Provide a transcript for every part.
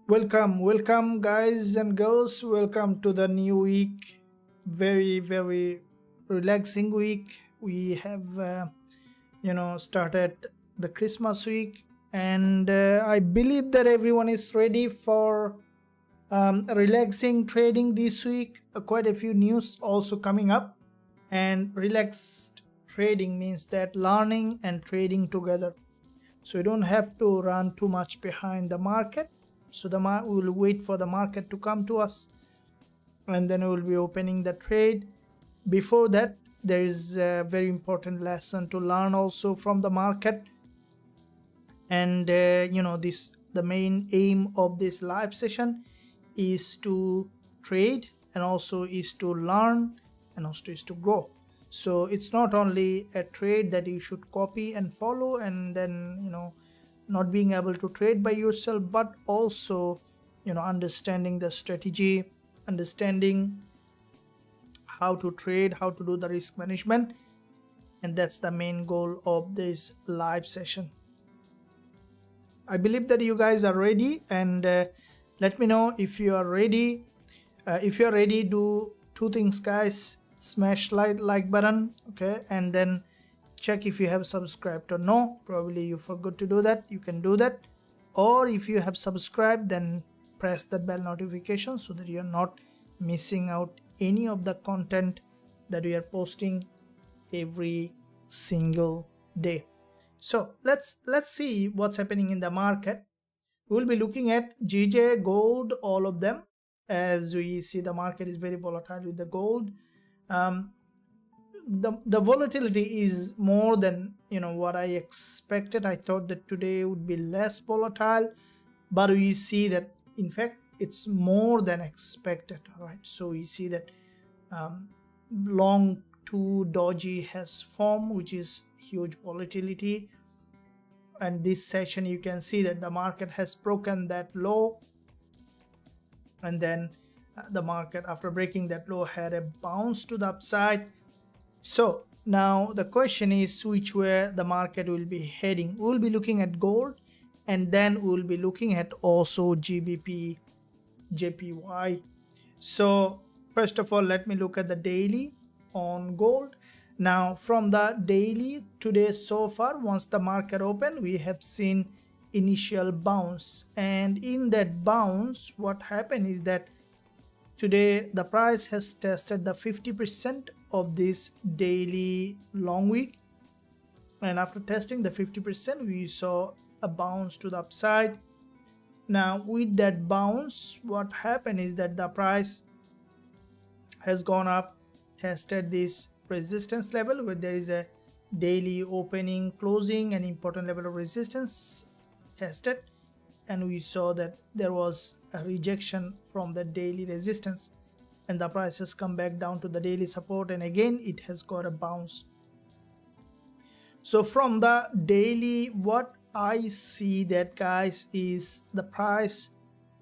Welcome, guys and girls. Welcome to the new week. Very relaxing week. We have, started the Christmas week, and I believe that everyone is ready for relaxing trading this week. Quite a few news also coming up, and relaxed trading means that learning and trading together. So you don't have to run too much behind the market. So we will wait for the market to come to us, and then we will be opening the trade. Before that, there is a very important lesson to learn also from the market. And the main aim of this live session is to trade, and also is to learn, and also is to grow. So it's not only a trade that you should copy and follow, and then not being able to trade by yourself, but also understanding the strategy, understanding how to trade, how to do the risk management. And that's the main goal of this live session. I believe that you guys are ready, and let me know if you are ready. If you are ready, do two things, guys. Smash like button, okay, and then check if you have subscribed or no. Probably you forgot to do that. You can do that, or if you have subscribed, then press that bell notification so that you are not missing out any of the content that we are posting every single day. So let's see what's happening in the market. We'll be looking at GJ, gold, all of them. As we see, the market is very volatile with the gold. The volatility is more than what I expected. I thought that today would be less volatile, but we see that in fact it's more than expected. All right, so we see that long 2 doji has formed, which is huge volatility. And this session you can see that the market has broken that low, and then the market, after breaking that low, had a bounce to the upside. So now the question is which way the market will be heading. We'll be looking at gold, and then we'll be looking at also Gbp, JPY. So first of all, let me look at the daily on gold. Now from the daily today so far, once the market opened, we have seen initial bounce, and in that bounce what happened is that today the price has tested the 50% of this daily long wick, and after testing the 50% we saw a bounce to the upside. Now with that bounce, what happened is that the price has gone up, tested this resistance level where there is a daily opening, closing, an important level of resistance tested, and we saw that there was a rejection from the daily resistance, and the price has come back down to the daily support, and again it has got a bounce. So from the daily, what I see that, guys, is the price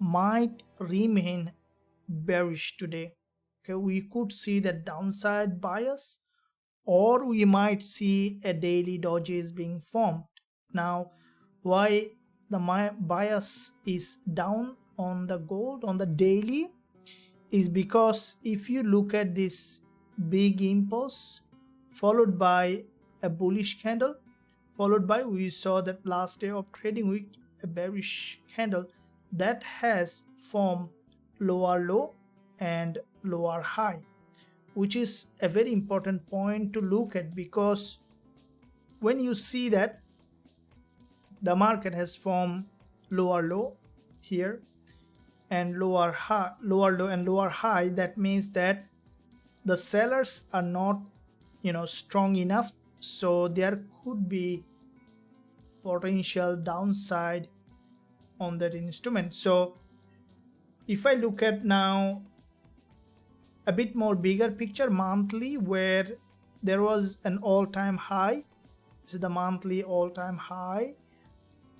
might remain bearish today. Okay, we could see the downside bias, or we might see a daily doji is being formed. Now why the bias is down on the gold on the daily is because if you look at this big impulse followed by a bullish candle, followed by, we saw that last day of trading week, a bearish candle that has formed lower low and lower high, which is a very important point to look at, because when you see that the market has formed lower low here and lower high, lower low and lower high, that means that the sellers are not strong enough, so there could be potential downside on that instrument. So if I look at now a bit more bigger picture, monthly, where there was an all-time high, this is the monthly all-time high,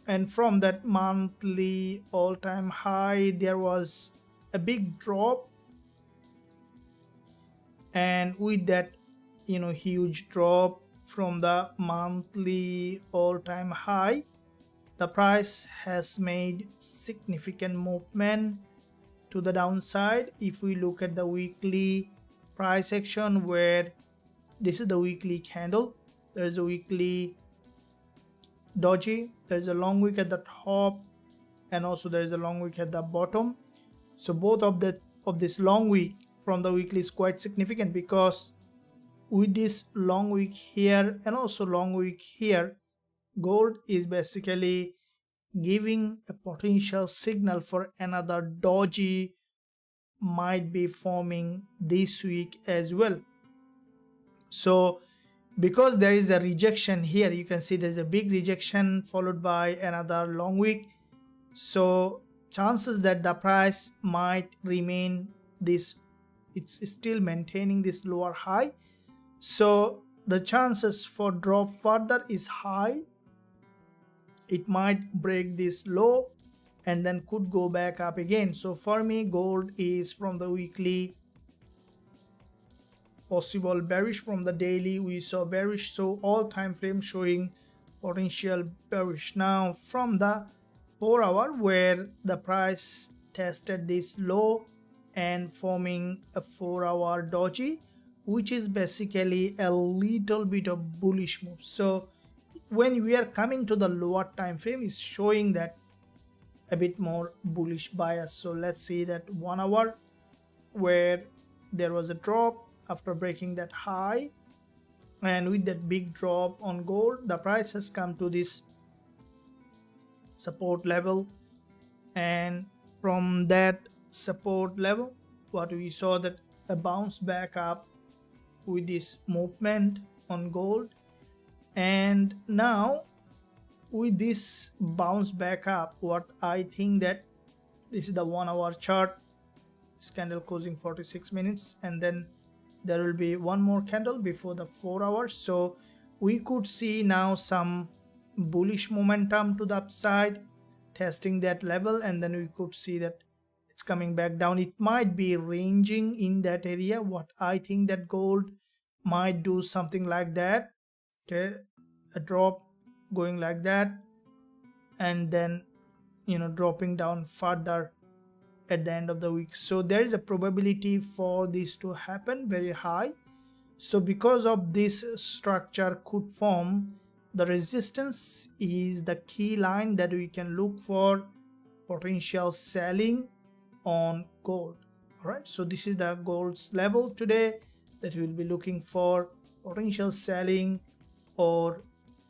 and from that monthly all-time high there was a big drop, and with that huge drop from the monthly all-time high, the price has made significant movement to the downside. If we look at the weekly price action, where this is the weekly candle, there's a weekly doji, there's a long wick at the top, and also there's a long wick at the bottom. So both of this long wick from the weekly is quite significant, because with this long wick here and also long wick here, gold is basically giving a potential signal for another doji might be forming this week as well. So because there is a rejection here, you can see there's a big rejection followed by another long wick, so chances that the price might remain this, it's still maintaining this lower high, so the chances for drop further is high. It might break this low and then could go back up again. So for me, gold is from the weekly possible bearish. From the daily we saw bearish, so all time frame showing potential bearish. Now from the 4-hour, where the price tested this low and forming a 4-hour doji, which is basically a little bit of bullish move. So when we are coming to the lower time frame, is showing that a bit more bullish bias. So let's see that 1 hour, where there was a drop after breaking that high, and with that big drop on gold, the price has come to this support level, and from that support level, what we saw that a bounce back up with this movement on gold. And now with this bounce back up, what I think that this is the 1 hour chart, this candle closing 46 minutes, and then there will be one more candle before the 4 hours. So we could see now some bullish momentum to the upside, testing that level, and then we could see that it's coming back down. It might be ranging in that area. What I think that gold might do something like that, okay, a drop going like that, and then dropping down further at the end of the week. So there is a probability for this to happen very high. So because of this structure could form, the resistance is the key line that we can look for potential selling on gold. All right, so this is the gold's level today that we'll be looking for potential selling, or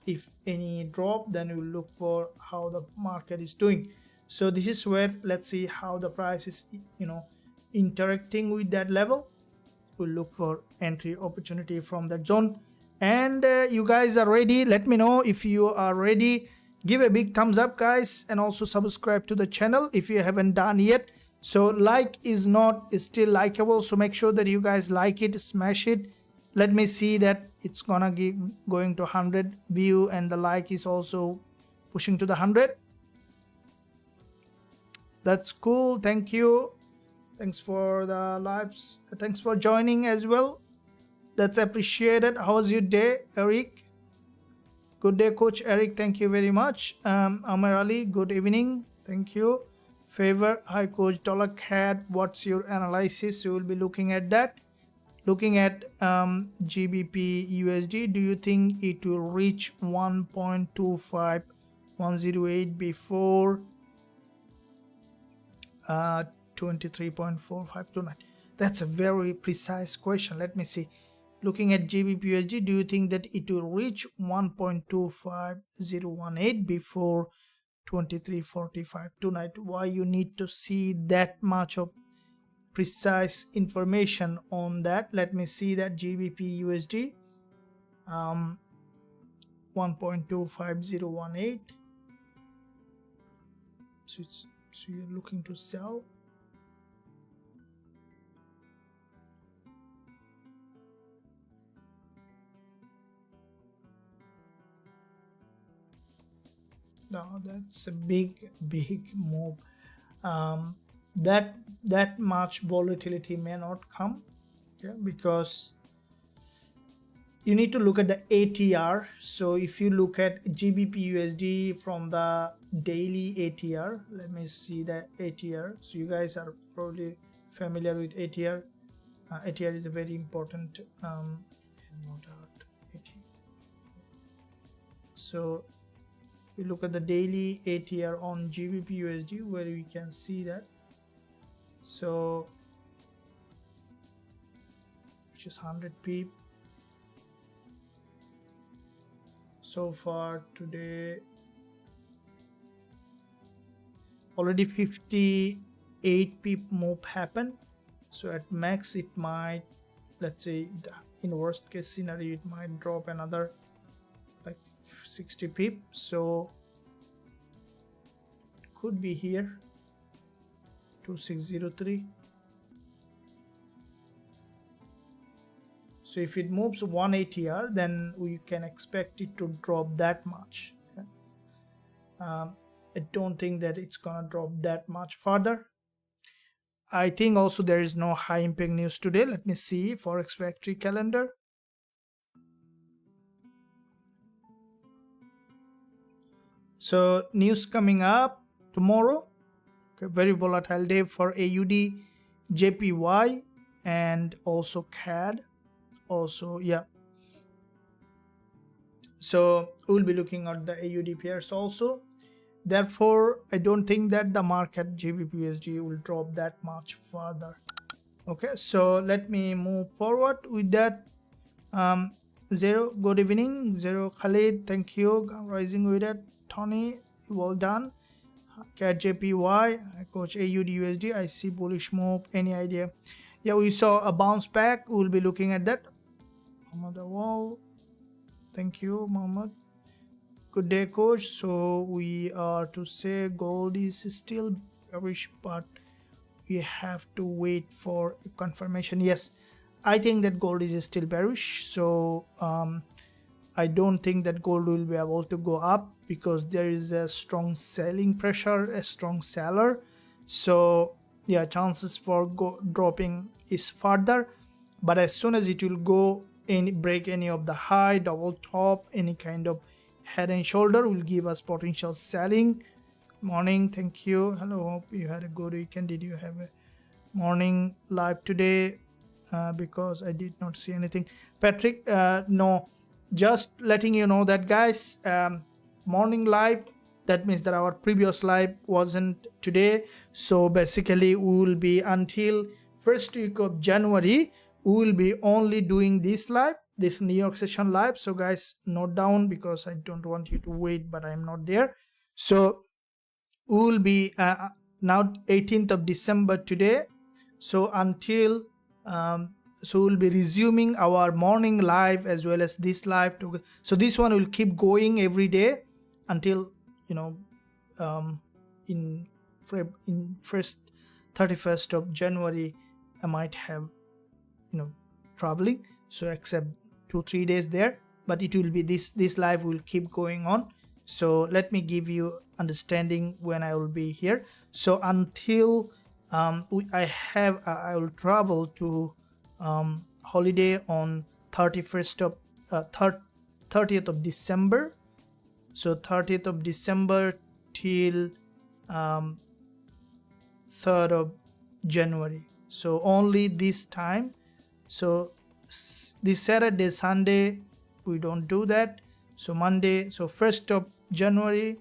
if any drop, then we'll look for how the market is doing. So this is where, let's see how the price is interacting with that level. We'll look for entry opportunity from that zone. And you guys are ready? Let me know if you are ready. Give a big thumbs up, guys, and also subscribe to the channel if you haven't done yet. So like is still likeable, so make sure that you guys like it, smash it. Let me see that it's gonna going to 100 view, and the like is also pushing to the 100. That's cool. Thank you. Thanks for the lives. Thanks for joining as well. That's appreciated. How was your day, Eric? Good day, Coach Eric. Thank you very much. Amir Ali, good evening. Thank you. Favor, hi Coach CAD. What's your analysis? You will be looking at that. Looking at GBP USD, do you think it will reach 1.25108 before 23.4529? That's a very precise question. Let me see. Looking at GBP USD, do you think that it will reach 1.25018 before 23.45 tonight? Why you need to see that much of precise information on that? Let me see that GBP USD 1.25018. So you're looking to sell. No, that's a big move. That much volatility may not come, okay, because you need to look at the ATR. So if you look at Gbpusd from the daily ATR, let me see the ATR. So you guys are probably familiar with ATR. ATR is a very important so we look at the daily ATR on Gbpusd, where we can see that. So which is 100 pip. So far today already 58 pip move happened. So at max it might, let's say in worst case scenario, it might drop another like 60 pip. So it could be here 2603. So if it moves 1 ATR, then we can expect it to drop that much. Okay? I don't think that it's gonna drop that much further. I think also there is no high impact news today. Let me see Forex Factory calendar. So news coming up tomorrow. Okay, very volatile day for AUD, JPY, and also CAD. Also, yeah. So we'll be looking at the AUD pairs also. Therefore, I don't think that the market Gbpusd will drop that much further. Okay, so let me move forward with that. Zero, good evening. Zero Khalid, thank you. Rising with it. Tony, well done. CAD JPY, coach AUD USD. I see bullish move. Any idea? Yeah, we saw a bounce back. We'll be looking at that. Muhammad Awal, thank you, Muhammad. Good day, coach. So we are to say gold is still bearish, but we have to wait for confirmation. Yes, I think that gold is still bearish. So I don't think that gold will be able to go up because there is a strong selling pressure, a strong seller. So yeah, chances for dropping is further. But as soon as it will go break any of the high, double top, any kind of head and shoulder will give us potential selling. Morning, thank you. Hello, hope you had a good weekend. Did you have a morning live today? Because I did not see anything. Patrick, no, just letting you know that, guys, morning live, that means that our previous live wasn't today. So basically we will be until first week of January, we will be only doing this live, this New York session live. So guys, note down, because I don't want you to wait, but I'm not there. So we will be now 18th of December today. So until so we'll be resuming our morning live as well as this live. So this one will keep going every day until, you know, in first 31st of January I might have, you know, traveling, so except 2-3 days there, but it will be this live will keep going on. So let me give you understanding when I will be here. So until I will travel to holiday on 30th of December. So 30th of December till 3rd of January. So only this time. So this Saturday, Sunday, we don't do that. So Monday, so 1st of January,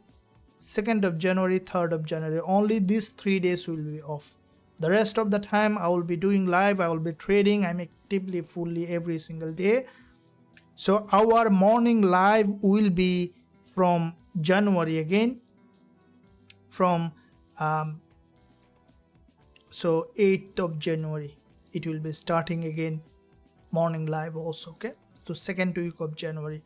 2nd of January, 3rd of January, only these 3 days will be off. The rest of the time I will be doing live, I will be trading. I'm actively fully every single day. So our morning live will be from January again, from so 8th of January it will be starting again, morning live also. Okay, so 2nd week of January.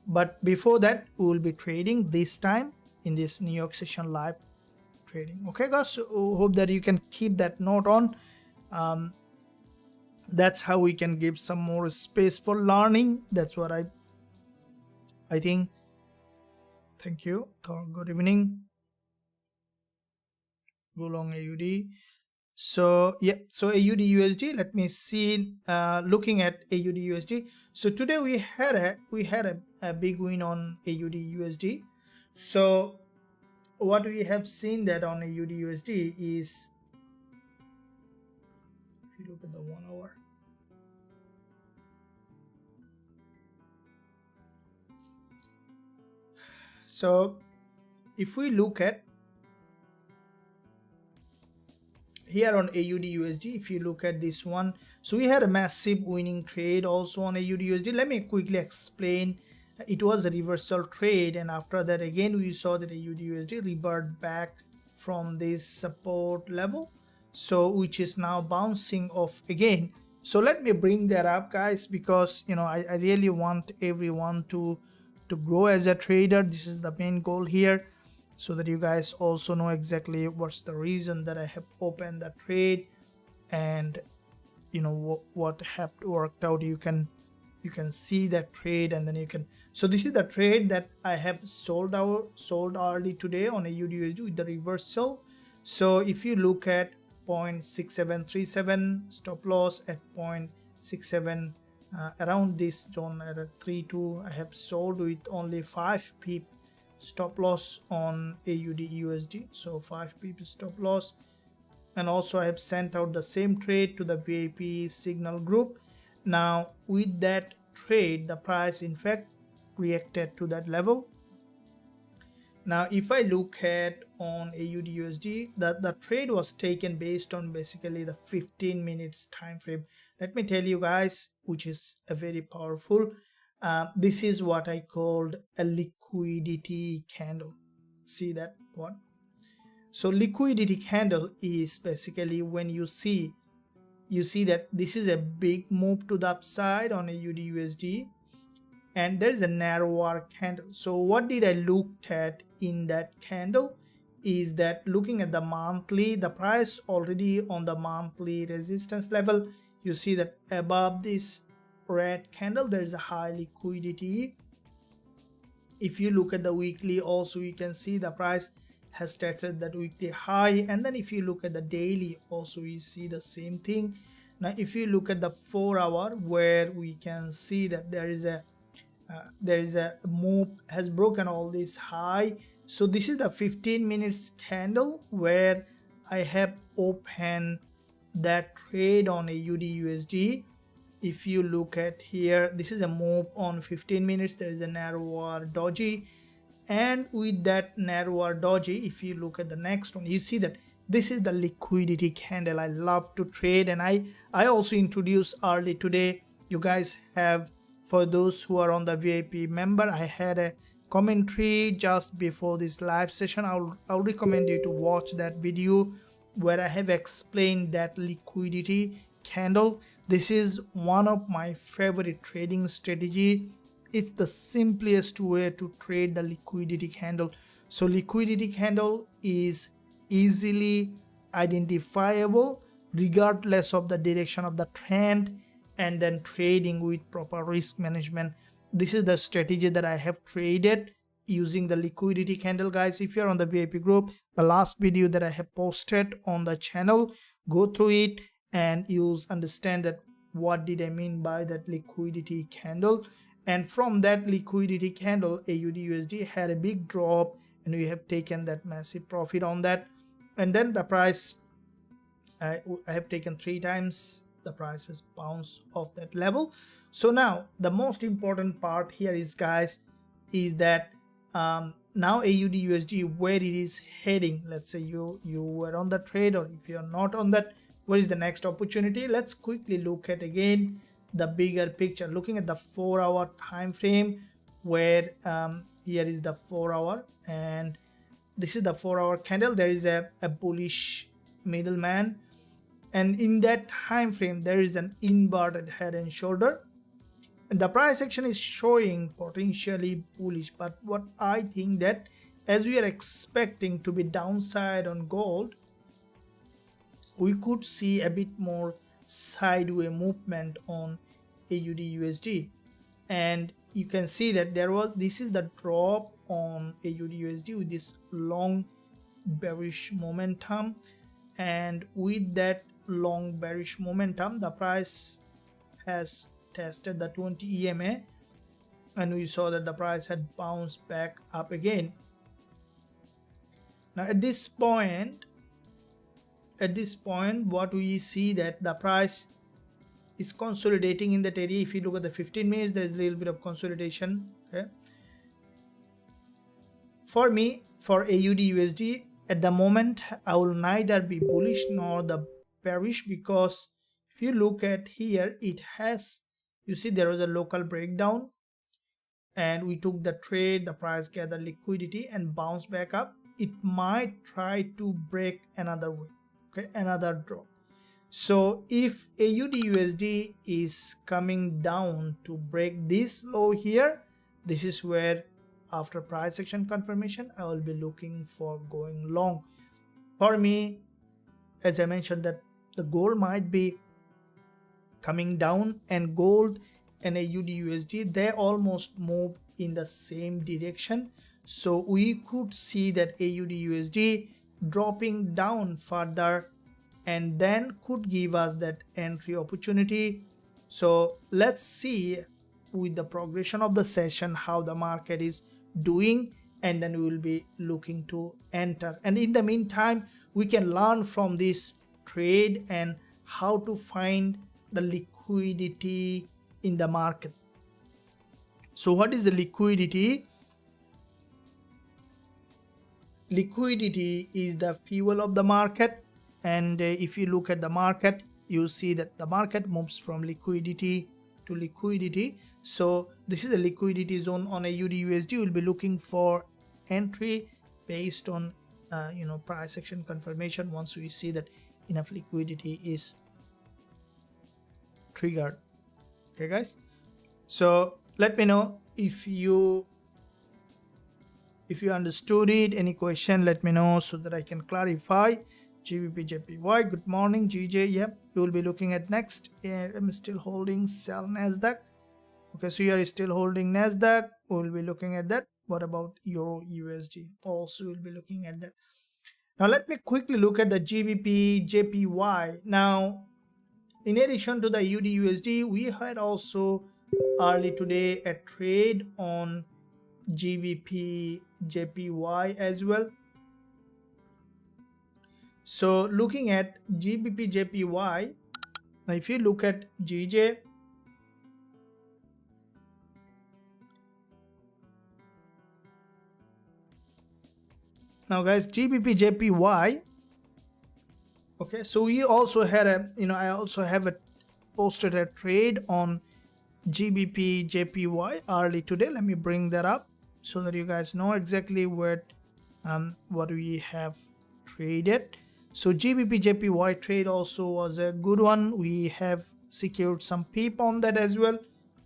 But before that we will be trading this time in this New York session live trading. Okay guys, so hope that you can keep that note on. That's how we can give some more space for learning. That's what I think. Thank you. Good evening. Go long AUD. So yeah, so AUDUSD, let me see, looking at AUDUSD. So today we had a big win on AUDUSD. So what we have seen that on AUDUSD is, if you look at the 1 hour, so if we look at here on AUDUSD, if you look at this one, so we had a massive winning trade also on AUDUSD. Let me quickly explain. It was a reversal trade, and after that again we saw that AUDUSD revert back from this support level, so which is now bouncing off again. So let me bring that up, guys, because you know I really want everyone to grow as a trader. This is the main goal here, so that you guys also know exactly what's the reason that I have opened the trade, and you know what have worked out. You can see that trade, and then you can, so this is the trade that I have sold early today on AUDUSD with the reversal. So if you look at 0.6737 stop loss at 0.67, around this zone at a 3.2, I have sold with only 5 pip stop loss on AUDUSD, so 5 pip stop loss. And also I have sent out the same trade to the VIP signal group. Now with that trade, the price in fact reacted to that level. Now if I look at on AUDUSD, the trade was taken based on basically the 15 minutes time frame. Let me tell you guys, which is a very powerful. This is what I called a liquidity candle. See that one? So liquidity candle is basically when you see that this is a big move to the upside on AUDUSD, and there's a narrower candle. So what did I look at in that candle is that looking at the monthly, the price already on the monthly resistance level, you see that above this red candle there is a high liquidity. If you look at the weekly also, you can see the price has tested that weekly high, and then if you look at the daily also, you see the same thing. Now if you look at the 4 hour, where we can see that there is a move has broken all this high. So this is the 15 minutes candle where I have opened that trade on AUDUSD. If you look at here, this is a move on 15 minutes. There is a narrower doji, and with that narrower doji, if you look at the next one, you see that this is the liquidity candle I love to trade. And I also introduced early today. You guys have, for those who are on the VIP member, I had a commentary just before this live session. I'll recommend you to watch that video where I have explained that liquidity candle. This is one of my favorite trading strategy. It's the simplest way to trade the liquidity candle. So liquidity candle is easily identifiable regardless of the direction of the trend, and then trading with proper risk management. This is the strategy that I have traded using the liquidity candle, guys. If you're on the VIP group, the last video that I have posted on the channel, go through it and you'll understand that what did I mean by that liquidity candle. And from that liquidity candle, AUDUSD had a big drop, and we have taken that massive profit on that. And then the price, I have taken 3 times, the price has bounced off that level. So now the most important part here is, guys, is that now AUDUSD, where it is heading. Let's say you were on the trade, or if you're not on that, what is the next opportunity? Let's quickly look at again the bigger picture, looking at the 4 hour time frame, where here is the 4 hour, and this is the 4 hour candle. There is a bullish middleman, and in that time frame there is an inverted head and shoulder, and the price action is showing potentially bullish. But what I think that, as we are expecting to be downside on gold, we could see a bit more sideways movement on AUDUSD. And you can see that this is the drop on AUDUSD with this long bearish momentum. and with that long bearish momentum, the price has tested the 20 EMA, and we saw that the price had bounced back up again. Now at this point what we see that the price is consolidating in that area. If you look at the 15 minutes, there's a little bit of consolidation. Okay, for me, for AUDUSD at the moment, I will neither be bullish nor the bearish, because if you look at here, it has, you see there was a local breakdown and we took the trade, the price gathered liquidity and bounced back up. It might try to break another way, okay, another drop. So if AUDUSD is coming down to break this low here, this is where after price action confirmation I will be looking for going long. For me, as I mentioned, that the gold might be coming down, and gold and AUDUSD, they almost move in the same direction. So we could see that AUDUSD dropping down further and then could give us that entry opportunity. So let's see with the progression of the session how the market is doing, and then we will be looking to enter. And in the meantime, we can learn from this trade and how to find the liquidity in the market. So what is the liquidity? Liquidity is the fuel of the market, and if you look at the market, you see that the market moves from liquidity to liquidity. So this is a liquidity zone on AUDUSD. We'll be looking for entry based on price action confirmation once we see that enough liquidity is triggered. Okay guys, so let me know if you understood it. Any question, let me know so that I can clarify. GBP JPY, good morning. GJ, yep, we will be looking at next. I'm still holding sell NASDAQ. Okay, so you are still holding NASDAQ, we will be looking at that. What about Euro USD? Also we'll be looking at that. Now let me quickly look at the GBP JPY. Now in addition to the AUDUSD, we had also early today a trade on GBP JPY as well. So looking at GBP JPY, now if you look at GJ, now guys, GBP JPY, okay, so we also had a, I also have posted a trade on GBP JPY early today. Let me bring that up so that you guys know exactly what we have traded. So GBP JPY trade also was a good one. We have secured some PIP on that as well.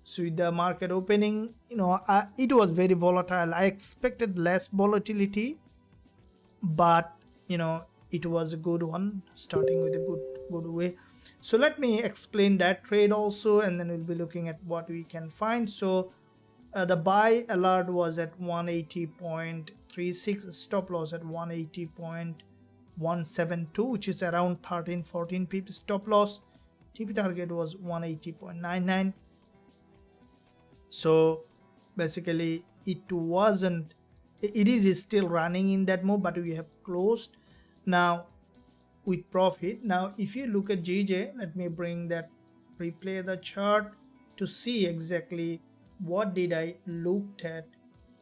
So with the market opening, it was very volatile. I expected less volatility, but it was a good one, starting with a good way. So let me explain that trade also, and then we'll be looking at what we can find. So the buy alert was at 180.36, stop loss at 180.172, which is around 13-14 pips stop loss. TP target was 180.99. So basically it is still running in that move, but we have closed now with profit. Now if you look at GJ, let me replay the chart to see exactly what did I looked at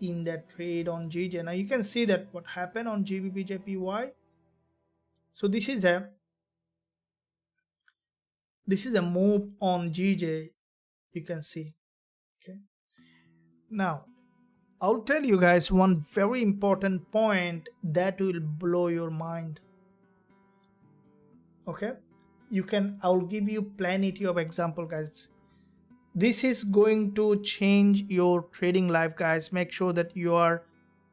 in that trade on GJ. Now you can see that what happened on GBP JPY. So this is a move on GJ, you can see. Okay, now I'll tell you guys one very important point that will blow your mind. Okay, I'll give you plenty of example, guys. This is going to change your trading life, guys. Make sure that you are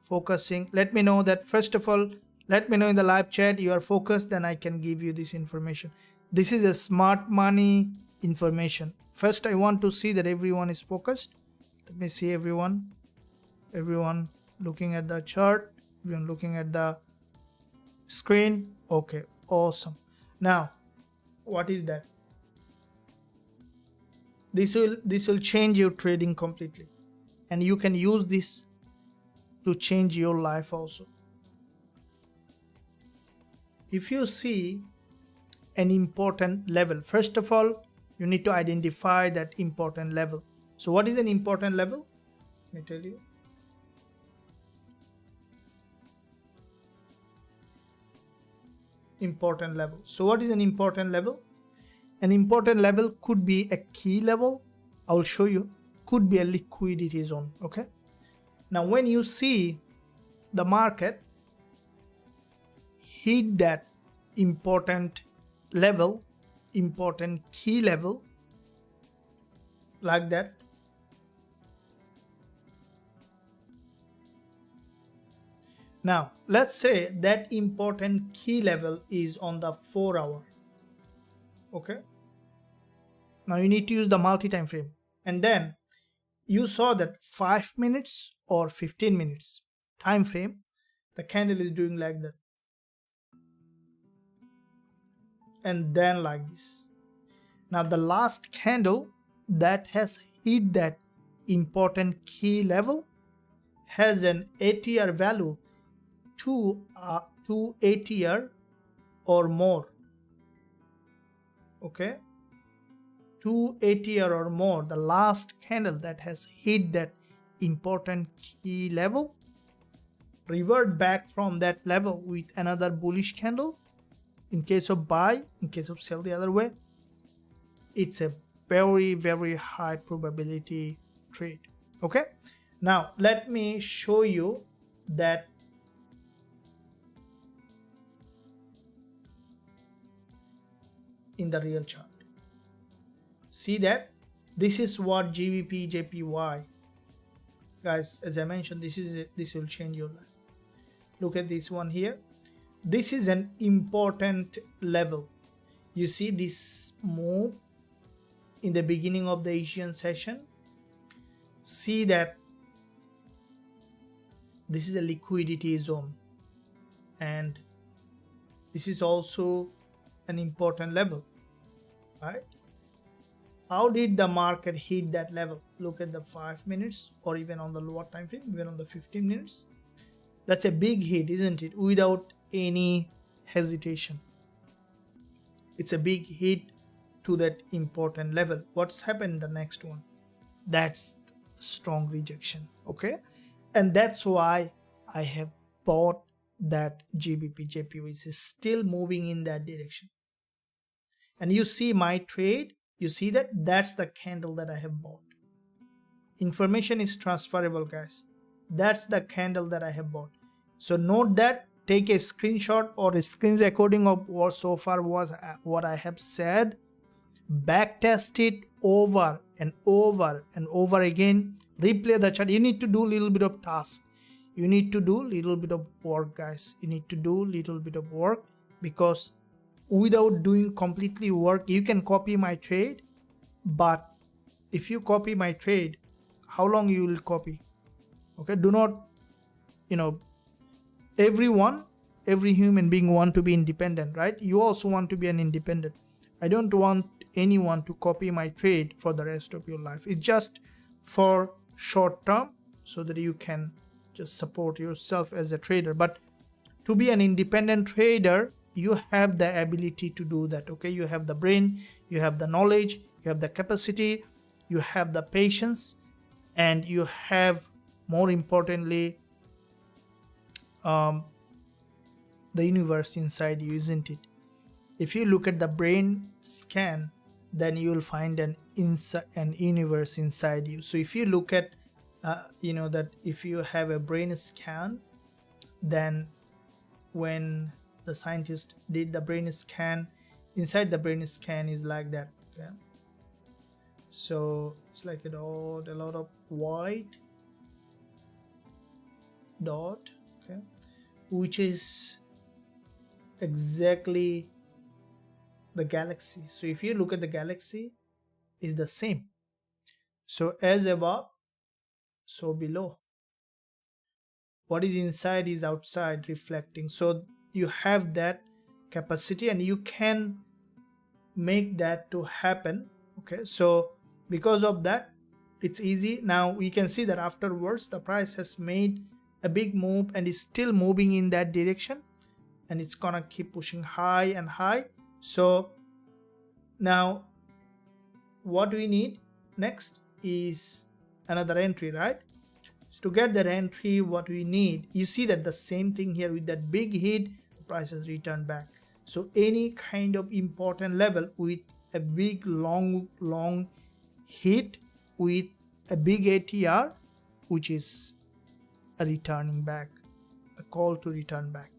focusing. Let me know that, first of all, let me know in the live chat you are focused, then I can give you this information. This is a smart money information. First I want to see that everyone is focused. Let me see everyone looking at the chart, everyone looking at the screen. Okay, awesome. Now what is that? This will change your trading completely, and you can use this to change your life also. If you see an important level, first of all you need to identify that important level. So what is an important level? Let me tell you. Important level. So what is an important level? An important level could be a key level, I'll show you, could be a liquidity zone. Okay, now when you see the market hit that important level, important key level, like that, now let's say that important key level is on the 4 hour. Okay, now you need to use the multi-time frame, and then you saw that 5 minutes or 15 minutes time frame, the candle is doing like that, and then like this. Now the last candle that has hit that important key level has an ATR value to 2 ATR or more. Okay, 2 ATR or more, the last candle that has hit that important key level, revert back from that level with another bullish candle in case of buy, in case of sell the other way. It's a very, very high probability trade. Okay, now let me show you that in the real chart. See that this is what GBP JPY, guys, as I mentioned, this will change your life. Look at this one here. This is an important level. You see this move in the beginning of the Asian session. See that this is a liquidity zone, and this is also an important level, right? How did the market hit that level? Look at the 5 minutes, or even on the lower time frame, even on the 15 minutes. That's a big hit, isn't it? Without any hesitation, it's a big hit to that important level. What's happened the next one? That's strong rejection. Okay, and that's why I have bought that GBP JPY is still moving in that direction. And you see my trade, you see that that's the candle that I have bought. Information is transferable, guys. That's the candle that I have bought. So note that, take a screenshot or a screen recording of what so far was what I have said. Backtest it over and over and over again. Replay the chart. You need to do a little bit of task. You need to do a little bit of work, guys. You need to do a little bit of work, because without doing completely work, you can copy my trade, but if you copy my trade, how long you will copy? Okay, do not, every human being want to be independent, right? You also want to be an independent. I don't want anyone to copy my trade for the rest of your life. It's just for short term, so that you can just support yourself as a trader. But to be an independent trader, you have the ability to do that. Okay, you have the brain, you have the knowledge, you have the capacity, you have the patience, and you have, more importantly, the universe inside you, isn't it? If you look at the brain scan, then you will find an universe inside you. So if you look at that if you have a brain scan, then when the scientist did the brain scan, inside the brain scan is like that. Okay, so it's like a lot of white dot, okay, which is exactly the galaxy. So if you look at the galaxy, is the same. So as above, so below. What is inside is outside, reflecting. So you have that capacity, and you can make that to happen. Okay, so because of that, it's easy. Now we can see that afterwards the price has made a big move and is still moving in that direction, and it's gonna keep pushing high and high. So now what we need next is another entry, right? So to get that entry, what we need, you see that the same thing here with that big hit, the price has returned back. So any kind of important level with a big long hit with a big ATR, which is a returning back, a call to return back.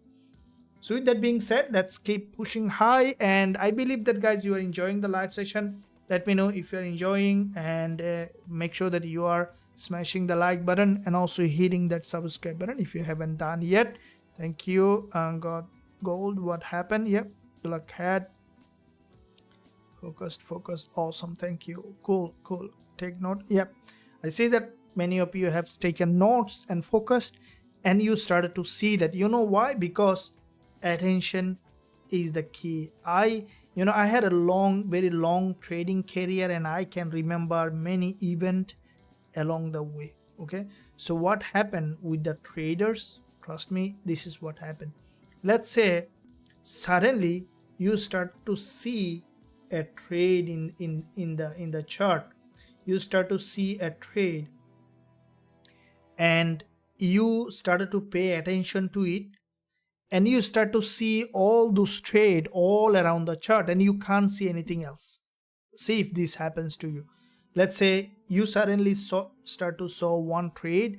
So with that being said, let's keep pushing high, and I believe that guys, you are enjoying the live session. Let me know if you're enjoying, and make sure that you are smashing the like button and also hitting that subscribe button if you haven't done yet. Thank you. Got gold. What happened? Yep. Luck had focused. Awesome. Thank you. Cool. Take note. Yep. I see that many of you have taken notes and focused, and you started to see that. You know why? Because attention is the key. I had a very long trading career, and I can remember many events along the way. Okay, so what happened with the traders? Trust me, this is what happened. Let's say suddenly you start to see a trade in the chart. You start to see a trade, and you started to pay attention to it, and you start to see all those trade all around the chart, and you can't see anything else. See if this happens to you. Let's say you suddenly start to saw one trade,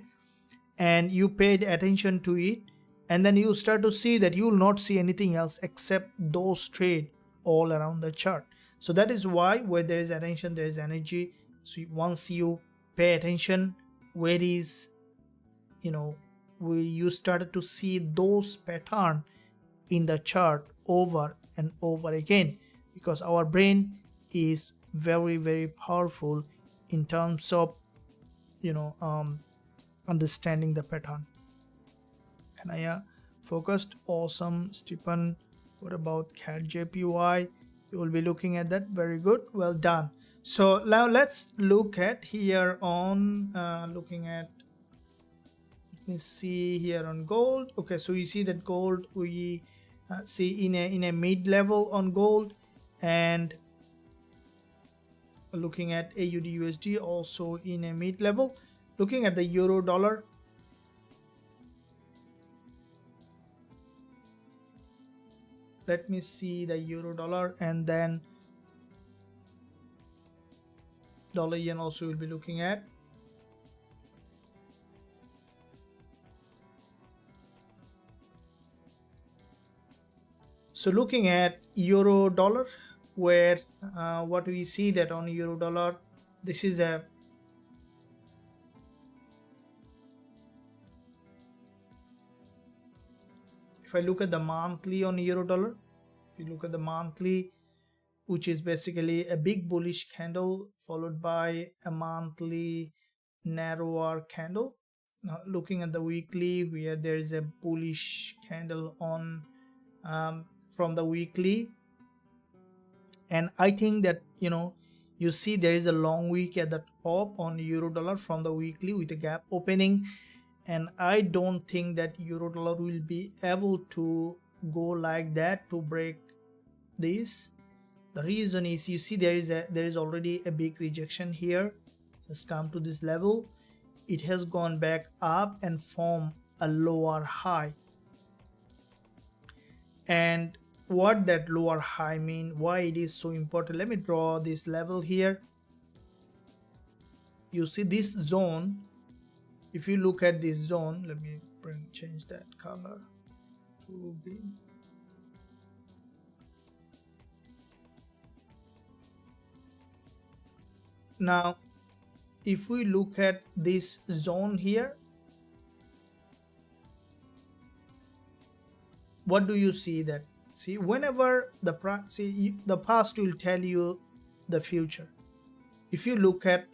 and you paid attention to it, and then you start to see that you will not see anything else except those trade all around the chart. So that is why where there is attention, there is energy. So once you pay attention, where is, where you started to see those pattern in the chart over and over again, because our brain is very, very powerful in terms of understanding the pattern. Kanaya focused. Awesome. Stephen, what about CAD JPY? You will be looking at that. Very good. Well done. So now let's look at here on looking at, let me see here on gold. Okay, so you see that gold, we see in a mid level on gold, and looking at AUDUSD also in a mid level. Looking at the euro dollar, let me see the euro dollar, and then dollar yen also will be looking at. So looking at euro dollar, where what we see that on euro dollar, this is a if I look at the monthly on euro dollar, if you look at the monthly, which is basically a big bullish candle followed by a monthly narrower candle. Now looking at the weekly, where there is a bullish candle on from the weekly, and I think that you see there is a long wick at the top on euro dollar from the weekly with a gap opening, and I don't think that euro dollar will be able to go like that to break this. The reason is, you see there is already a big rejection here, has come to this level. It has gone back up and formed a lower high. And what that lower high mean, why it is so important, let me draw this level here. You see this zone, if you look at this zone, let me change that color to green. Now if we look at this zone here, what do you see? That see, whenever the the past will tell you the future. If you look at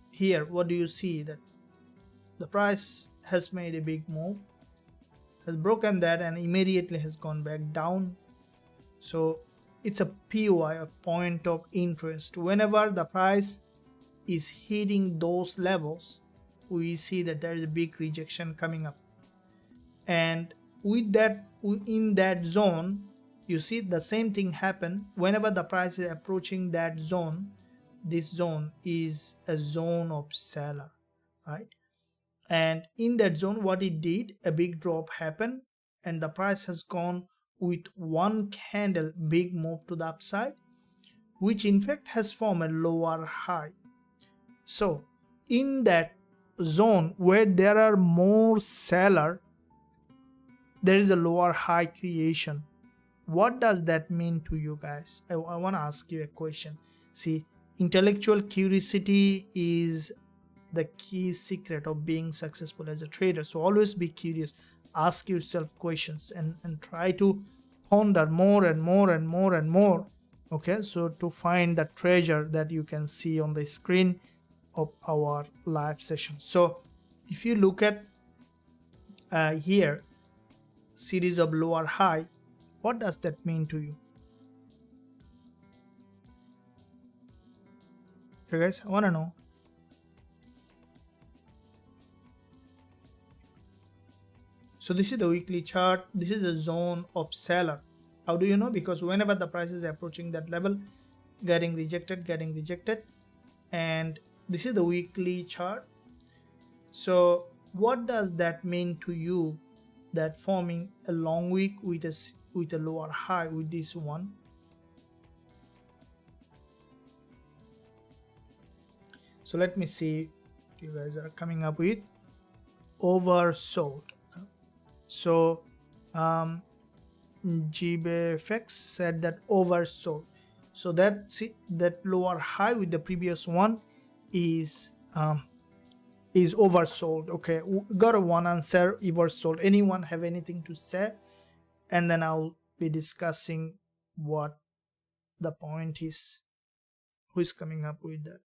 here, what do you see? That the price has made a big move, has broken that and immediately has gone back down. So it's a POI, a point of interest. Whenever the price is hitting those levels, we see that there is a big rejection coming up, and with that, in that zone, you see the same thing happen. Whenever the price is approaching that zone, this zone is a zone of seller, right? And in that zone, what it did, a big drop happened and the price has gone with one candle big move to the upside, which in fact has formed a lower high. So in that zone where there are more seller, there is a lower high creation. What does that mean to you guys? I want to ask you a question. See, intellectual curiosity is the key secret of being successful as a trader. So always be curious, ask yourself questions, and try to ponder more and more and more and more. Okay, so to find the treasure that you can see on the screen of our live session. So if you look at here, series of lower high, what does that mean to you? Okay guys, I want to know. So this is the weekly chart. This is a zone of seller. How do you know? Because whenever the price is approaching that level, getting rejected, and this is the weekly chart. So what does that mean to you, that forming a long wick with a lower high with this one? So let me see what you guys are coming up with. Oversold. So Gbpusd said that oversold. So that lower high with the previous one is oversold. Okay, got a one answer, oversold. Anyone have anything to say? And then I'll be discussing what the point is. Who is coming up with that?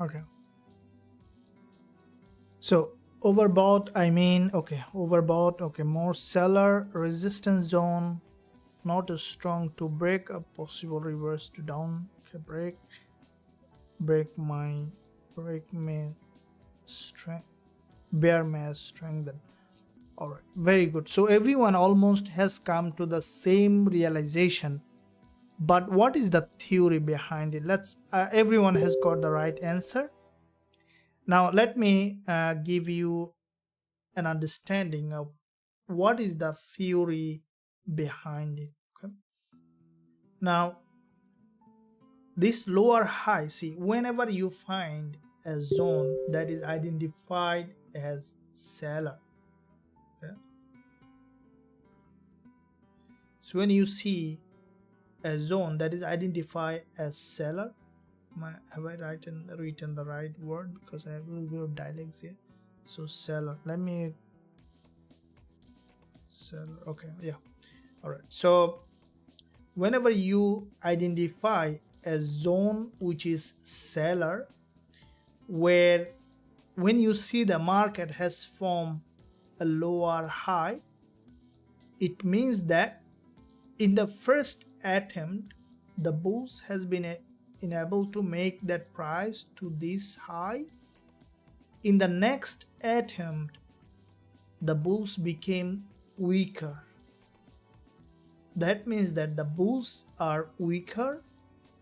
Okay. So overbought, I mean, okay, overbought, okay, more seller, resistance zone, not as strong to break, a possible reverse to down. Okay, break may strength, bear may strengthen. All right, very good. So everyone almost has come to the same realization, but what is the theory behind it? Let's everyone has got the right answer. Now let me give you an understanding of what is the theory behind it. Okay? Now this lower high, see, whenever you find a zone that is identified as seller, okay? So when you see a zone that is identified as seller, have I written the right word? Because I have a little bit of dialects here. So seller, let me seller, okay, yeah, all right. So whenever you identify a zone which is seller, where when you see the market has formed a lower high, it means that in the first attempt the bulls has been able to make that price to this high. In the next attempt the bulls became weaker. That means that the bulls are weaker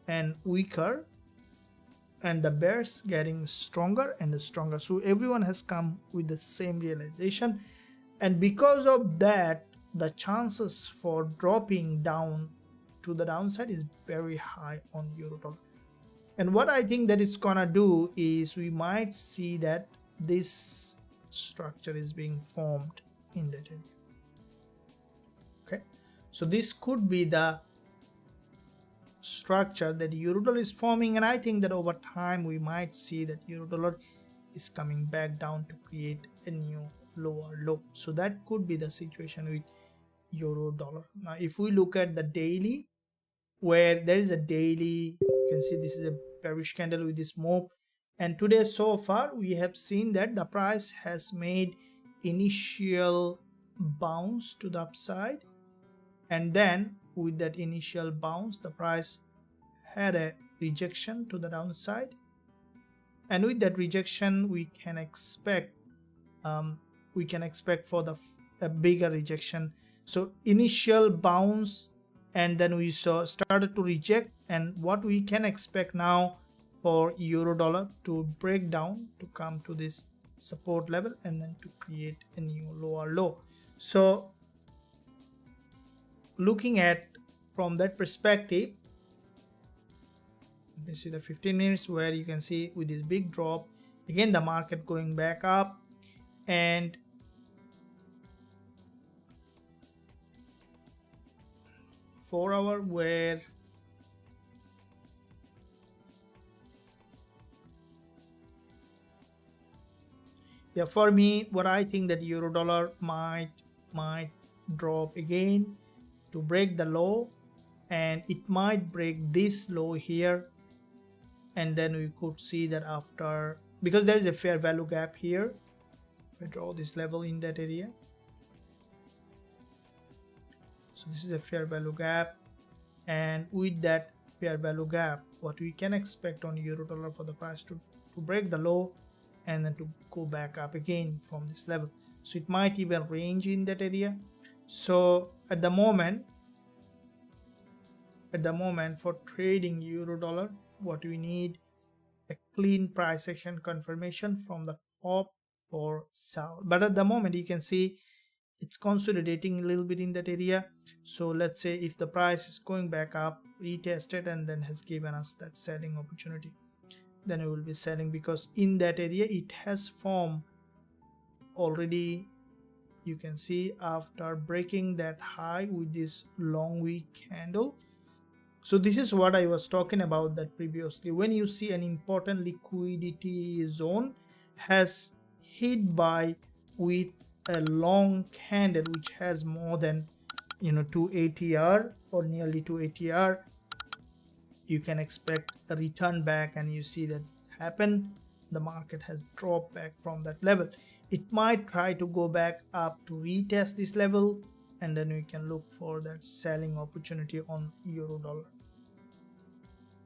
and weaker, and the bears getting stronger and stronger. So everyone has come with the same realization, and because of that the chances for dropping down to the downside is very high on euro dollar. And what I think that it's gonna do is we might see that this structure is being formed in that area. Okay, so this could be the structure that euro dollar is forming, and I think that over time we might see that euro dollar is coming back down to create a new lower low. So that could be the situation with euro dollar. Now if we look at the daily, where there is a daily, you can see this is a bearish candle with this move, and today so far we have seen that the price has made initial bounce to the upside, and then with that initial bounce the price had a rejection to the downside, and with that rejection we can expect for a bigger rejection. So initial bounce, and then we started to reject, and what we can expect now for euro dollar to break down to come to this support level and then to create a new lower low. So looking at from that perspective, you see the 15 minutes where you can see with this big drop again the market going back up, and four-hour where for me what I think that euro dollar might drop again to break the low, and it might break this low here, and then we could see that after, because there is a fair value gap here, if I draw this level in that area, so this is a fair value gap, and with that fair value gap what we can expect on euro dollar for the price to break the low and then to go back up again from this level. So it might even range in that area. So at the moment for trading euro dollar, what we need a clean price action confirmation from the top for sell. But at the moment you can see it's consolidating a little bit in that area. So let's say if the price is going back up, retested, and then has given us that selling opportunity, then we will be selling, because in that area it has formed already, you can see, after breaking that high with this long wick candle. So this is what I was talking about that previously. When you see an important liquidity zone has hit by with a long candle which has more than 2 ATR or nearly 2 ATR, you can expect a return back, and you see that happen. The market has dropped back from that level. It might try to go back up to retest this level, and then we can look for that selling opportunity on euro dollar.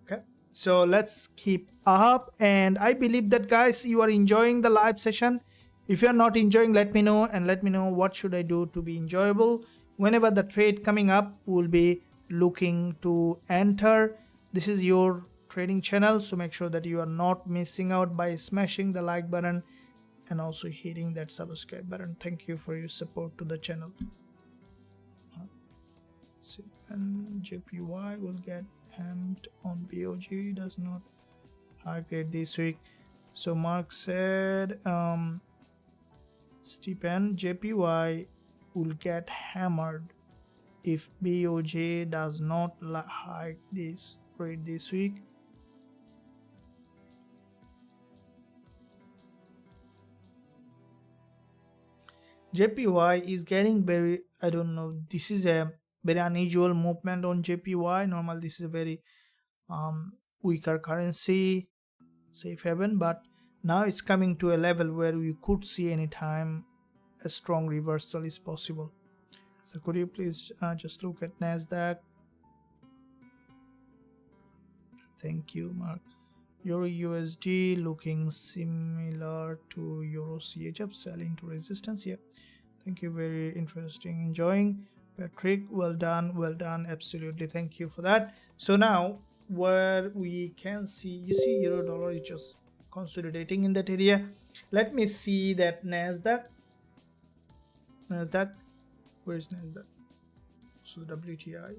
Okay, so let's keep up, and I believe that guys you are enjoying the live session. If you are not enjoying, let me know, and let me know what should I do to be enjoyable. Whenever the trade coming up, we'll be looking to enter. This is your trading channel, so make sure that you are not missing out by smashing the like button and also hitting that subscribe button. Thank you for your support to the channel. And JPY will get hammed on BOG, does not high grade this week. So Mark said Stephen, JPY will get hammered if BOJ does not hike this rate this week. JPY is getting very, I don't know, this is a very unusual movement on JPY. Normally this is a very weaker currency, safe haven, but now it's coming to a level where we could see anytime a strong reversal is possible. So could you please just look at NASDAQ? Thank you, Mark. Euro USD looking similar to Euro CHF, selling to resistance. Yeah, thank you, very interesting, enjoying. Patrick, well done, absolutely, thank you for that. So now where we can see, you see euro dollar is just consolidating in that area. Let me see that NASDAQ, where is NASDAQ? So WTI,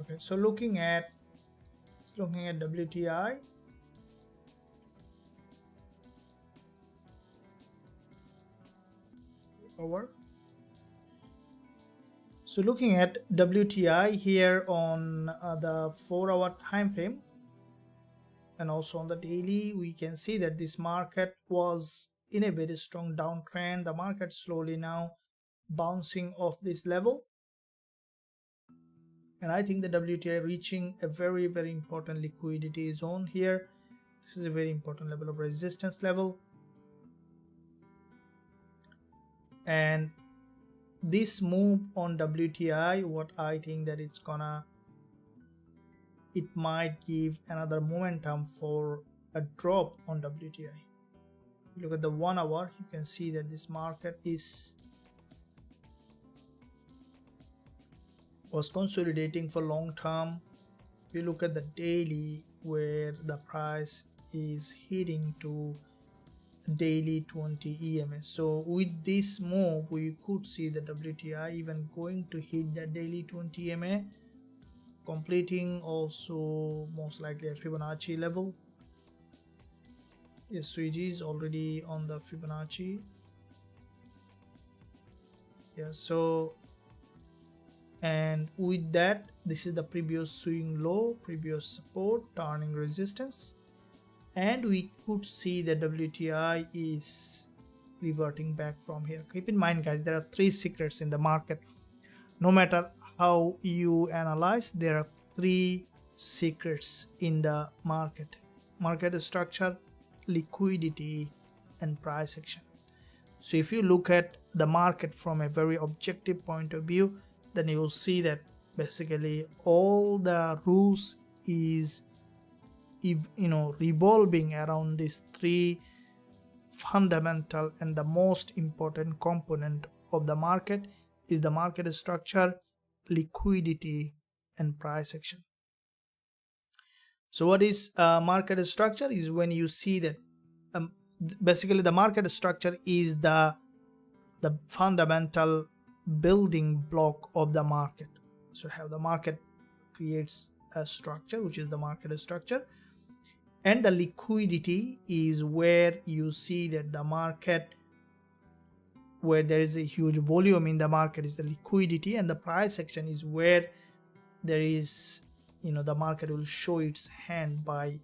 okay. So looking at WTI, over. So looking at WTI here on the 4-hour time frame and also on the daily, we can see that this market was in a very strong downtrend. The market slowly now bouncing off this level, and I think the WTI reaching a very, very important liquidity zone here. This is a very important level of resistance level, and this move on WTI, what I think that it might give another momentum for a drop on WTI. Look at the 1 hour, you can see that this market was consolidating for long term. If you look at the daily, where the price is heading to daily 20 EMA. So with this move, we could see the WTI even going to hit the daily 20 EMA, completing also most likely a Fibonacci level. Yes, so it is already on the Fibonacci. Yeah, so, and with that, this is the previous swing low, previous support, turning resistance, and we could see the WTI is reverting back from here. Keep in mind, guys, there are 3 secrets in the market. No matter how you analyze, there are 3 secrets in the market: market structure, liquidity, and price action. So if you look at the market from a very objective point of view, then you will see that basically all the rules is revolving around these 3 fundamental, and the most important component of the market is the market structure, liquidity, and price action. So what is market structure? Is when you see that basically the market structure is the fundamental building block of the market. So how the market creates a structure, which is the market structure, and the liquidity is where you see that the market, where there is a huge volume in the market, is the liquidity, and the price action is where there is, the market will show its hand by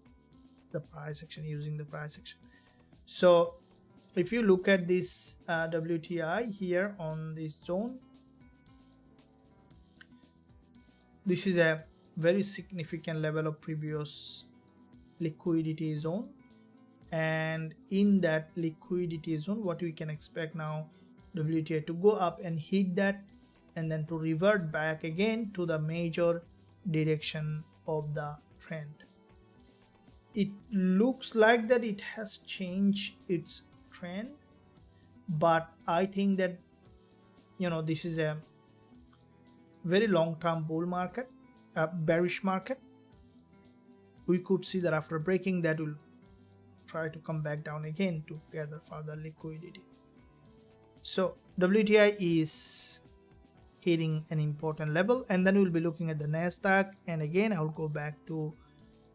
the price action, using the price action. So if you look at this WTI here on this zone, this is a very significant level of previous liquidity zone, and in that liquidity zone, what we can expect now, WTI to go up and hit that, and then to revert back again to the major direction of the trend. It looks like that it has changed its trend, but I think that this is a very long-term bull market, a bearish market. We could see that after breaking that, will try to come back down again to gather further liquidity. So WTI is hitting an important level. And then we'll be looking at the NASDAQ, and again I'll go back to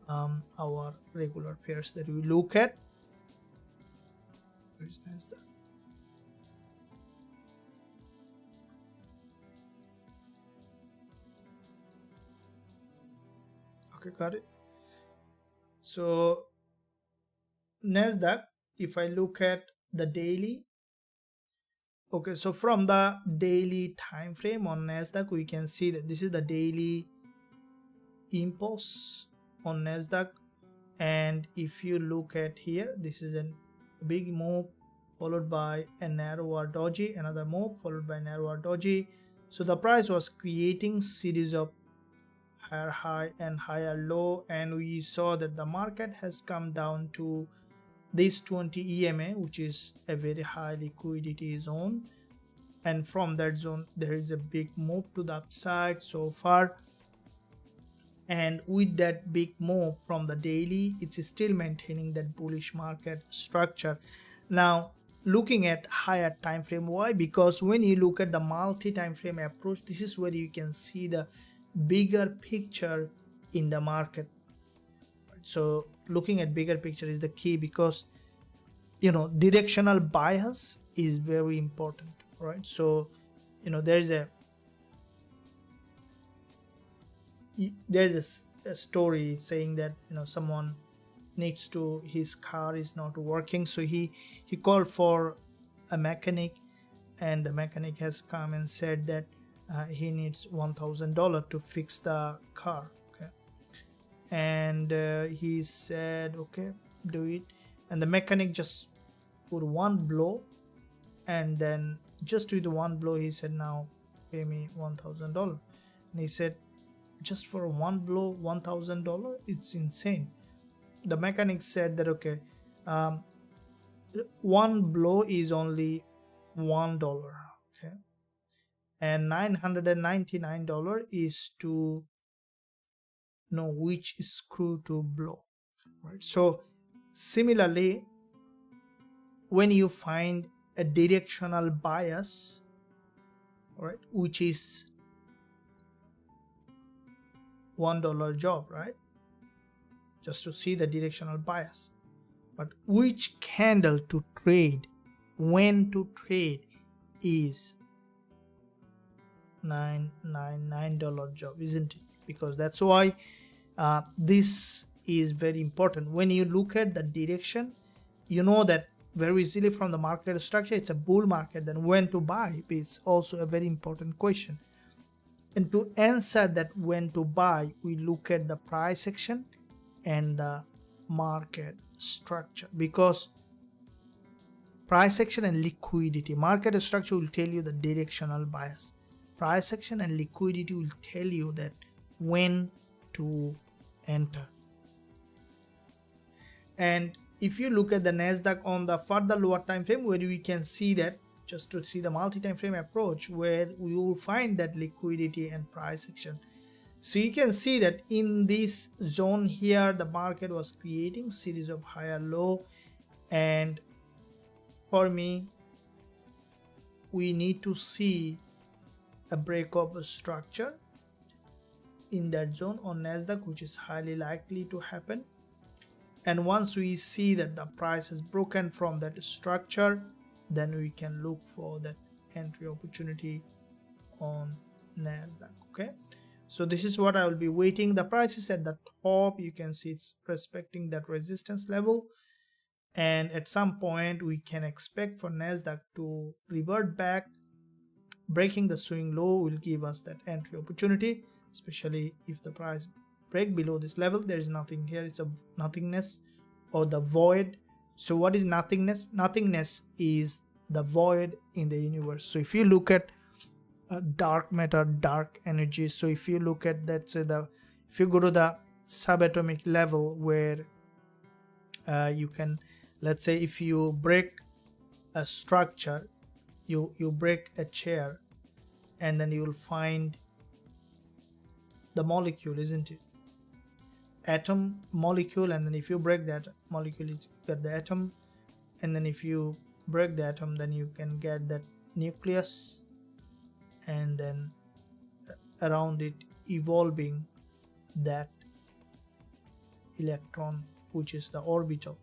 our regular pairs that we look at. Where's NASDAQ? Okay, got it. So NASDAQ, if I look at the daily, okay, so from the daily time frame on NASDAQ, we can see that this is the daily impulse on NASDAQ. And if you look at here, this is a big move followed by a narrower doji, another move followed by narrower doji. So the price was creating series of higher high and higher low, and we saw that the market has come down to this 20 EMA, which is a very high liquidity zone, and from that zone there is a big move to the upside so far. And with that big move from the daily, it's still maintaining that bullish market structure. Now looking at higher time frame, why? Because when you look at the multi time frame approach, this is where you can see the bigger picture in the market. So looking at bigger picture is the key, because directional bias is very important, right? So there's a story saying that someone needs to, his car is not working, so he called for a mechanic, and the mechanic has come and said that he needs $1,000 to fix the car. Okay, and he said, okay, do it. And the mechanic just put one blow, and then just with one blow he said, now pay me $1,000. And he said, just for one blow $1,000? It's insane. The mechanic said that, okay, one blow is only $1, okay, and $999 is to know which screw to blow, right? So similarly, when you find a directional bias, right, which is $1 job, right, just to see the directional bias, but which candle to trade, when to trade, is $999 job, isn't it? Because that's why this is very important. When you look at the direction, you know that very easily from the market structure it's a bull market. Then when to buy is also a very important question. And to answer that when to buy, we look at the price action and the market structure, because price action and liquidity, market structure will tell you the directional bias, price action and liquidity will tell you that when to enter. And if you look at the NASDAQ on the further lower time frame, where we can see that, just to see the multi-time frame approach, where we will find that liquidity and price action. So you can see that in this zone here, the market was creating series of higher low, and for me, we need to see a break of a structure in that zone on NASDAQ, which is highly likely to happen. And once we see that the price has broken from that structure, then we can look for that entry opportunity on NASDAQ. Okay, so this is what I will be waiting. The price is at the top, you can see it's respecting that resistance level, and at some point we can expect for NASDAQ to revert back. Breaking the swing low will give us that entry opportunity, especially if the price break below this level. There is nothing here, it's a nothingness or the void. So what is nothingness? Nothingness is the void in the universe. So if you look at dark matter, dark energy, so if you look at that, say if you go to the subatomic level, where you can, let's say if you break a structure, you break a chair, and then you will find the molecule, isn't it? Atom, molecule, and then if you break that molecule, you get the atom, and then if you break the atom, then you can get that nucleus, and then around it, evolving that electron, which is the orbital.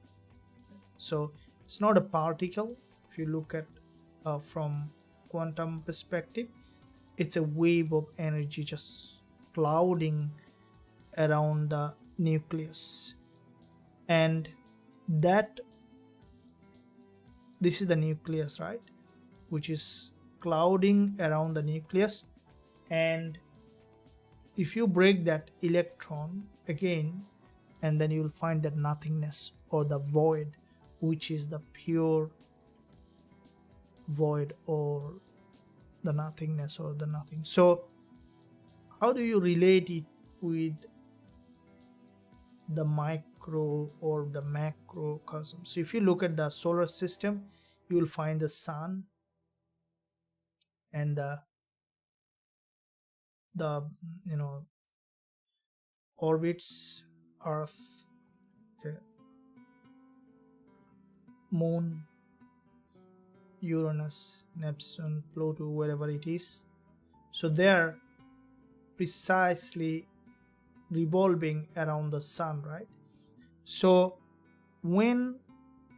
So it's not a particle. If you look at from quantum perspective, it's a wave of energy just clouding around the nucleus. And that, this is the nucleus, right, which is clouding around the nucleus. And if you break that electron again, and then you'll find that nothingness or the void, which is the pure void or the nothingness or the nothing. So how do you relate it with the micro or the macrocosm? So if you look at the solar system, you will find the sun and the orbits, Earth, okay, Moon, Uranus, Neptune, Pluto, wherever it is. So they are precisely revolving around the sun, right? So when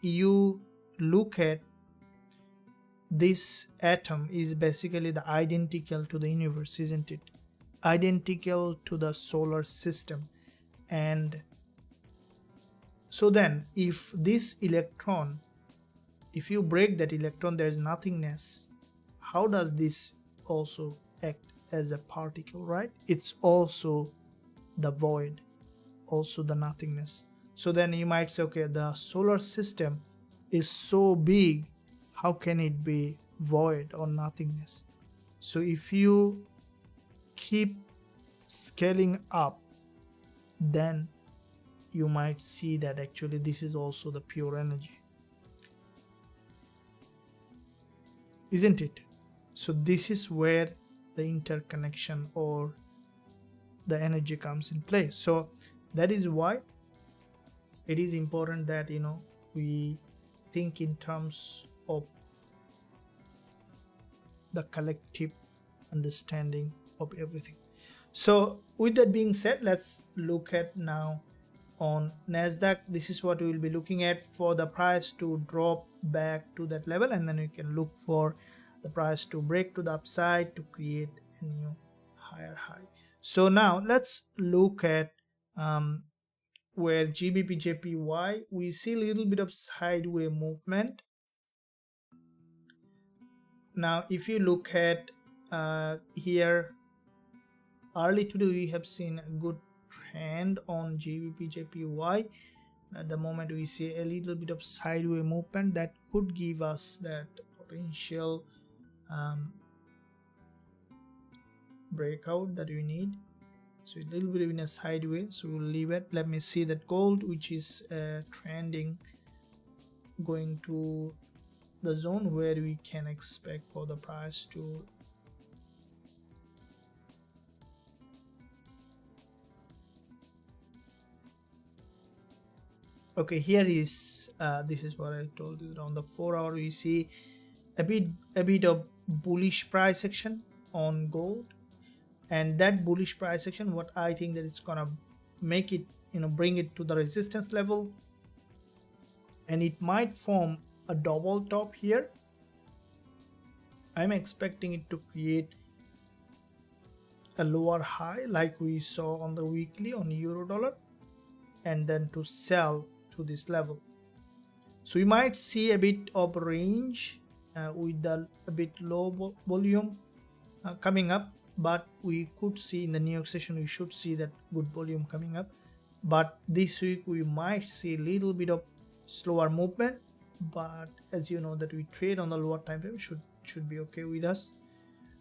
you look at this atom, is basically the identical to the universe, isn't it? Identical to the solar system. And so then if this electron, if you break that electron, there is nothingness. How does this also act as a particle, right? It's also the void, also the nothingness. So then you might say, okay, the solar system is so big, how can it be void or nothingness? So if you keep scaling up, then you might see that actually this is also the pure energy, isn't it? So this is where the interconnection or the energy comes in play. So that is why it is important that we think in terms of the collective understanding of everything. So with that being said, let's look at now on NASDAQ. This is what we will be looking at for the price to drop back to that level, and then we can look for the price to break to the upside to create a new higher high. So now let's look at where GBP JPY, we see a little bit of sideways movement. Now if you look at here, early today we have seen a good trend on GBP JPY. At the moment we see a little bit of sideways movement that could give us that potential breakout that we need. So a little bit in a sideways, so we'll leave it. Let me see that gold, which is trending, going to the zone where we can expect for the price to okay, here is this is what I told you. On the 4 hour we see a bit of bullish price action on gold, and that bullish price action, what I think that it's gonna make it, bring it to the resistance level, and it might form a double top here. I'm expecting it to create a lower high like we saw on the weekly on euro dollar, and then to sell to this level. So you might see a bit of range with a bit low volume coming up, but we could see in the New York session, we should see that good volume coming up. But this week we might see a little bit of slower movement, but as you know that we trade on the lower time frame, should be okay with us.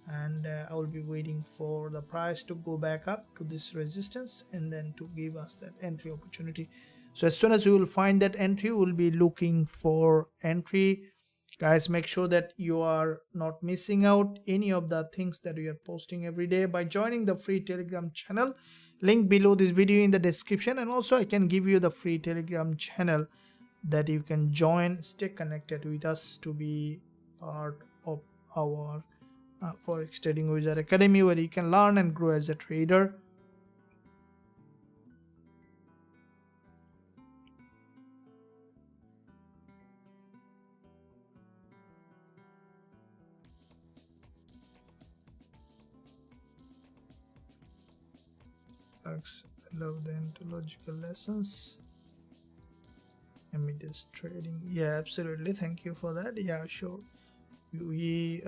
And I will be waiting for the price to go back up to this resistance and then to give us that entry opportunity. So as soon as we will find that entry, we'll be looking for entry. Guys, make sure that you are not missing out any of the things that we are posting every day by joining the free Telegram channel. Link below this video in the description, and also I can give you the free Telegram channel that you can join, stay connected with us to be part of our Forex Trading Wizard Academy, where you can learn and grow as a trader. I love the ontological lessons. Immediate trading. Yeah, absolutely. Thank you for that. Yeah, sure. We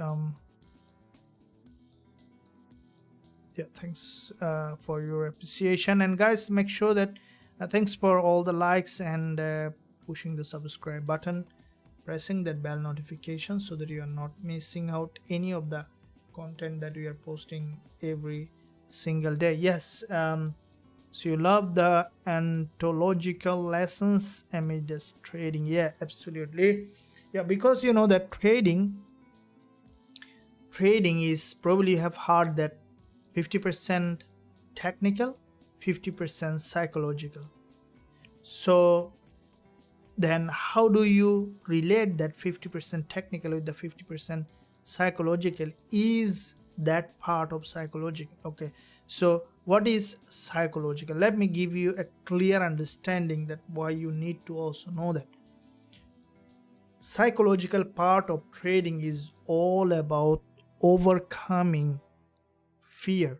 yeah, thanks for your appreciation. And guys, make sure that thanks for all the likes and pushing the subscribe button, pressing that bell notification so that you are not missing out any of the content that we are posting every single day. Yes, so you love the ontological lessons amid trading. Yeah, absolutely. Yeah, because you know that trading is probably have heard that 50% technical, 50% psychological. So then how do you relate that 50% technical with the 50% psychological? Is that part of psychological? Okay, so what is psychological? Let me give you a clear understanding that why you need to also know that. Psychological part of trading is all about overcoming fear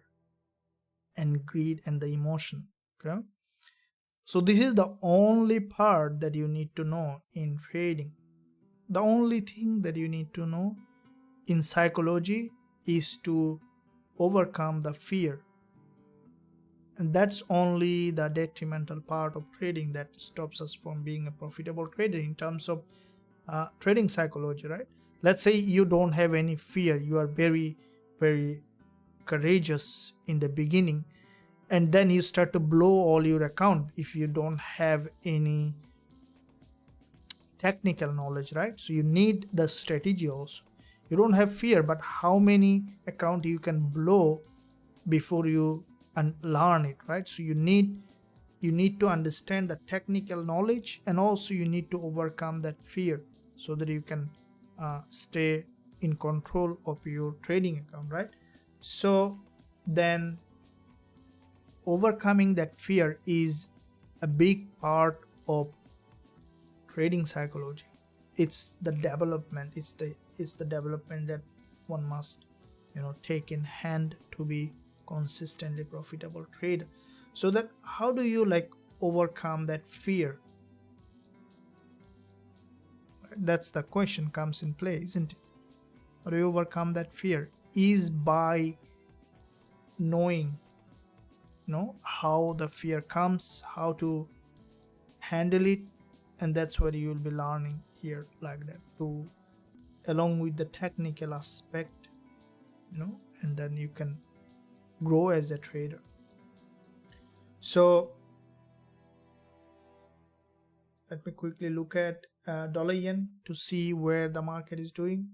and greed and the emotion. Okay, so this is the only part that you need to know in trading. The only thing that you need to know in psychology is to overcome the fear, and that's only the detrimental part of trading that stops us from being a profitable trader in terms of trading psychology, right? Let's say you don't have any fear, you are very courageous in the beginning, and then you start to blow all your account if you don't have any technical knowledge, right? So you need the strategy also. You don't have fear, but how many account you can blow before you learn it, right? So you need to understand the technical knowledge, and also you need to overcome that fear so that you can stay in control of your trading account, right? So then overcoming that fear is a big part of trading psychology. It's the development, it's the development that one must, you know, take in hand to be consistently profitable trader. So that how do you like overcome that fear? That's the question comes in play, isn't it? How do you overcome that fear? Is by knowing, you know, how the fear comes, how to handle it, and that's what you will be learning here, like that, to along with the technical aspect, you know, and then you can grow as a trader. So let me quickly look at dollar yen to see where the market is doing.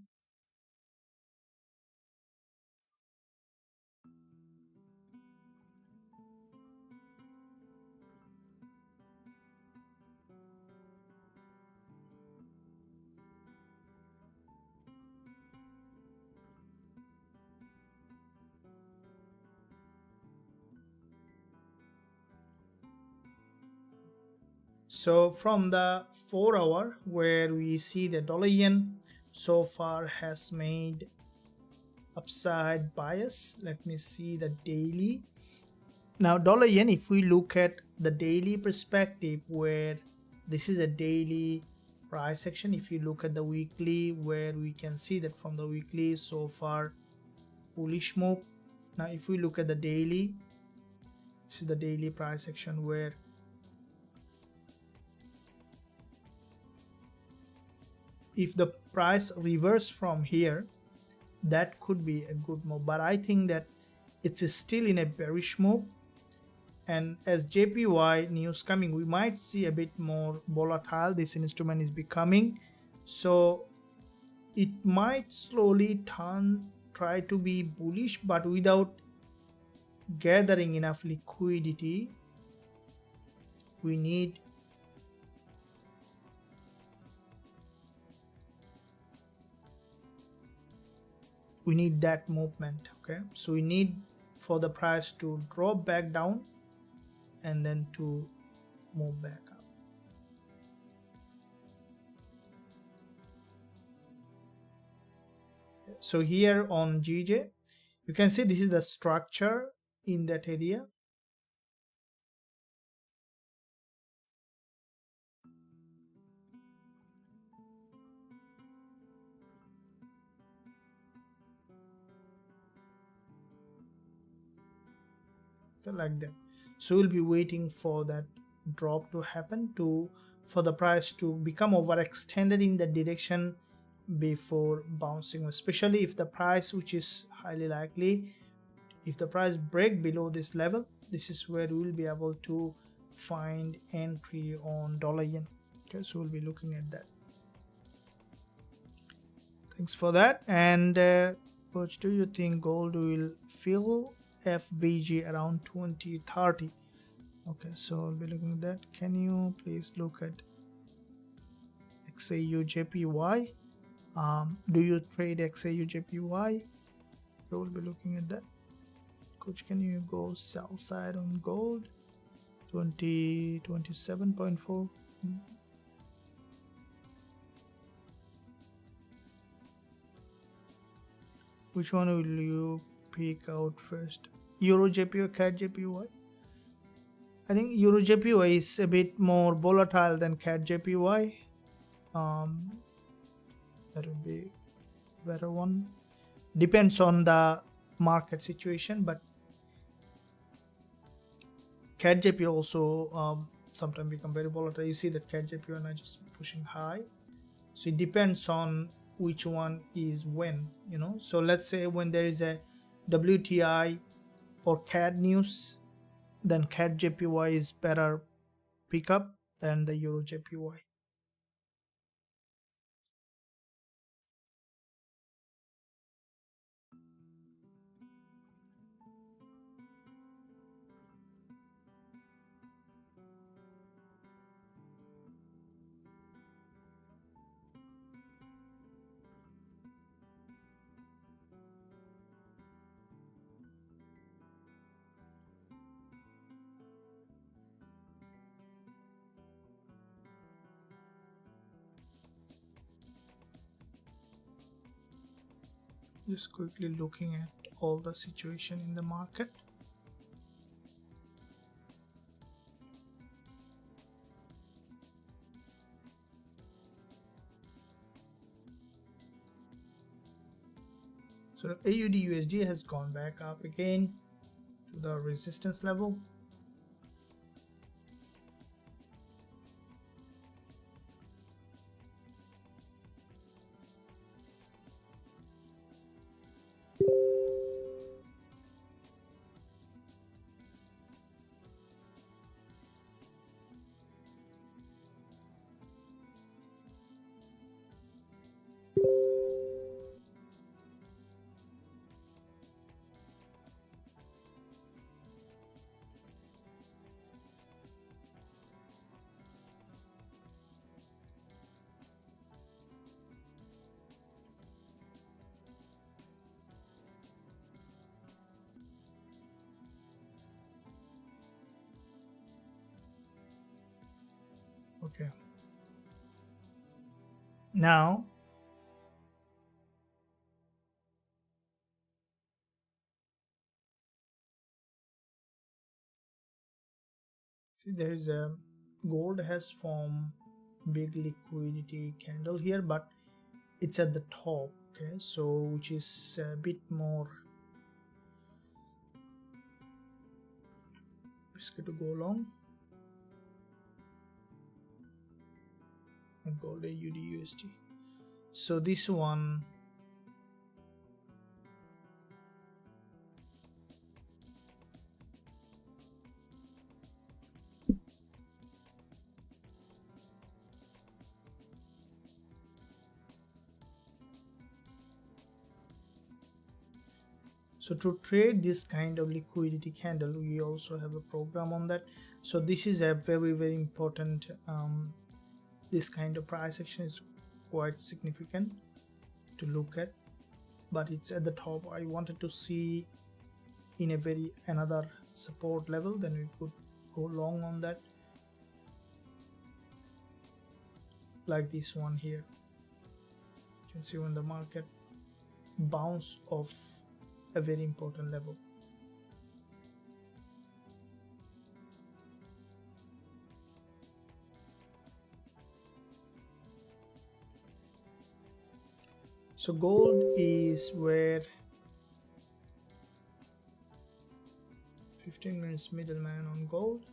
So from the 4-hour, where we see the dollar yen so far has made upside bias. Let me see the daily. Now dollar yen, if we look at the daily perspective, where this is a daily price action, if you look at the weekly, where we can see that from the weekly so far bullish move. Now if we look at the daily, this is the daily price action, where if the price reverse from here, that could be a good move, but I think that it's still in a bearish move, and as JPY news coming, we might see a bit more volatile this instrument is becoming. So it might slowly try to be bullish, but without gathering enough liquidity. We need we need that movement. Okay, so we need for the price to drop back down and then to move back up. So here on GJ, you can see this is the structure in that area. Like that. So we'll be waiting for that drop to happen for the price to become overextended in that direction before bouncing, especially if the price, which is highly likely, if the price break below this level, this is where we will be able to find entry on dollar yen. Okay, so we'll be looking at that. Thanks for that. And what do you think gold will fill FBG around 2030? Okay, so I'll be looking at that. Can you please look at AUDUSD? Do you trade AUDUSD? So we'll be looking at that. Coach, can you go sell side on gold? 27.4. Which one will you pick out first? EuroJPY or CAD-JPY? I think EuroJPY is a bit more volatile than CAD-JPY. That would be a better one. Depends on the market situation, but CAD-JPY also sometimes become very volatile. You see that CAD-JPY are just pushing high. So it depends on which one is when, you know. So let's say when there is a WTI or CAD news, then CAD-JPY is better pickup than the EuroJPY. Just quickly looking at all the situation in the market. So AUDUSD has gone back up again to the resistance level. Okay. Now see there is a gold has formed big liquidity candle here, but it's at the top. Okay, so which is a bit more risky to go long. Gold AUDUSD. So this one so to trade this kind of liquidity candle, we also have a program on that. So this is a very important this kind of price action is quite significant to look at. but it's at the top. I wanted to see in a very another support level, then we could go long on that, like this one here. You can see when the market bounce off a very important level. So gold is where 15 minutes middleman on gold.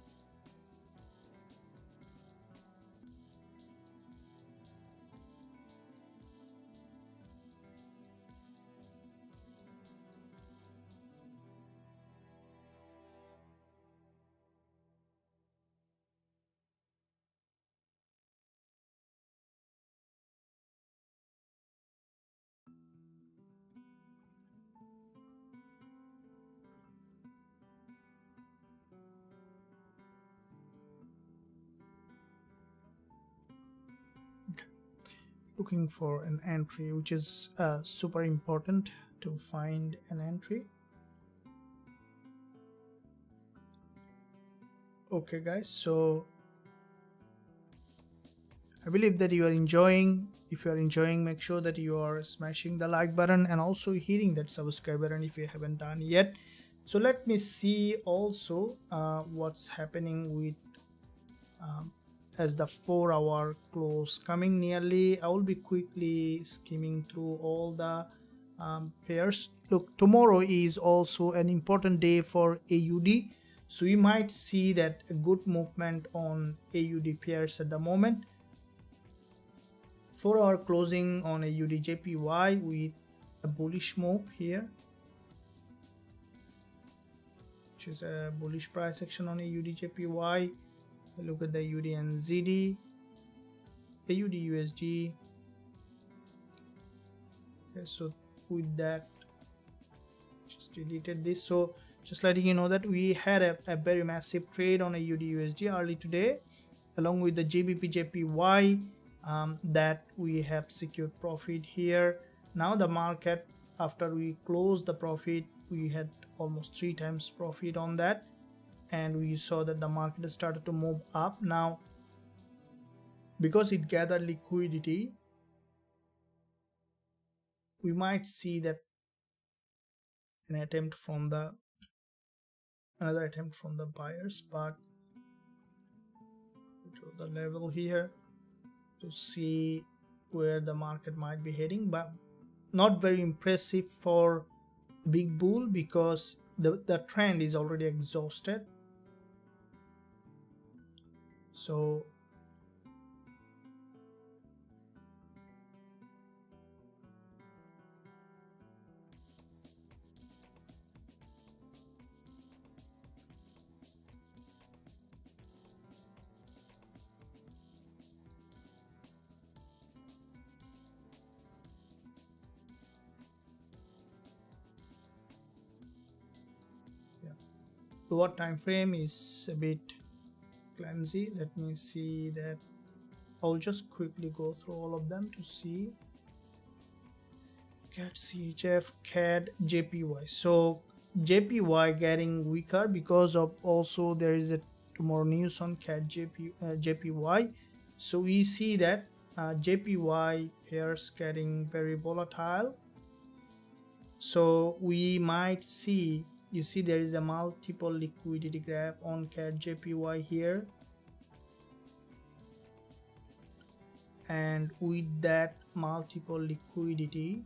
Looking for an entry, which is super important to find an entry. Okay guys, so I believe that you are enjoying. If you are enjoying, make sure that you are smashing the like button and also hitting that subscribe button if you haven't done yet. So let me see also what's happening with as the 4-hour close coming nearly. I will be quickly skimming through all the pairs. Look, tomorrow is also an important day for AUD, so we might see that a good movement on AUD pairs at the moment. 4-hour closing on AUDJPY with a bullish move here, which is a bullish price action on AUDJPY. Look at the AUD and ZD, AUD USD. Okay, so with that, just deleted this. So just letting you know that we had a very massive trade on AUD USD early today, along with the JPY that we have secured profit here. Now the market, after we closed the profit, we had almost 3 times profit on that, and we saw that the market started to move up. Now because it gathered liquidity, we might see that another attempt from the buyers, but to the level here to see where the market might be heading, but not very impressive for big bull because the trend is already exhausted. So lower time frame is a bit clumsy. Let me see that. I'll just quickly go through all of them to see. CAD CHF, CAD JPY. So JPY getting weaker because of also there is a tomorrow news on CAD JPY. So we see that JPY pairs getting very volatile. So we might see, you see there is a multiple liquidity gap on CAD JPY here, and with that multiple liquidity,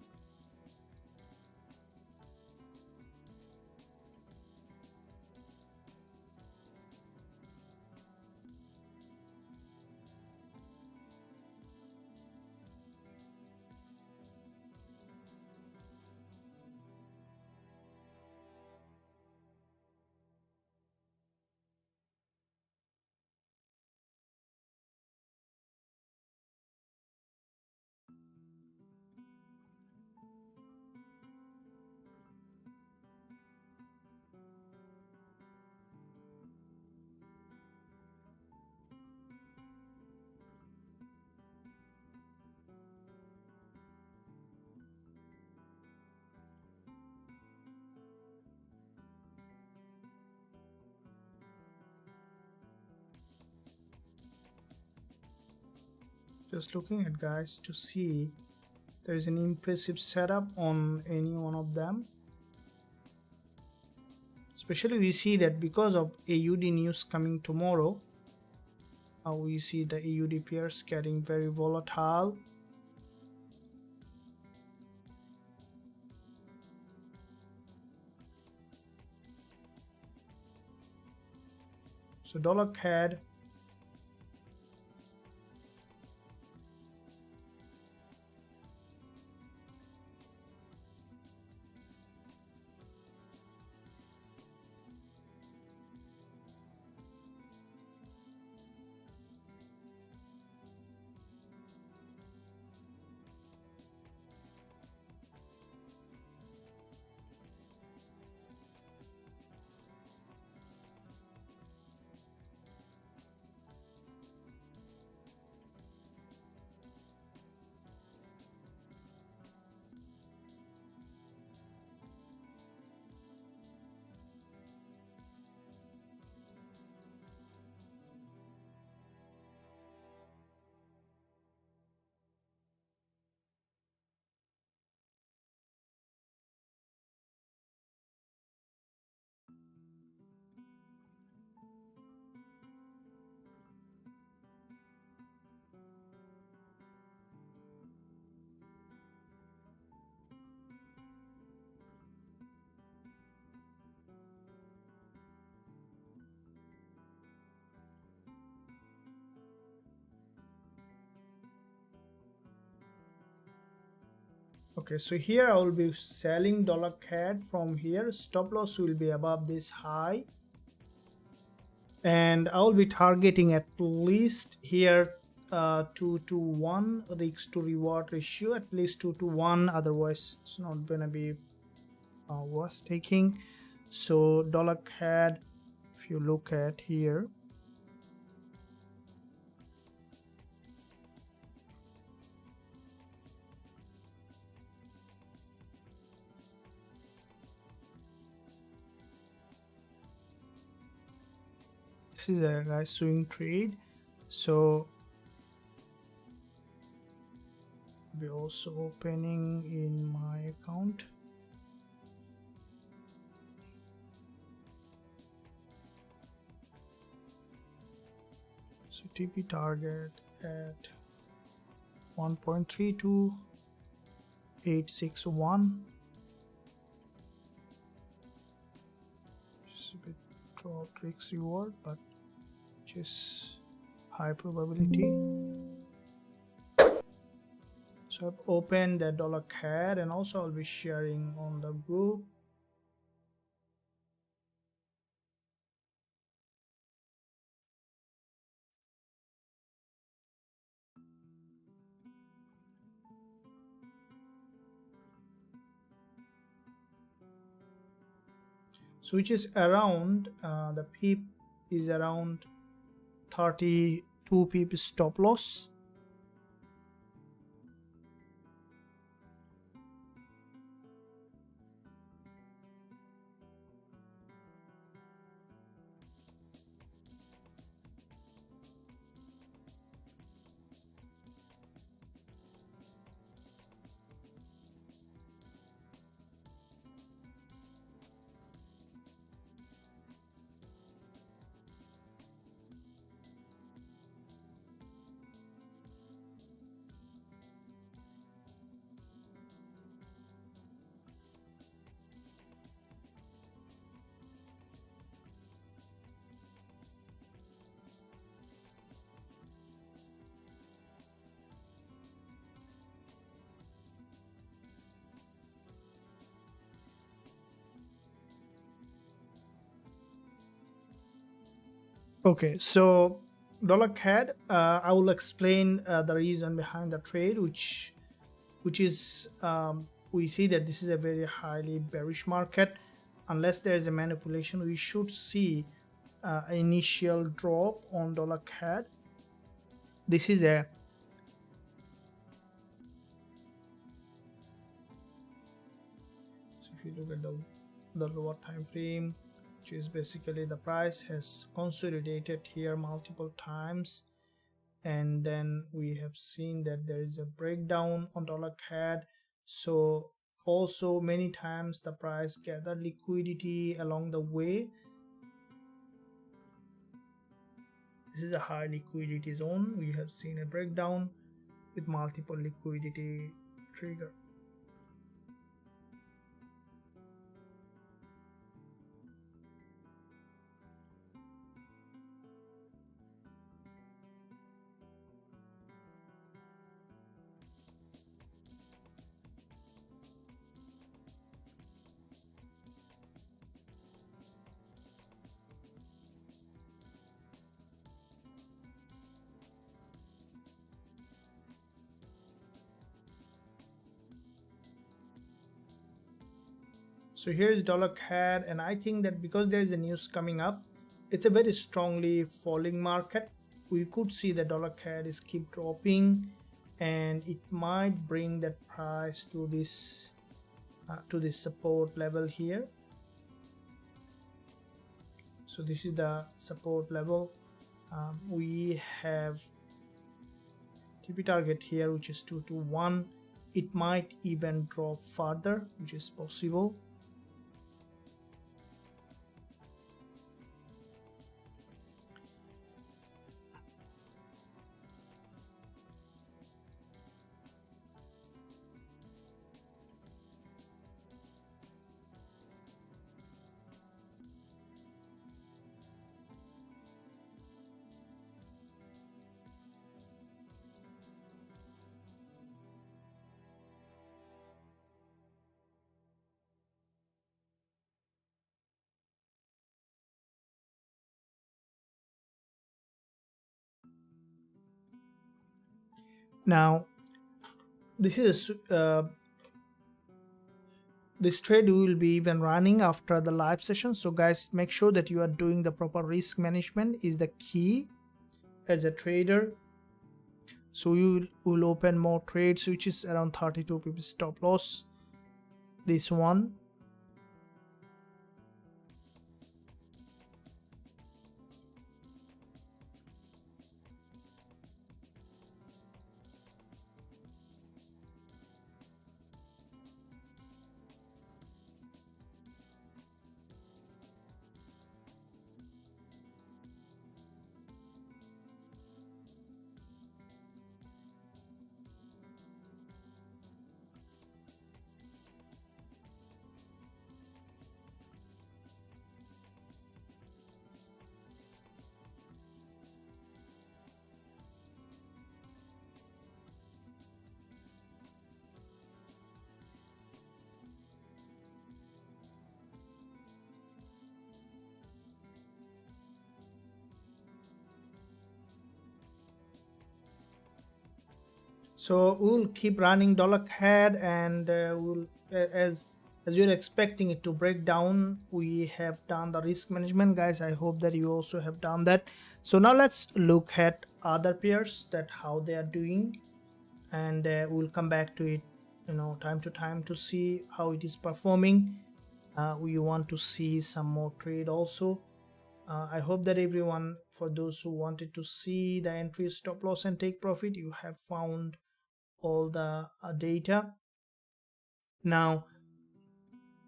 Just looking at, guys, to see there is an impressive setup on any one of them. Especially we see that because of AUD news coming tomorrow, we see the AUD pairs getting very volatile. So dollar CAD, okay, so here I will be selling dollar CAD from here. Stop loss will be above this high, and I will be targeting at least here 2 to 1 risk to reward ratio, at least 2 to 1, otherwise it's not gonna be worth taking. So dollar CAD, if you look at here, this is a guys swing trade. So be also opening in my account. So TP target at 1.32861. Just a bit dropped risk reward, but just high probability. So I've opened that dollar CAD, and also I'll be sharing on the group. So which is around the pip is around 32 pip stop loss. Okay, so dollar CAD, I will explain the reason behind the trade, which is we see that this is a very highly bearish market. Unless there is a manipulation, we should see an initial drop on dollar CAD. This is a so if you look at the lower time frame, which is basically the price has consolidated here multiple times, and then we have seen that there is a breakdown on dollar CAD. So also many times the price gather liquidity along the way. This is a high liquidity zone. We have seen a breakdown with multiple liquidity trigger. So here is dollar CAD, and I think that because there is a news coming up, it's a very strongly falling market. We could see the dollar CAD is keep dropping, and it might bring that price to this support level here. So this is the support level. We have TP target here, which is 221. It might even drop further, which is possible. Now this trade will be even running after the live session. So guys, make sure that you are doing the proper risk management is the key as a trader. So you will open more trades, which is around 32 pips stop loss. This one, so we'll keep running dollar CAD, and we'll as you're expecting it to break down. We have done the risk management, guys. I hope that you also have done that. So now let's look at other pairs, that how they are doing, and we'll come back to it, time to time, to see how it is performing. We want to see some more trade also. I hope that everyone, for those who wanted to see the entry, stop loss and take profit, you have found all the data. Now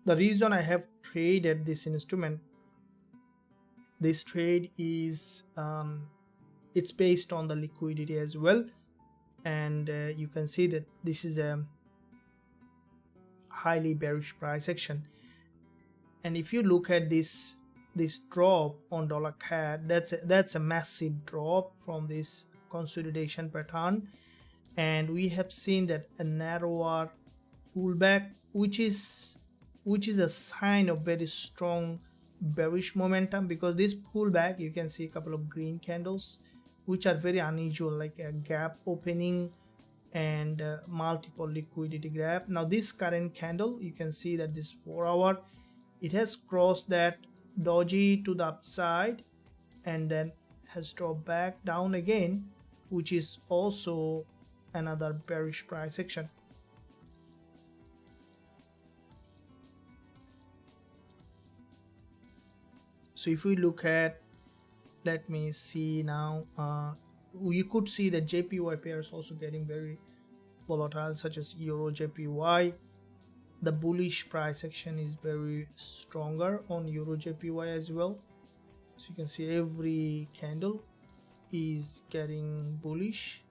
the reason I have traded this instrument, this trade is it's based on the liquidity as well, and you can see that this is a highly bearish price action. And if you look at this drop on dollar CAD, that's a massive drop from this consolidation pattern, and we have seen that a narrower pullback, which is a sign of very strong bearish momentum, because this pullback, you can see a couple of green candles which are very unusual, like a gap opening and multiple liquidity gap. Now this current candle, you can see that this 4 hour, it has crossed that doji to the upside and then has dropped back down again, which is also another bearish price action. So if we look at, let me see now, we could see that JPY pairs also getting very volatile, such as Euro JPY. The bullish price action is very stronger on Euro JPY as well. So you can see every candle is getting bullish.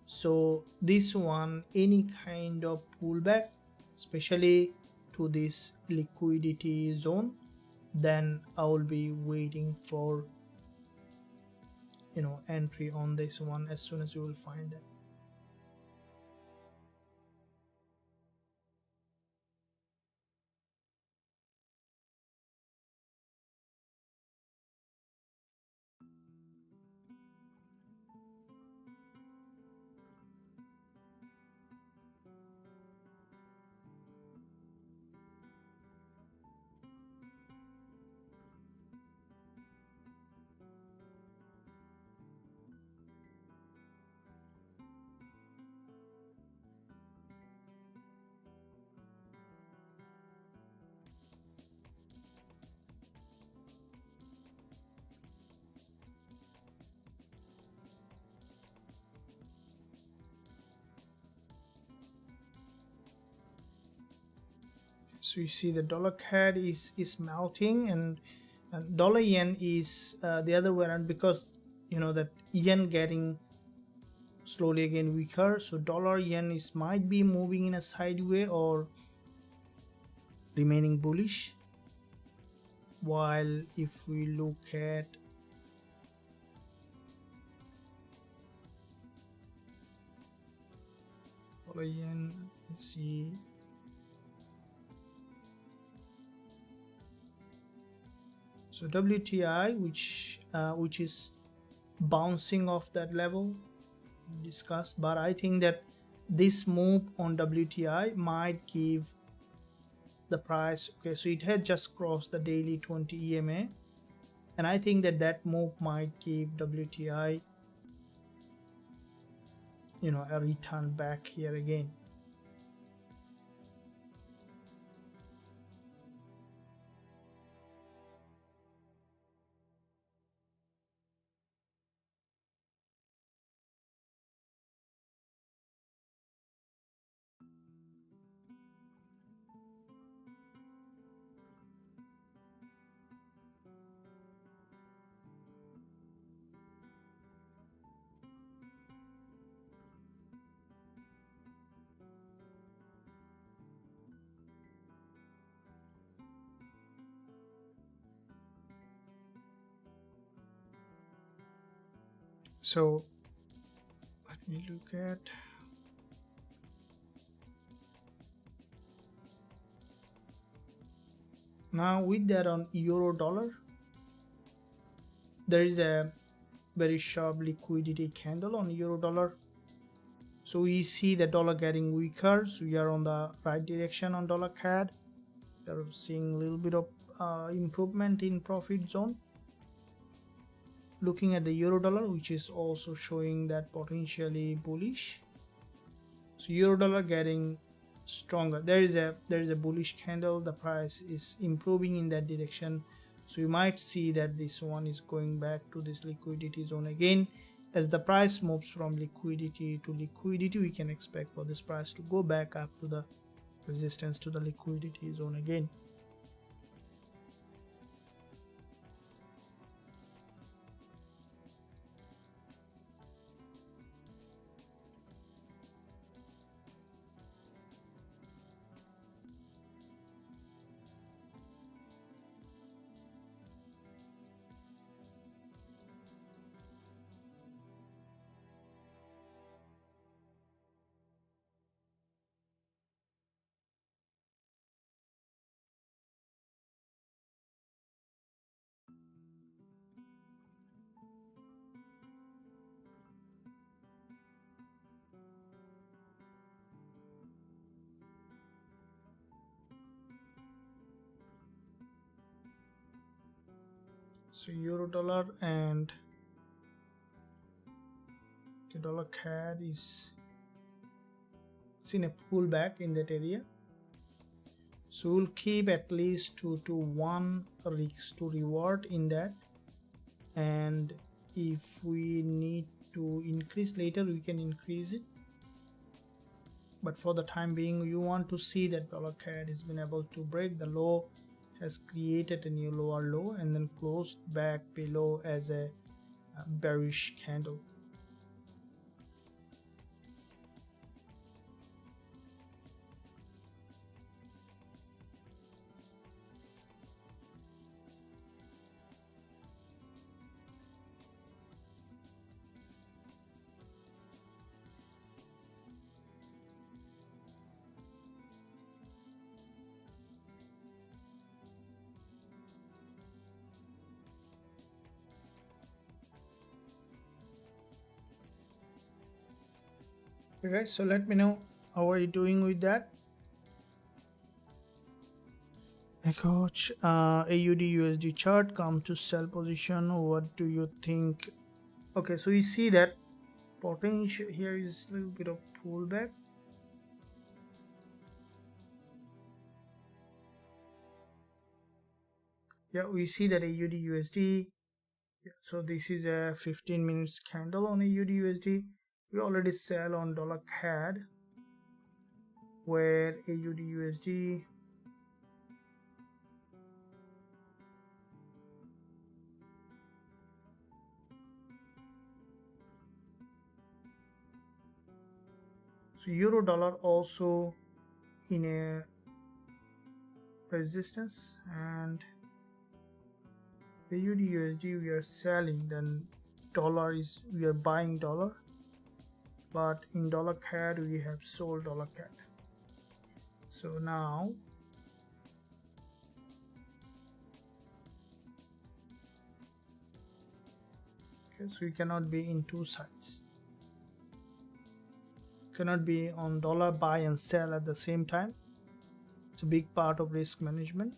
So this one, any kind of pullback, especially to this liquidity zone, then I will be waiting for, you know, entry on this one as soon as you will find that. So you see the dollar CAD is melting, and dollar yen is the other way around, because you know that yen getting slowly again weaker. So dollar yen is might be moving in a sideways or remaining bullish, while if we look at dollar yen, let's see. So WTI, which is bouncing off that level discussed, but I think that this move on WTI might give the price, okay, so it had just crossed the daily 20 EMA, and I think that that move might give WTI, you know, a return back here again. So let me look at now with that on euro dollar, there is a very sharp liquidity candle on euro dollar. So we see the dollar getting weaker, so we are on the right direction on dollar CAD. We are seeing a little bit of improvement in profit zone. Looking at the euro dollar, which is also showing that potentially bullish. So euro dollar getting stronger. There is a bullish candle. The price is improving in that direction. So you might see that this one is going back to this liquidity zone again. As the price moves from liquidity to liquidity, we can expect for this price to go back up to the resistance to the liquidity zone again. So euro dollar and dollar CAD is seen a pullback in that area. So we'll keep at least 2 to 1 risk to reward in that, and if we need to increase later, we can increase it, but for the time being you want to see that dollar CAD has been able to break the low, has created a new lower low and then closed back below as a bearish candle. Okay guys, so let me know how are you doing with that. Hey coach, AUD USD chart, come to sell position, what do you think? Okay, so you see that potential here is a little bit of pullback. Yeah, we see that AUD USD. So this is a 15 minutes candle on AUD USD. We already sell on dollar CAD, where AUD USD so euro dollar also in a resistance, and AUD USD we are selling, then dollar is we are buying dollar, but in dollar CAD we have sold dollar CAD. So now okay, so you cannot be in two sides, cannot be on dollar buy and sell at the same time. It's a big part of risk management.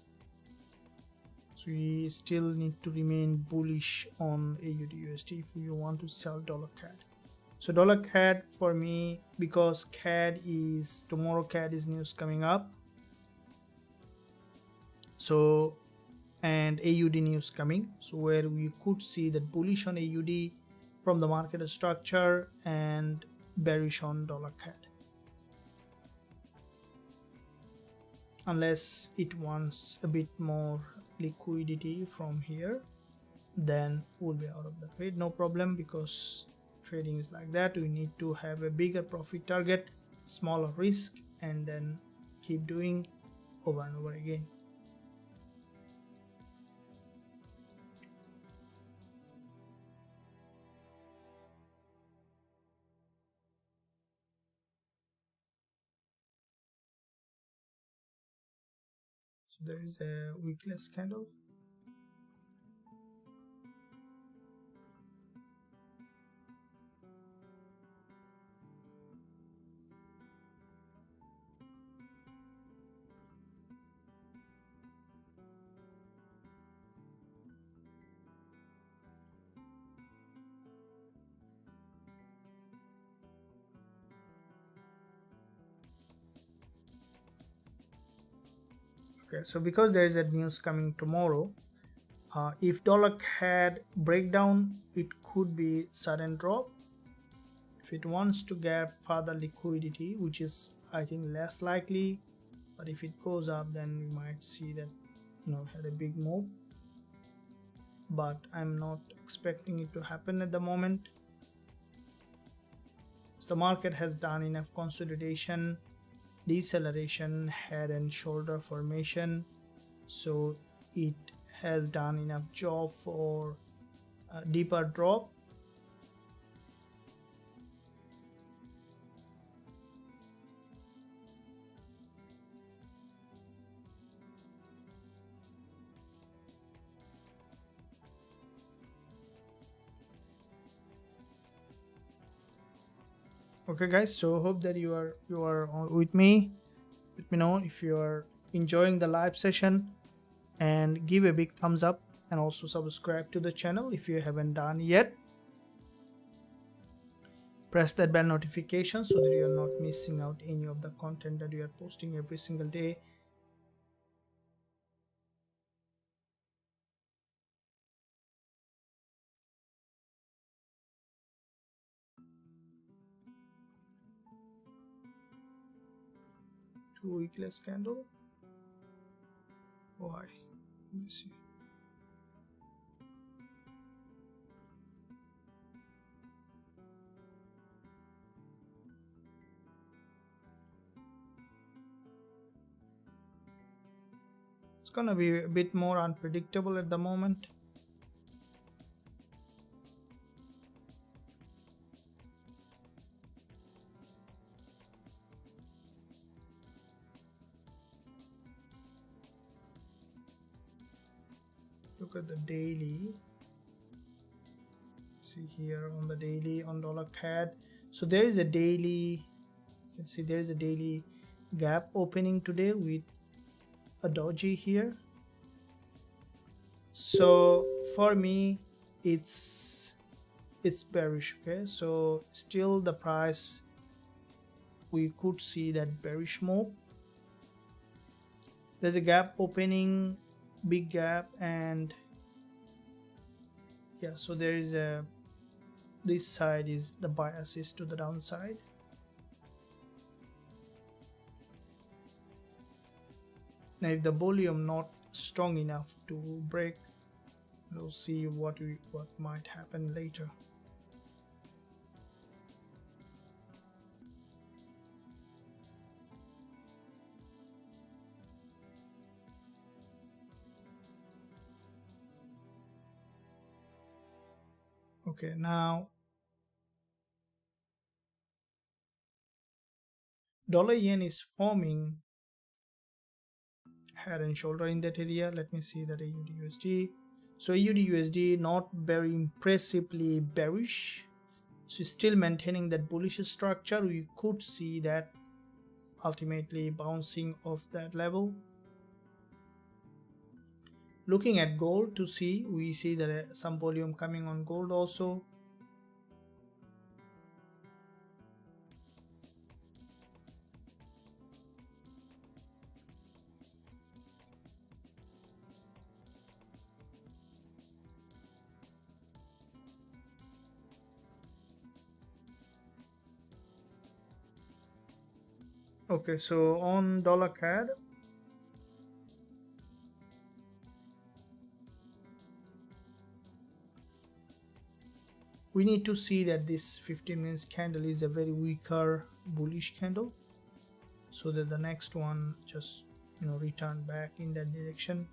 So we still need to remain bullish on AUD USD if we want to sell dollar CAD. So dollar CAD for me, because CAD is tomorrow, CAD is news coming up. So and AUD news coming, so where we could see that bullish on AUD from the market structure and bearish on dollar CAD, unless it wants a bit more liquidity from here, then we'll be out of the trade, no problem, because trading is like that. We need to have a bigger profit target, smaller risk, and then keep doing over and over again. So there is a weakless candle. Okay, so because there is a news coming tomorrow, if dollar CAD breakdown, it could be sudden drop. If it wants to get further liquidity, which is I think less likely, but if it goes up, then we might see that had a big move, but I'm not expecting it to happen at the moment. So the market has done enough consolidation, deceleration, head and shoulder formation, so it has done enough job for a deeper drop. Okay guys, so hope that you are with me. Let me know if you are enjoying the live session, and give a big thumbs up, and also subscribe to the channel if you haven't done yet. Press that bell notification so that you are not missing out any of the content that we are posting every single day. 2 weekless candle. Why? Let me see. It's gonna be a bit more unpredictable at the moment. Look at the daily. See here on the daily on $CAD. So there is a daily, you can see there is a daily gap opening today with a doji here. So for me it's bearish. Okay, so still the price, we could see that bearish move. There's a gap opening, big gap, and yeah, so there is a, this side is the bias is to the downside. Now if the volume not strong enough to break, we'll see what might happen later. Okay, now dollar yen is forming head and shoulder in that area. Let me see that AUDUSD. So AUDUSD not very impressively bearish, so still maintaining that bullish structure. We could see that ultimately bouncing off that level. Looking at gold to see, we see that some volume coming on gold also. Okay, so on $CAD, we need to see that this 15 minutes candle is a very weaker bullish candle, so that the next one just, you know, return back in that direction.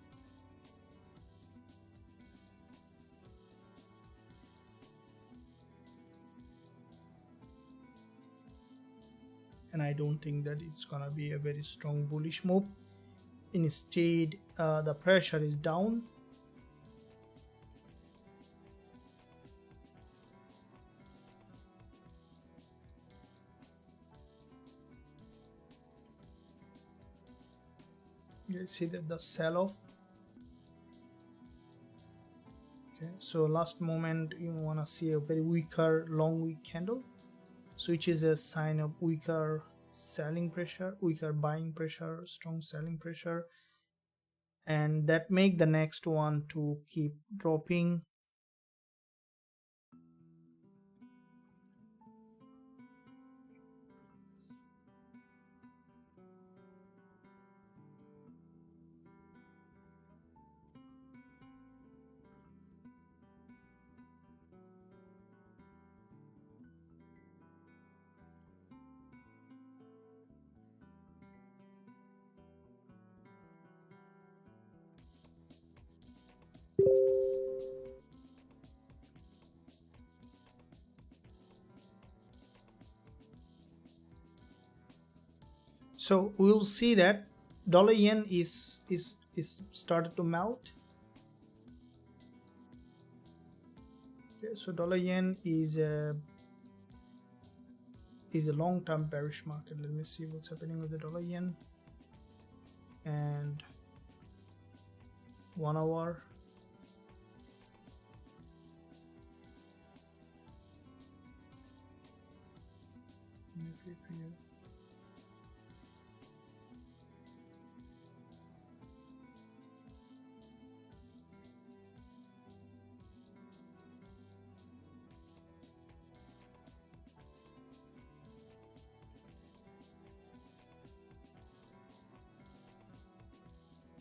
And I don't think that it's gonna be a very strong bullish move. Instead, the pressure is down. You see that the sell-off. Okay, so last moment you want to see a very weaker long wick candle, so which is a sign of weaker selling pressure, weaker buying pressure, strong selling pressure, and that make the next one to keep dropping. So we'll see that dollar yen is started to melt. Okay, so dollar yen is a long-term bearish market. Let me see what's happening with the dollar yen and 1 hour.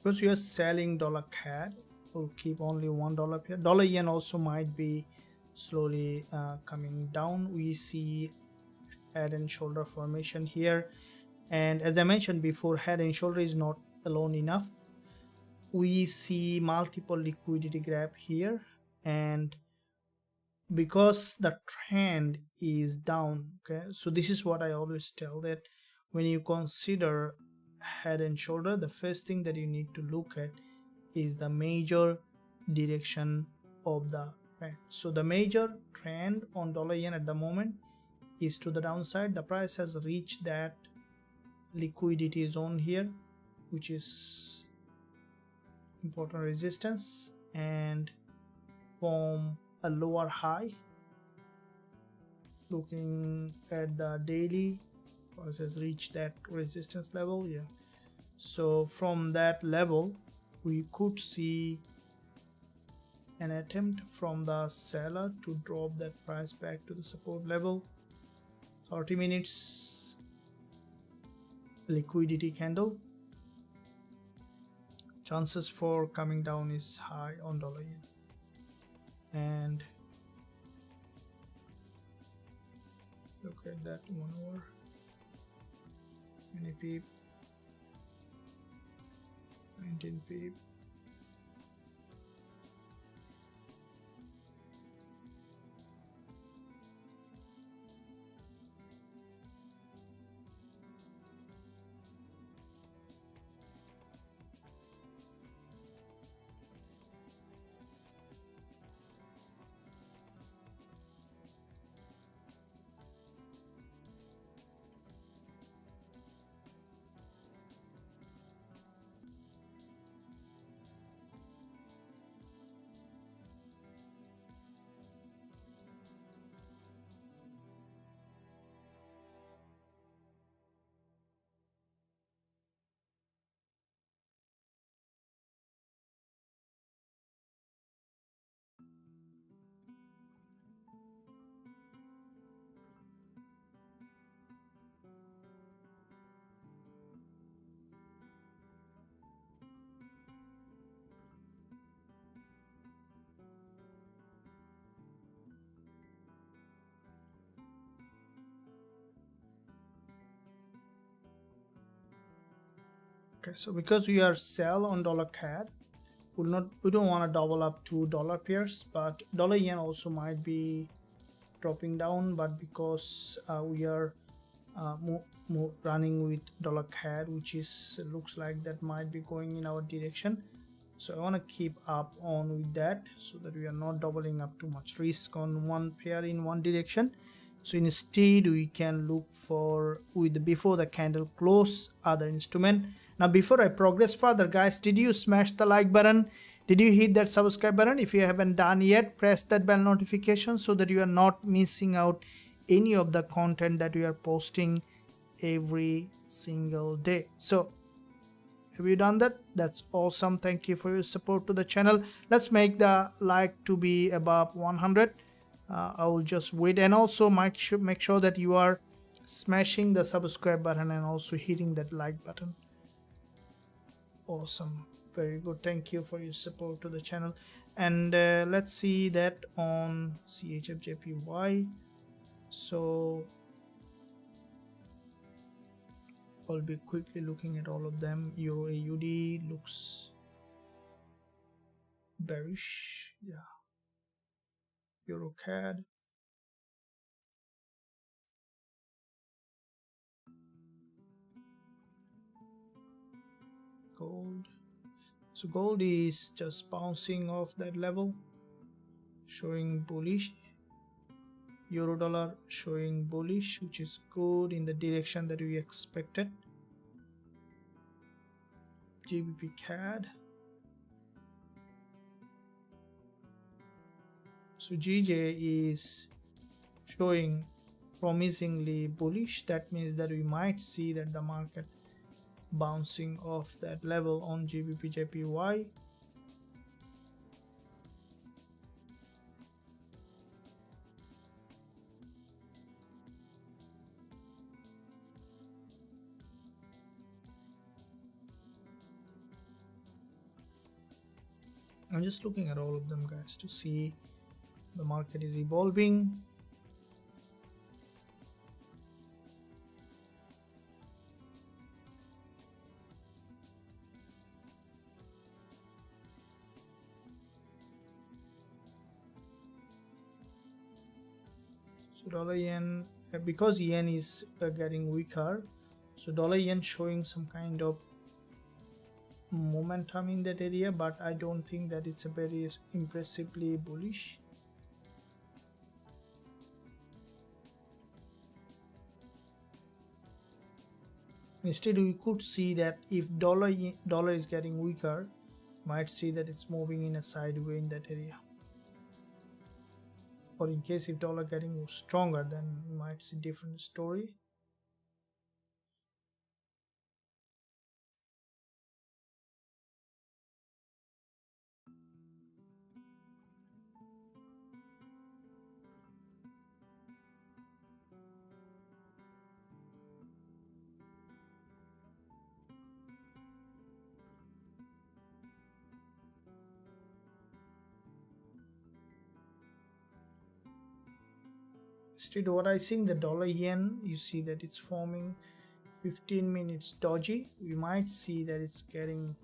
because we are selling dollar CAD, we'll keep only $1 here. Dollar yen also might be slowly coming down. We see head and shoulder formation here, and as I mentioned before, head and shoulder is not alone enough. We see multiple liquidity grab here, and because the trend is down, okay, so this is what I always tell, that when you consider head and shoulder, the first thing that you need to look at is the major direction of the trend. So the major trend on dollar yen at the moment is to the downside. The price has reached that liquidity zone here, which is important resistance, and from a lower high, looking at the daily, price has reached that resistance level. Yeah, so from that level we could see an attempt from the seller to drop that price back to the support level. 30 minutes liquidity candle, chances for coming down is high on dollar yen. And look at that 1 hour, 20 pip, 19 pip. Okay, so because we are sell on dollar CAD, we don't want to double up two dollar pairs, but dollar yen also might be dropping down, but because we are running with dollar CAD, which is looks like that might be going in our direction, so I want to keep up on with that so that we are not doubling up too much risk on one pair in one direction. So instead we can look for with before the candle close other instrument. Now before I progress further, guys, did you smash the like button? Did you hit that subscribe button? If you haven't done yet, press that bell notification so that you are not missing out any of the content that we are posting every single day. So have you done that? That's awesome. Thank you for your support to the channel. Let's make the like to be above 100. I will just wait, and also make sure that you are smashing the subscribe button and also hitting that like button. Awesome, very good. Thank you for your support to the channel. And let's see that on CHF JPY. So I'll be quickly looking at all of them. Euro AUD looks bearish. Yeah. Euro CAD. Gold. So gold is just bouncing off that level, showing bullish. Euro dollar showing bullish, which is good in the direction that we expected. GBP CAD. So GJ is showing promisingly bullish. That means that we might see that the market bouncing off that level on GBP JPY. I'm just looking at all of them, guys, to see the market is evolving. So dollar yen, because yen is getting weaker, so dollar yen showing some kind of momentum in that area, but I don't think that it's a very impressively bullish. Instead, we could see that if dollar is getting weaker, might see that it's moving in a sideways in that area. Or in case if dollar getting stronger, then you might see different story. Instead, what I think the dollar yen, you see that it's forming 15 minutes doji. We might see that it's getting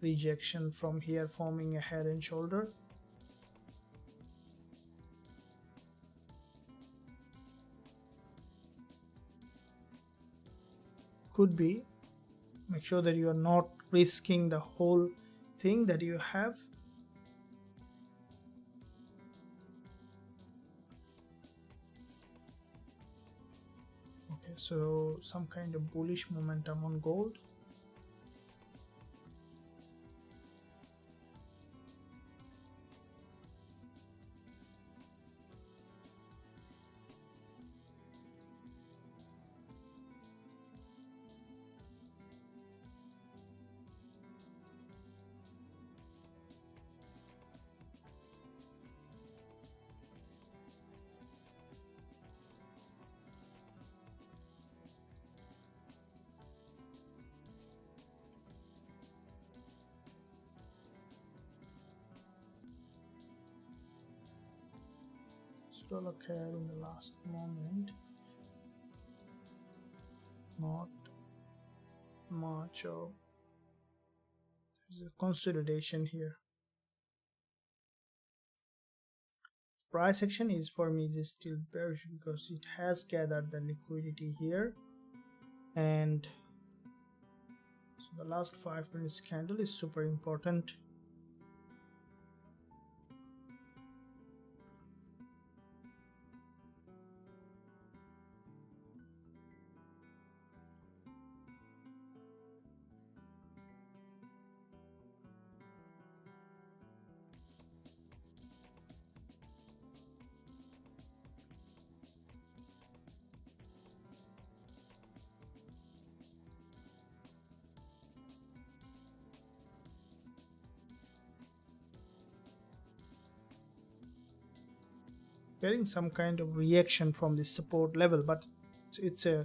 rejection from here, forming a head and shoulder. Could be. Make sure that you are not risking the whole thing that you have. Okay, so some kind of bullish momentum on gold. Dollar CAD in the last moment, not much of, there's a consolidation here. Price action is for me is still bearish because it has gathered the liquidity here, and so the last 5 minutes candle is super important. Getting some kind of reaction from this support level, but it's a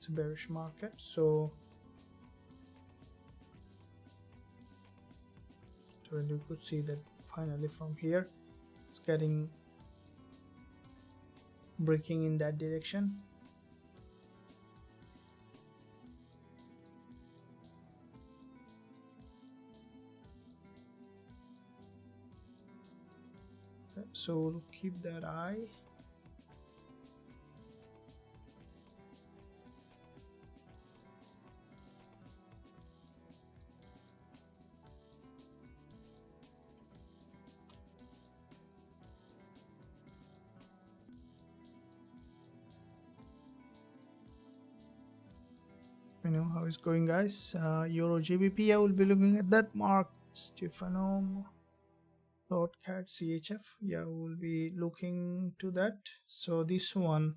bearish market. So you could see that finally from here it's getting breaking in that direction. Okay, so we'll keep that eye. You know how it's going, guys. Euro GBP, I will be looking at that. Mark Stefano .cat CHF, yeah, we'll be looking to that. So this one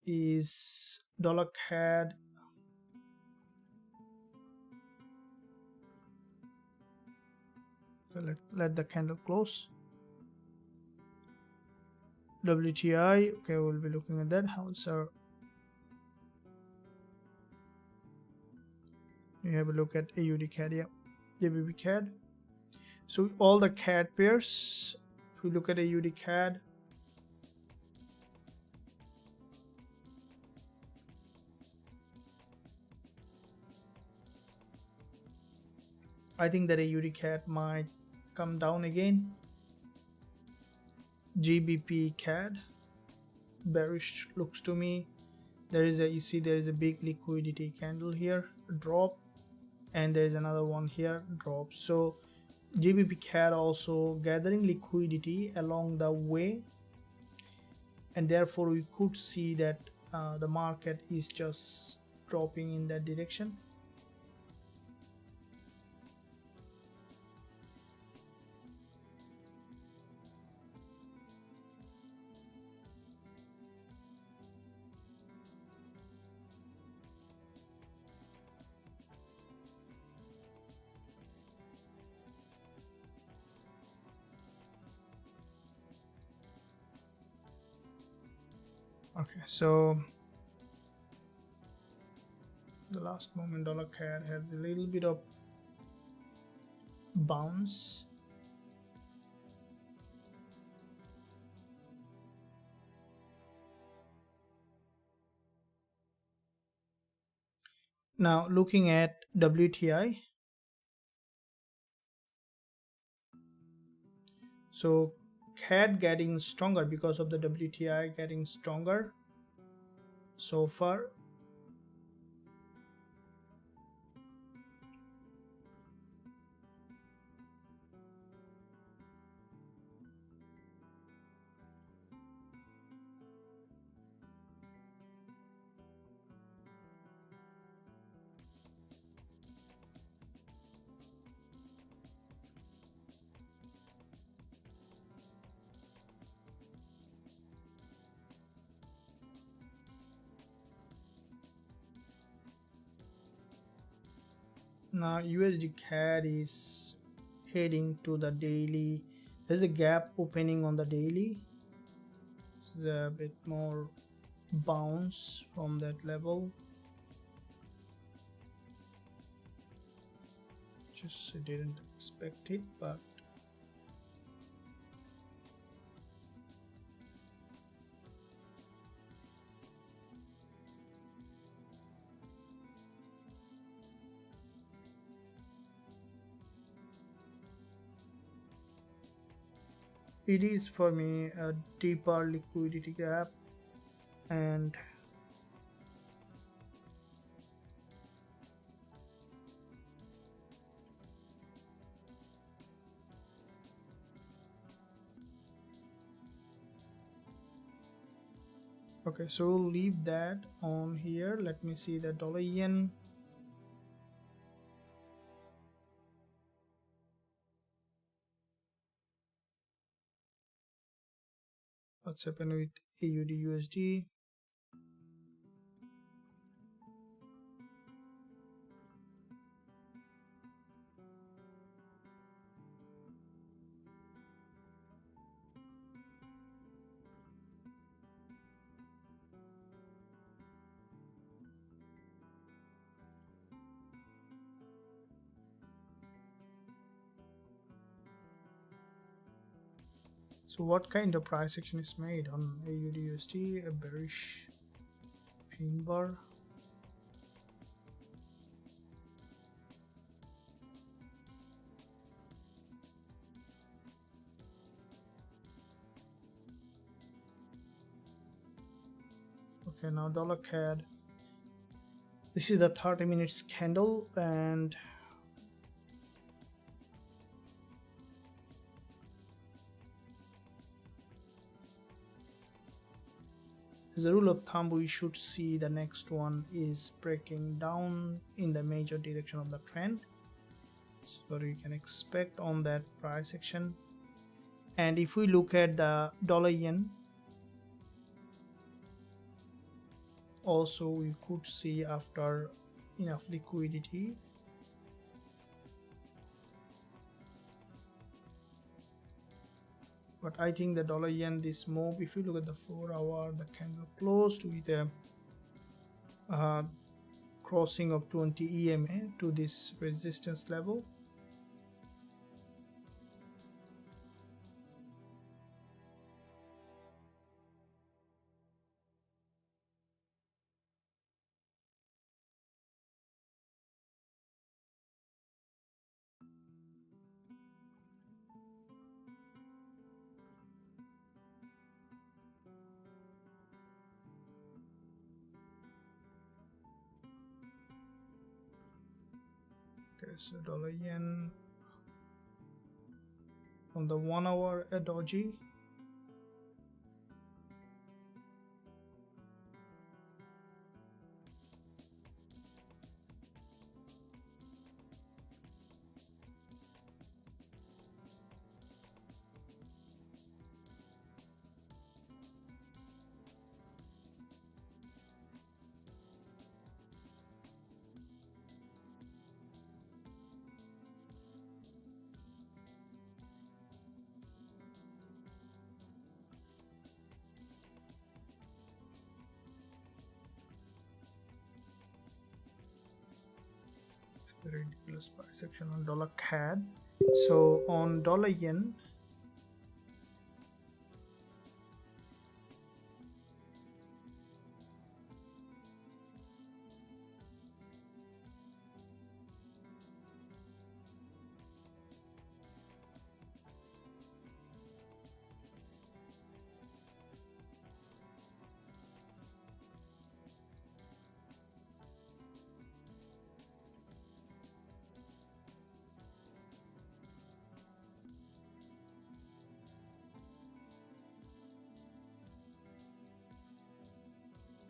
is dollar CAD. So let the candle close. WTI, okay, we'll be looking at that. How's our You have a look at AUDCAD, yeah, Gbpusd. So all the CAD pairs, if we look at AUDCAD, I think that AUDCAD might come down again. GBP-CAD, bearish looks to me. There is a, you see there is a big liquidity candle here, drop, and there is another one here, drop. So GBP-CAD also gathering liquidity along the way, and therefore we could see that the market is just dropping in that direction. Okay, so the last moment dollar CAD has a little bit of bounce. Now looking at WTI, so CAD getting stronger because of the WTI getting stronger so far. Now USDCAD is heading to the daily. There's a gap opening on the daily. There's a bit more bounce from that level. Just didn't expect it, but it is for me a deeper liquidity gap, and okay, so we'll leave that on here. Let me see the dollar yen. What's happened with AUDUSD? So what kind of price action is made on AUDUSD? A bearish pin bar. Okay, now dollar CAD. This is the 30 minutes candle, and as a rule of thumb, we should see the next one is breaking down in the major direction of the trend. So what you can expect on that price action. And if we look at the dollar yen, also we could see after enough liquidity, but I think the dollar yen, this move, if you look at the 4 hour, the candle closed with a crossing of 20 EMA to this resistance level. Okay, so dollar yen on the 1 hour at doji. Very ridiculous price action on dollar CAD. So on dollar yen,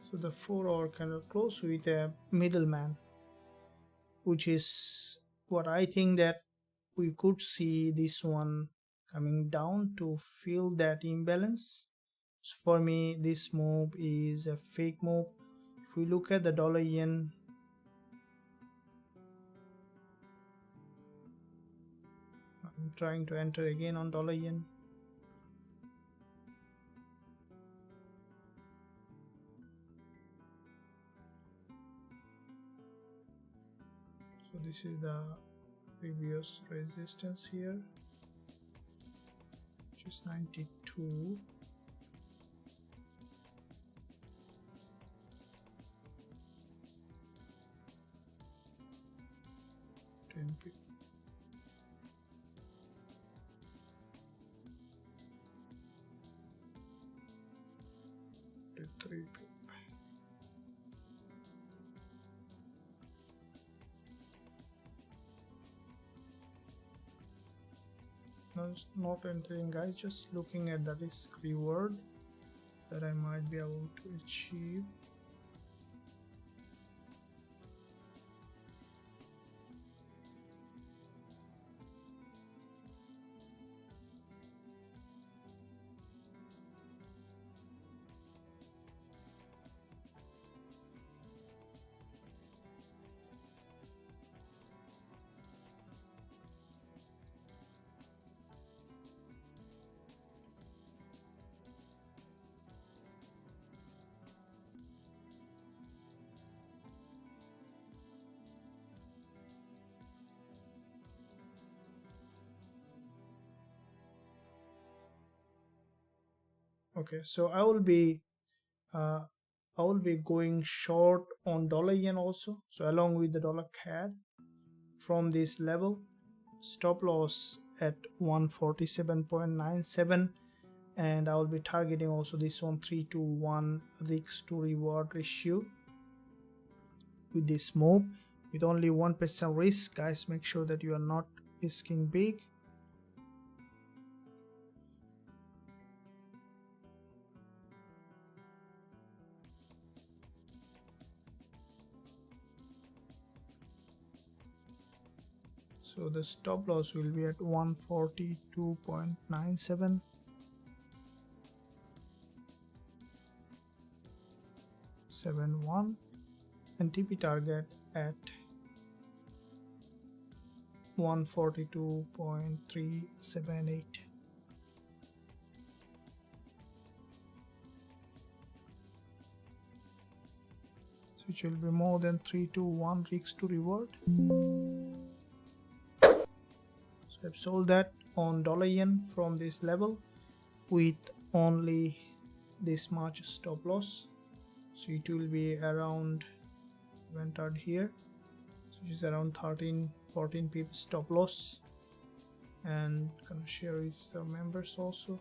so the 4 hour candle close with a middleman, which is what I think that we could see this one coming down to fill that imbalance. So for me, this move is a fake move. If we look at the dollar yen, I'm trying to enter again on dollar yen. So this is the previous resistance here, which is 92. Pip. 3 pip. No, it's not entering, guys, just looking at the risk reward that I might be able to achieve. Okay, so I will be going short on dollar yen also, so along with the dollar CAD from this level. Stop loss at 147.97, and I will be targeting also this one 3-to-1 risk to reward ratio with this move with only 1% risk. Guys, make sure that you are not risking big. So the stop loss will be at 142.97. And TP target at 142.378. So which will be more than 3 to 1 risk to reward. So I've sold that on dollar yen from this level with only this much stop loss. So it will be around, entered here, so which is around 13-14 pips stop loss, and gonna share with the members also.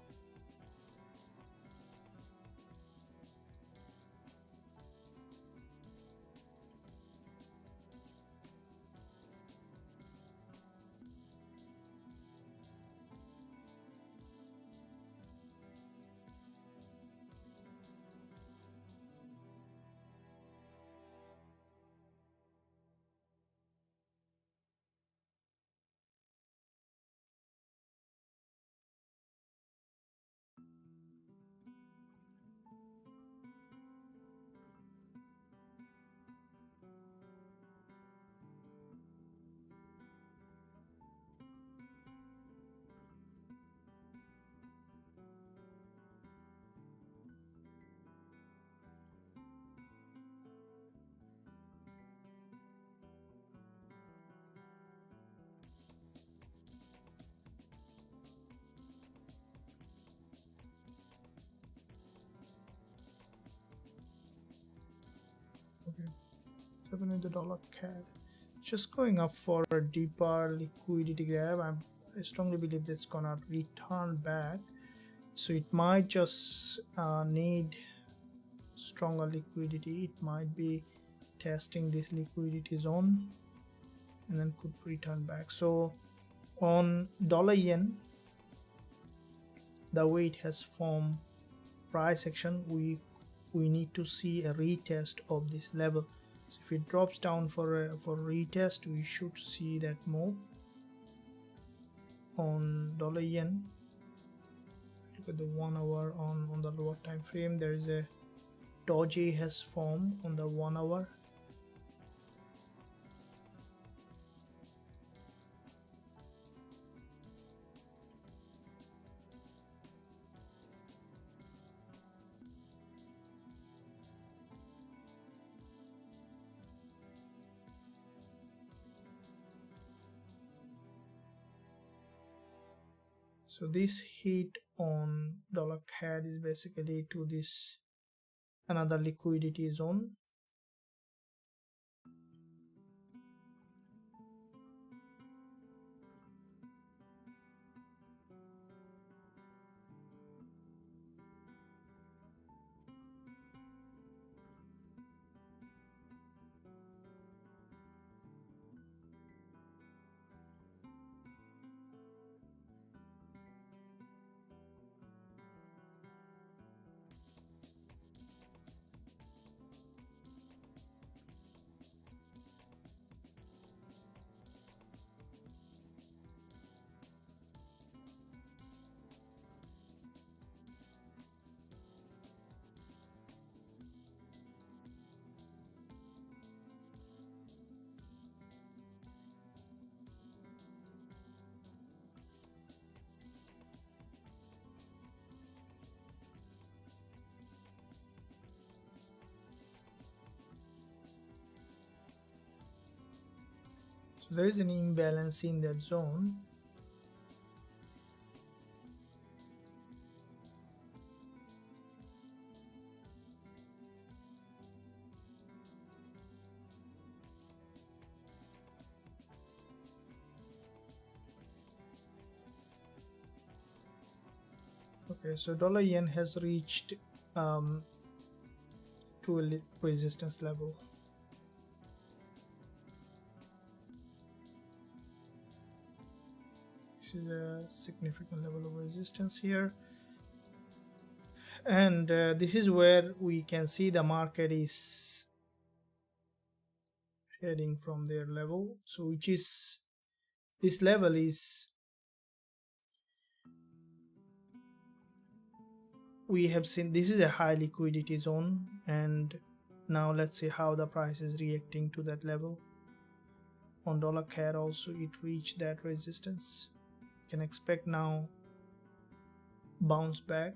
Okay, even in the dollar CAD, just going up for a deeper liquidity grab. I strongly believe that's gonna return back, so it might just need stronger liquidity. It might be testing this liquidity zone and then could return back. So on dollar yen, the way it has formed price action, we need to see a retest of this level. So if it drops down for retest, we should see that move. On dollar yen, look at the 1 hour on the lower time frame. There is a doji has formed on the 1 hour. So this hit on dollar CAD is basically to this another liquidity zone. So there is an imbalance in that zone. Okay, so dollar yen has reached to a resistance level. This is a significant level of resistance here, and this is where we can see the market is heading from their level. So which is, this level is, we have seen this is a high liquidity zone, and now let's see how the price is reacting to that level. On dollar CAD also it reached that resistance. Can expect now bounce back.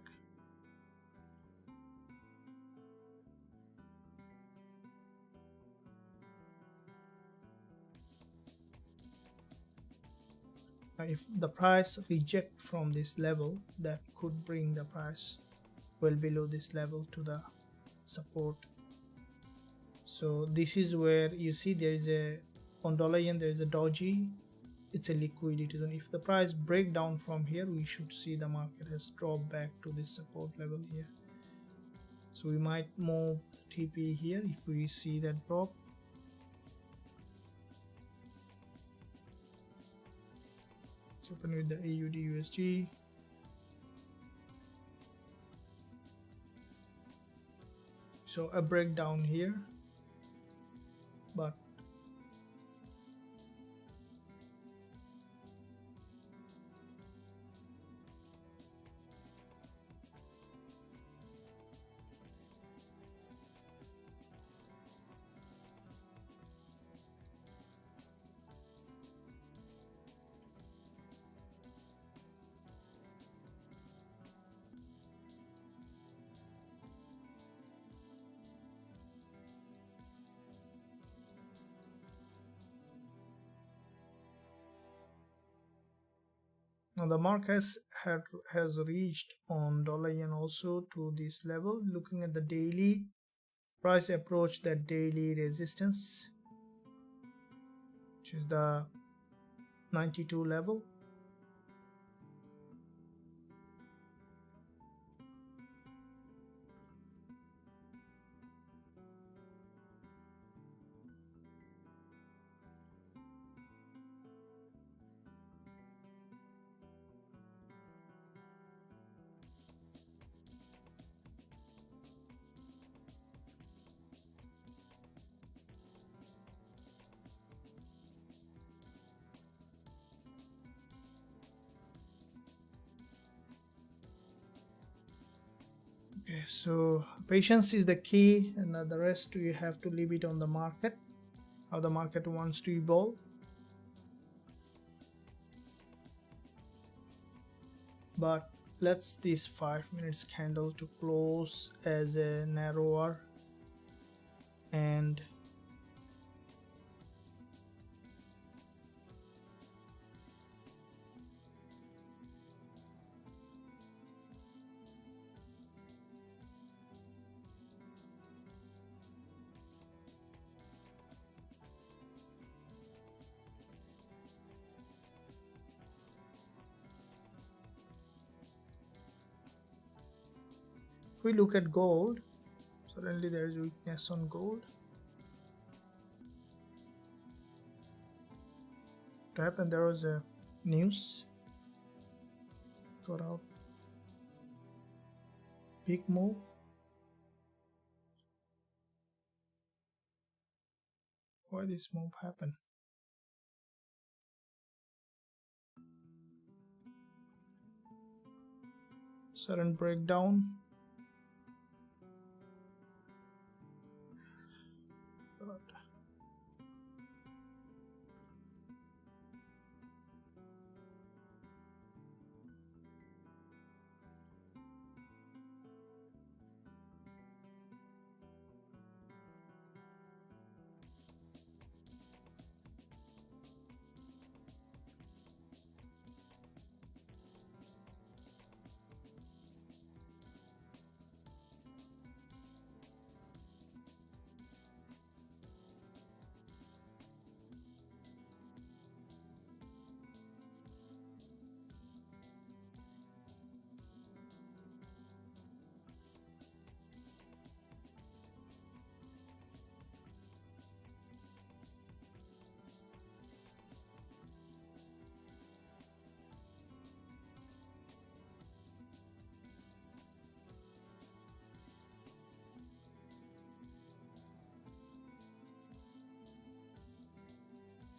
Now, if the price reject from this level, that could bring the price well below this level to the support. So this is where you see there is a, on dollar yen there is a doji, it's a liquidity zone. If the price break down from here, we should see the market has dropped back to this support level here. So we might move the TP here if we see that drop. Let's open with the AUDUSD. So a breakdown here, but now the market has reached on dollar yen also to this level. Looking at the daily, price approach that daily resistance, which is the 92 level. Okay, so patience is the key, and the rest you have to leave it on the market, how the market wants to evolve. But let's this 5 minutes candle to close as a narrower, and if we look at gold, suddenly there is weakness on gold. What happened? There was a news got out, big move. Why this move happened? Sudden breakdown. But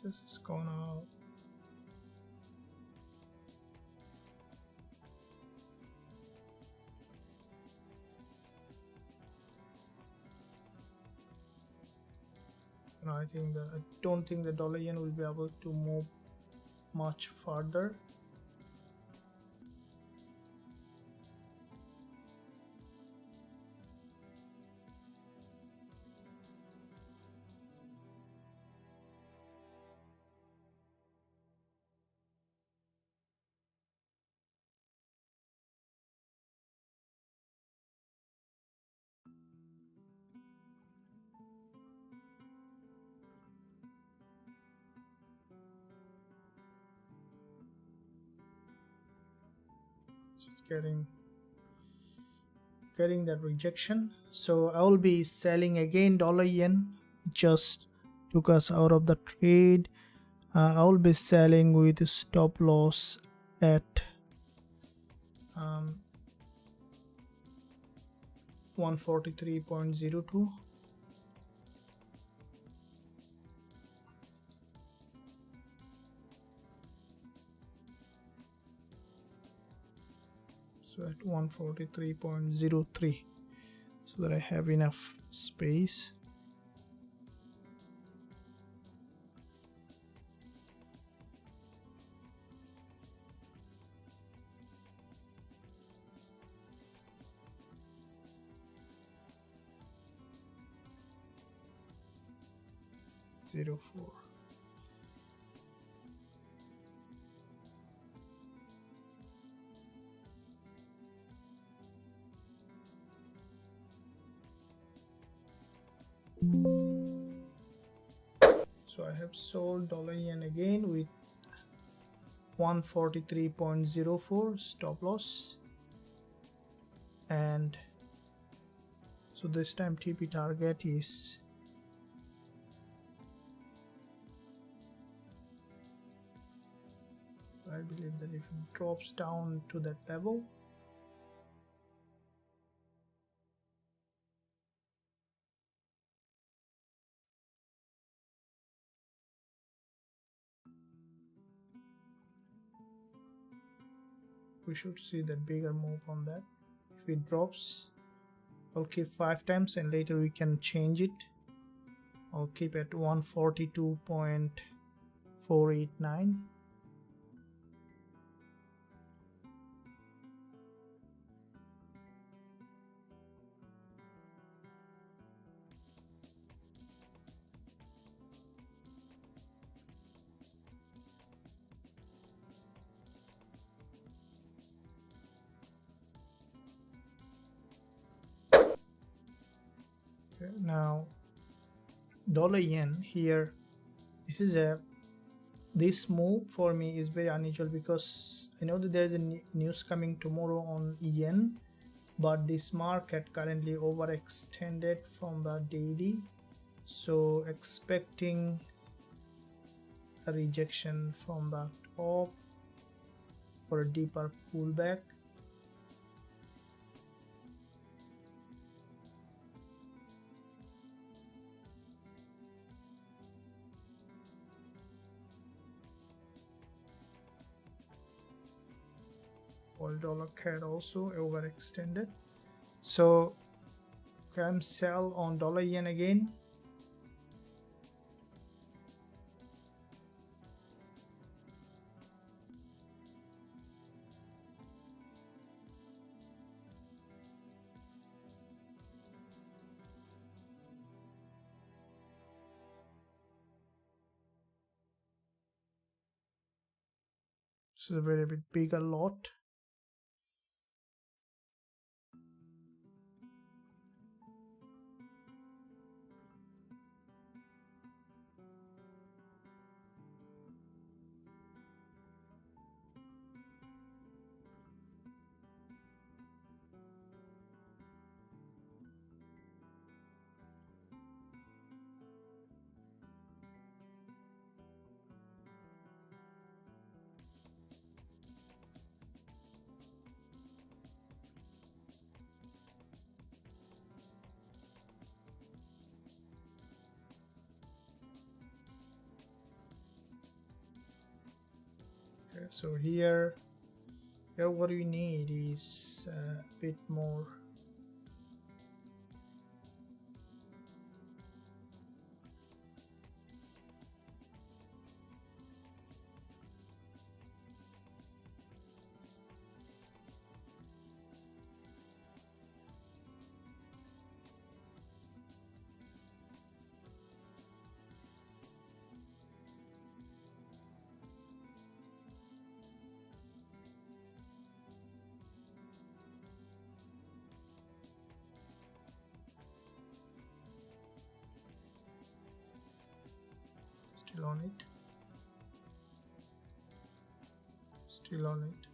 just is gone out. And I don't think the dollar yen will be able to move much further. getting that rejection. So I will be selling again dollar yen. Just took us out of the trade. I will be selling with stop loss at 143.02. So at 143.03, so that I have enough space. .04. So I have sold dollar yen again with 143.04 stop loss, and so this time TP target is I believe that if it drops down to that level, we should see that bigger move on that. If it drops, I'll keep 5 times and later we can change it. I'll keep at 142.489. Okay, now dollar yen here, this move for me is very unusual because I know that there is a news coming tomorrow on yen, but this market currently overextended from the daily, so expecting a rejection from the top for a deeper pullback. While dollar CAD also overextended, so can sell on dollar yen again. This is a very bit bigger lot. Okay, so here what we need is a bit more still on it, still on it.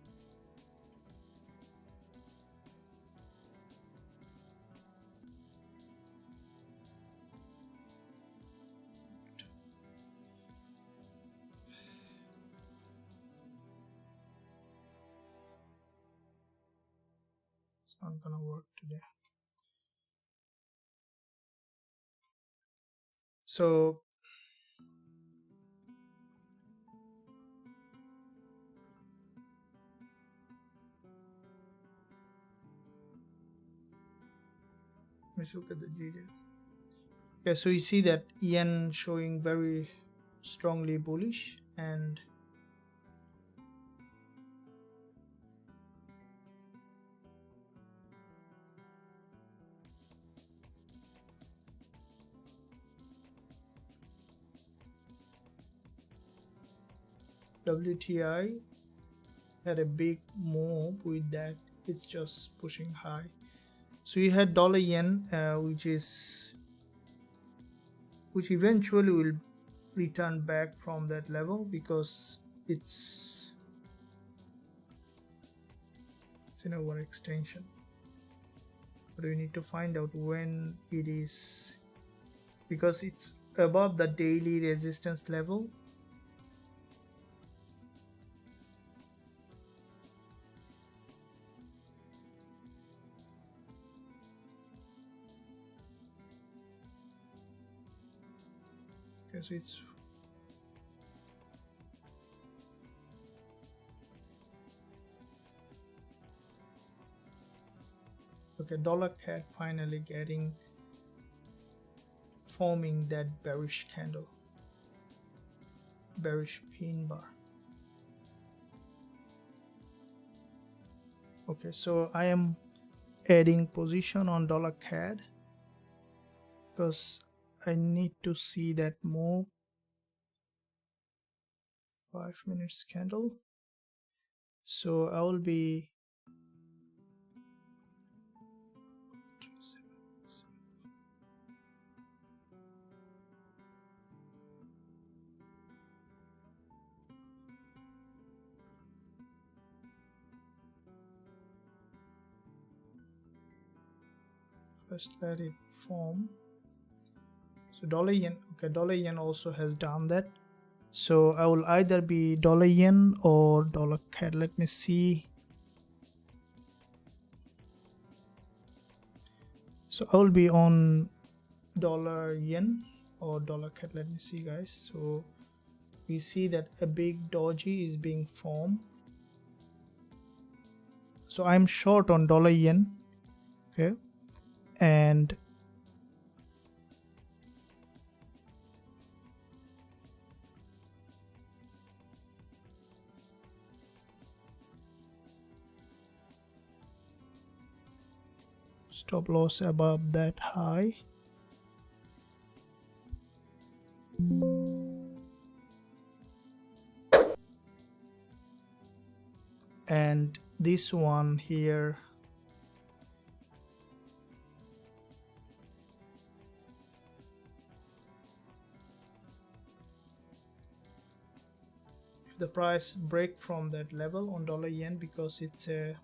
It's not gonna work today. So let's look at the GJ. Okay, so you see that yen showing very strongly bullish, and WTI had a big move with that. It's just pushing high. So you had dollar yen, which eventually will return back from that level because it's an overextension. But we need to find out when it is, because it's above the daily resistance level. Okay, so it's okay, dollar CAD finally forming that bearish candle, bearish pin bar. Okay, so I am adding position on dollar CAD because I need to see that move. 5 minutes candle. So I will be first let it form. So dollar yen, okay, dollar yen also has done that. So I will either be dollar yen or dollar CAD. Let me see. So I will be on dollar yen or dollar CAD. Let me see, guys. So we see that a big doji is being formed. So I'm short on dollar yen, okay, and stop loss above that high. And this one here, if the price break from that level on dollar yen, because it's a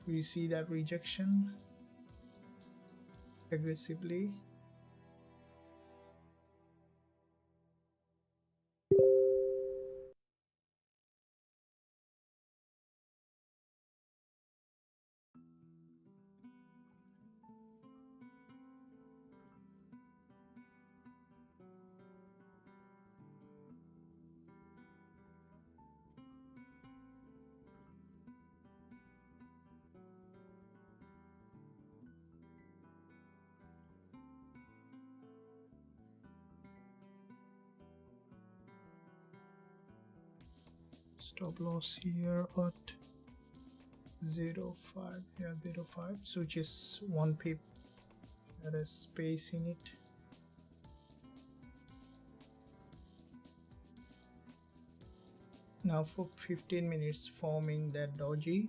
we see that rejection aggressively. Stop loss here at 0.5, yeah, 0.5, so which is 1 pip. There is space in it. Now for 15 minutes forming that doji.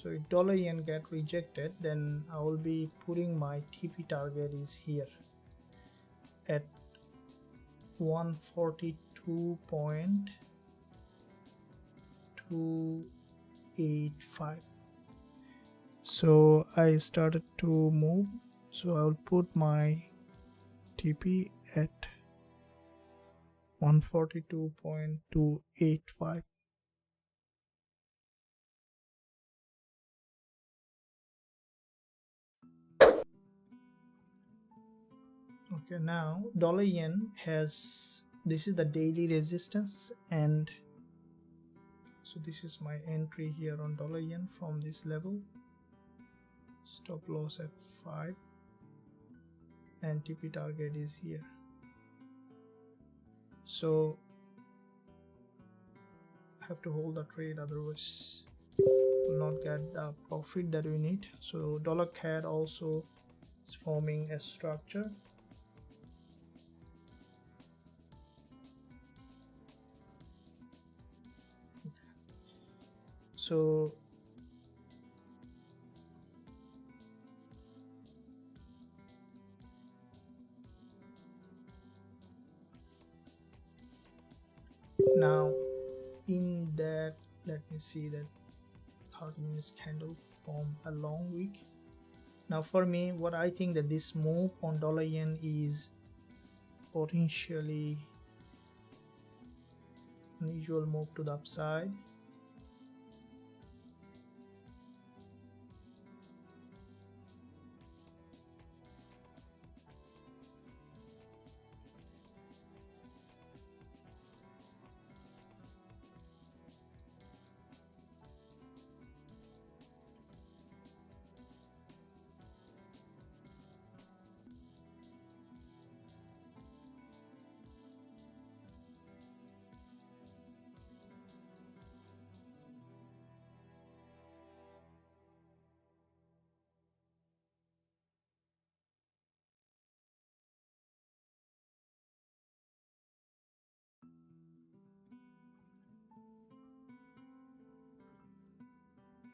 So if dollar yen get rejected, then I will be putting my TP target is here at 142.285. so I started to move, so I will put my TP at 142.285. Okay, now dollar yen has, this is the daily resistance, and so this is my entry here on dollar yen from this level, stop loss at 5, and TP target is here. So I have to hold the trade, otherwise will not get the profit that we need. So dollar CAD also is forming a structure. So now in that, let me see that 30 minutes candle form a long wick. Now for me, what I think that this move on dollar yen is potentially unusual move to the upside.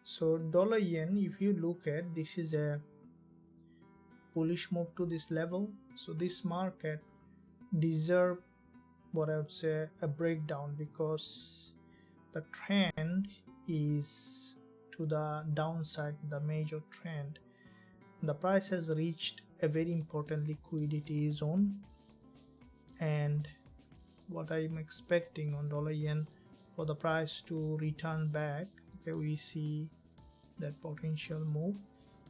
So dollar yen, if you look at, this is a bullish move to this level. So this market deserve, what I would say, a breakdown, because the trend is to the downside, the major trend. The price has reached a very important liquidity zone, and what I'm expecting on dollar yen for the price to return back. Okay, we see that potential move.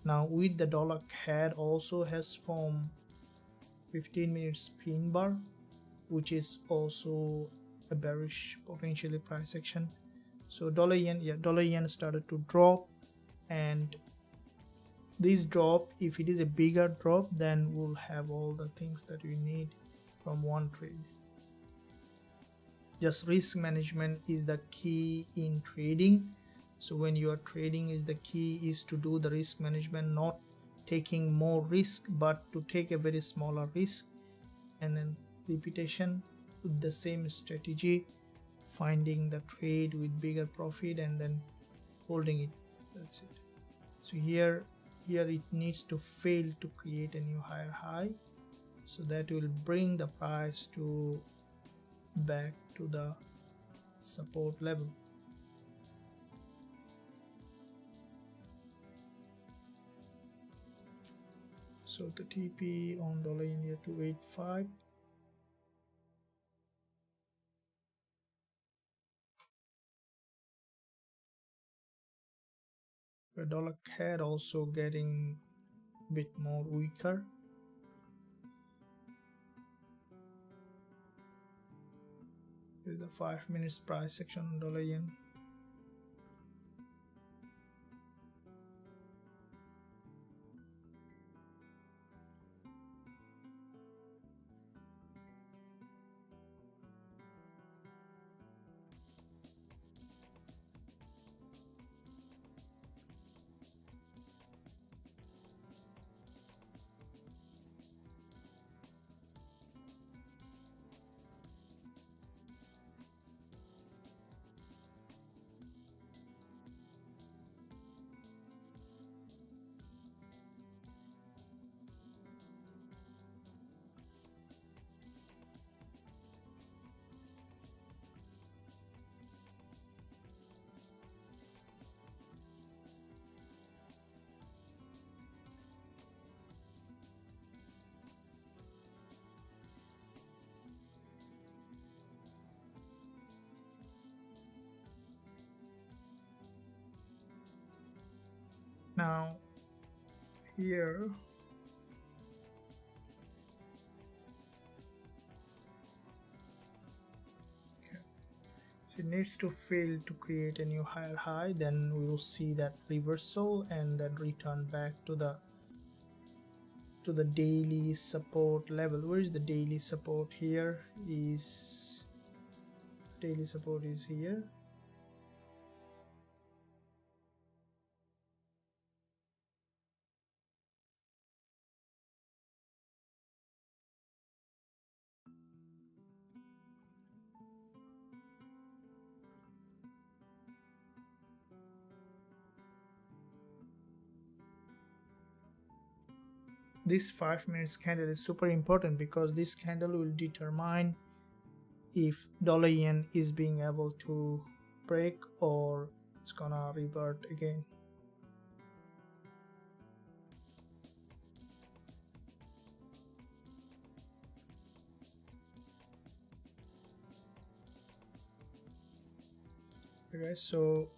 Now with the dollar CAD also has formed 15 minutes pin bar, which is also a bearish potentially price action. So dollar yen, yeah, dollar yen started to drop, and this drop, if it is a bigger drop, then we'll have all the things that we need from one trade. Just risk management is the key in trading. So when you are trading, is the key is to do the risk management, not taking more risk, but to take a very smaller risk, and then repetition with the same strategy, finding the trade with bigger profit and then holding it. That's it. So here it needs to fail to create a new higher high, so that will bring the price to back to the support level. So the TP on dollar India 285. The dollar CAD also getting a bit more weaker. This is the 5 minutes price action on dollar yen. Now here so it needs to fail to create a new higher high, then we will see that reversal and then return back to the daily support level. Where is the daily support? Here is daily support is here. This 5 minutes candle is super important because this candle will determine if dollar yen is being able to break or it's gonna revert again. Okay, so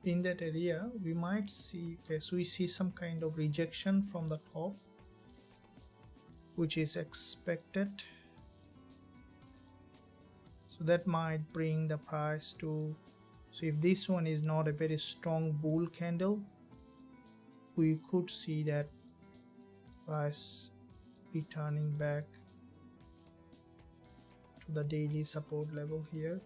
in that area we might see, okay, so we see some kind of rejection from the top, which is expected. So that might bring the price to, so if this one is not a very strong bull candle, we could see that price returning back to the daily support level here.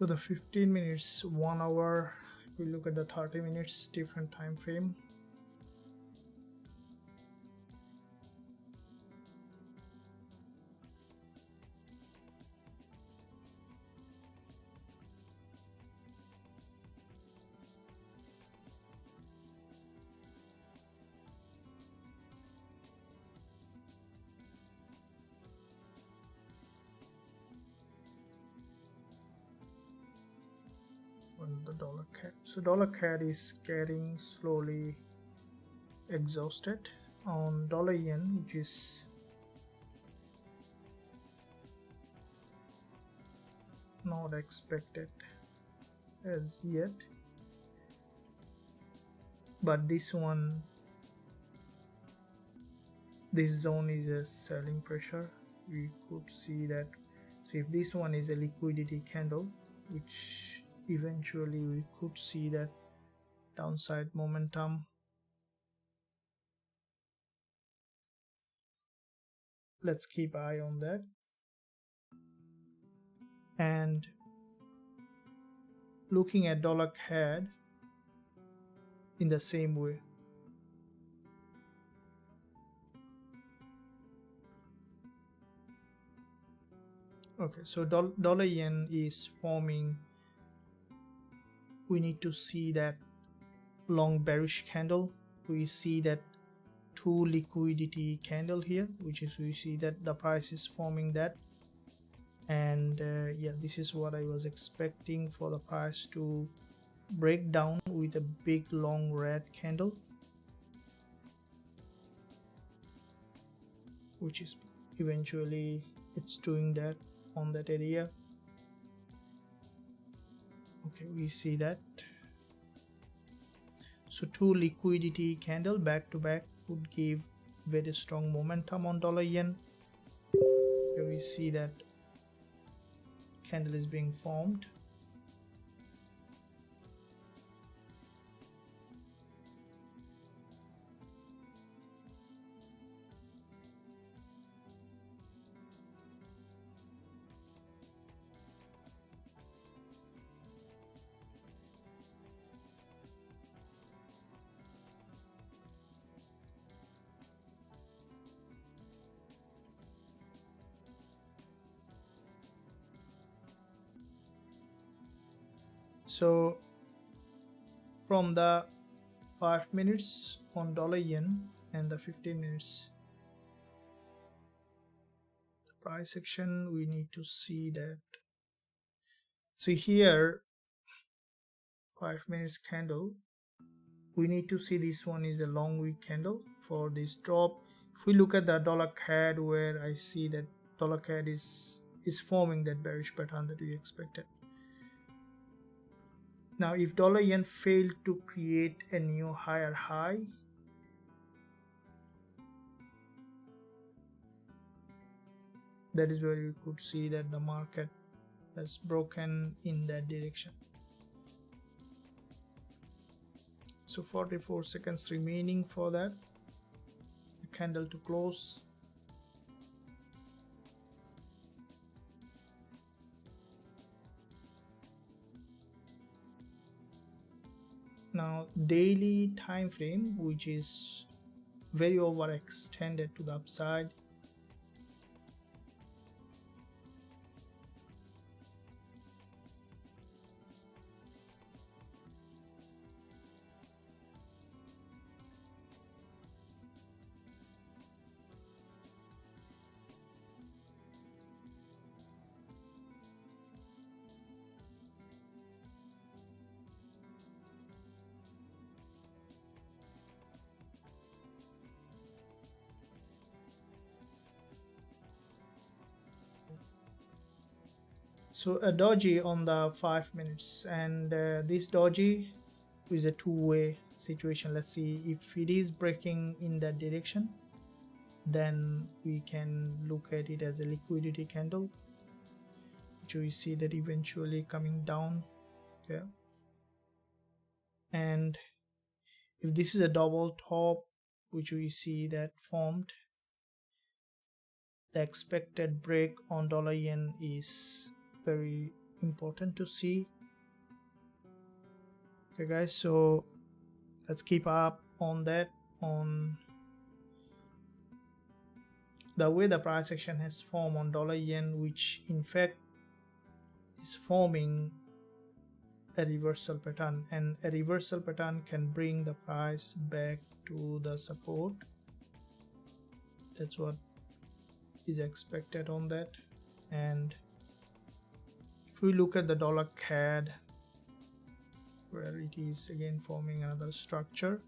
So the 15 minutes, 1 hour, we look at the 30 minutes different time frame. The dollar CAD. So dollar CAD is getting slowly exhausted on dollar yen, which is not expected as yet, but this one, this zone is a selling pressure. We could see that. So if this one is a liquidity candle, which eventually we could see that downside momentum. Let's keep an eye on that. And looking at dollar CAD in the same way. Okay, so dollar yen is forming. We need to see that long bearish candle. We see that 2 liquidity candle here, which is we see that the price is forming that, and yeah, this is what I was expecting for the price to break down with a big long red candle. which is eventually it's doing that on that area. Okay, we see that. So two liquidity candle back to back would give very strong momentum on dollar yen. Here we see that candle is being formed. So from the 5 minutes on dollar yen and the 15 minutes the price action, we need to see that. So here 5 minutes candle, we need to see this one is a long wick candle for this drop. If we look at the dollar CAD, where I see that dollar CAD is forming that bearish pattern that we expected. Now if dollar yen failed to create a new higher high, that is where you could see that the market has broken in that direction. So 44 seconds remaining for that candle to close. Now daily time frame, which is very overextended to the upside. So a doji on the 5 minutes, and this doji is a two-way situation. Let's see if it is breaking in that direction, then we can look at it as a liquidity candle, which we see that eventually coming down. Okay, and if this is a double top, which we see that formed, the expected break on dollar yen is very important to see. Okay guys, so let's keep up on that, on the way the price action has formed on dollar yen, which in fact is forming a reversal pattern, and a reversal pattern can bring the price back to the support. That's what is expected on that. And if we look at the dollar CAD, where it is again forming another structure,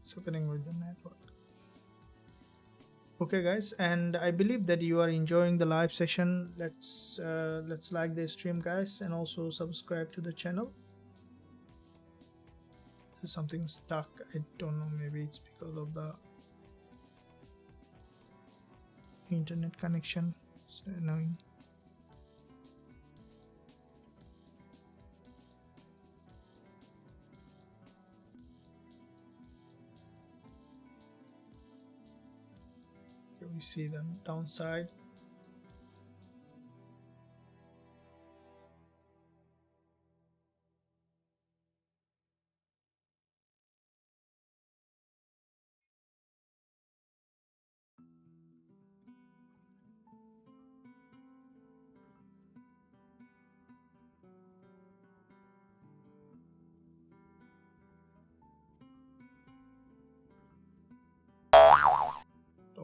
it's happening with the network. Okay guys, and I believe that you are enjoying the live session. Let's like the stream guys, and also subscribe to the channel. There's something stuck, I don't know, maybe it's because of the internet connection. It's annoying. Here we see the downside.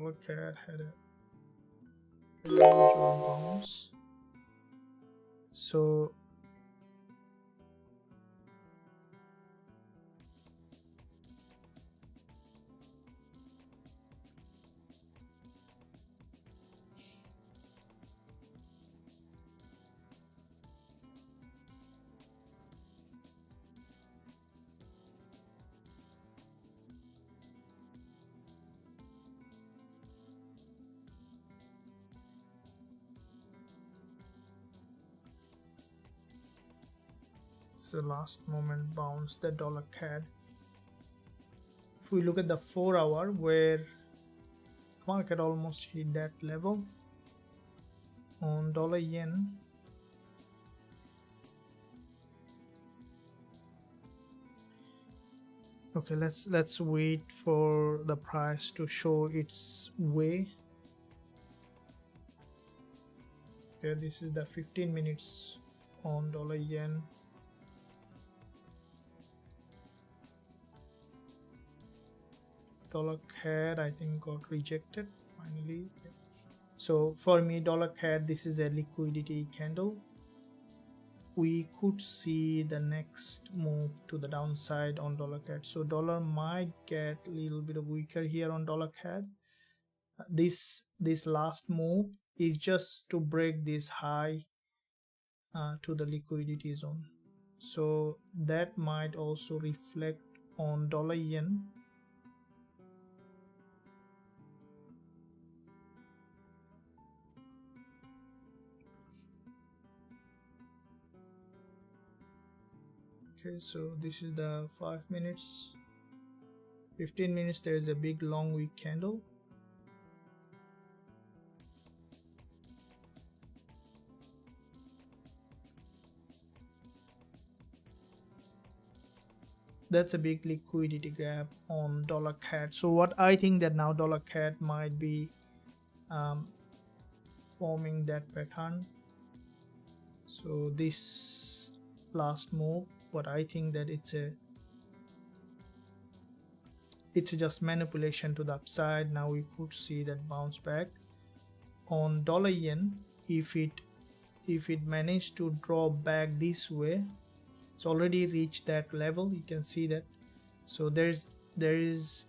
Dollar CAD had a huge bounce. So last moment bounce the dollar CAD. If we look at the 4 hour, where market almost hit that level on dollar yen, okay, let's wait for the price to show its way. Okay, this is the 15 minutes on dollar yen. Dollar CAD I think got rejected finally. So for me, dollar CAD, this is a liquidity candle. We could see the next move to the downside on dollar CAD. So dollar might get a little bit of weaker here on dollar CAD. This last move is just to break this high to the liquidity zone. So that might also reflect on dollar yen. Okay, so this is the 5 minutes, 15 minutes. There is a big long wick candle. That's a big liquidity grab on dollar CAD. So what I think that now dollar CAD might be forming that pattern. So this last move, what I think that it's just manipulation to the upside. Now we could see that bounce back on dollar yen. If it managed to draw back this way, it's already reached that level, you can see that. So it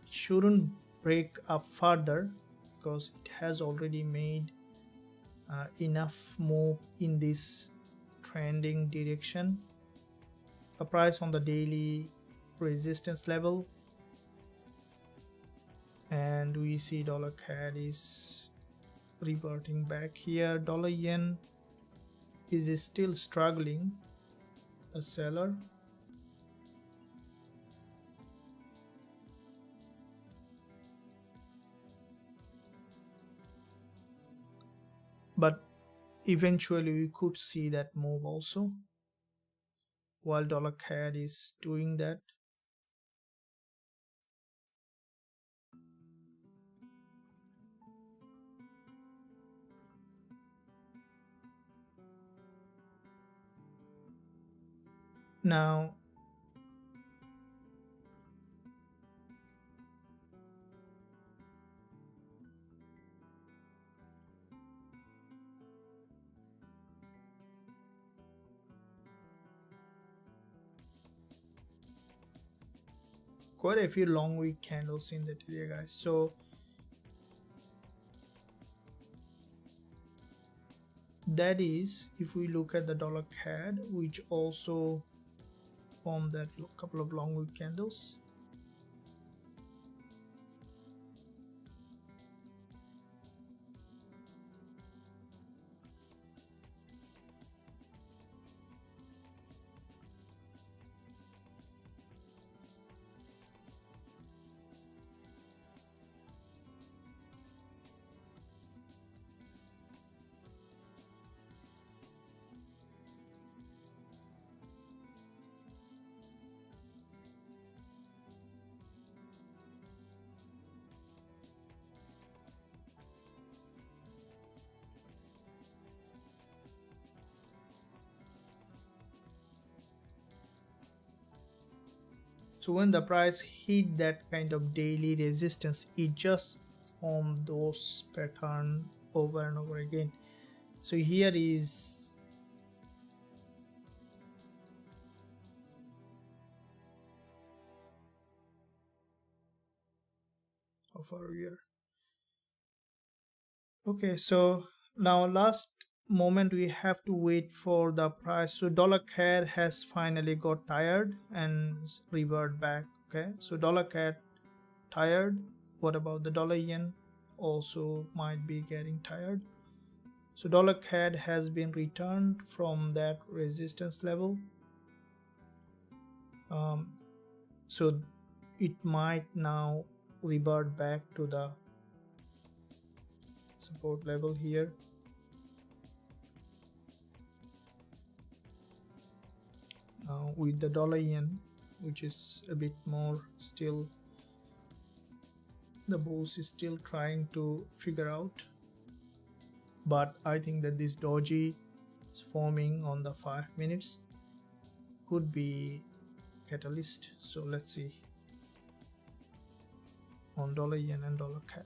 shouldn't break up further because it has already made enough move in this trending direction. The price on the daily resistance level, and we see dollar CAD is reverting back here. Dollar yen is still struggling, a seller. But eventually we could see that move also while dollar CAD is doing that. Now quite a few long wick candles in that area, guys. So that is, if we look at the dollar CAD, which also formed that couple of long wick candles. So when the price hit that kind of daily resistance, it just form those pattern over and over again. So here is over here. Okay, so now last moment we have to wait for the price. So dollar CAD has finally got tired and revert back. Okay, so dollar CAD tired. What about the dollar yen? Also might be getting tired. So dollar CAD has been returned from that resistance level. So it might now revert back to the support level here. Now with the dollar yen, which is a bit more still, the bulls is still trying to figure out, but I think that this doji is forming on the 5 minutes could be catalyst. So let's see on dollar yen and dollar CAD.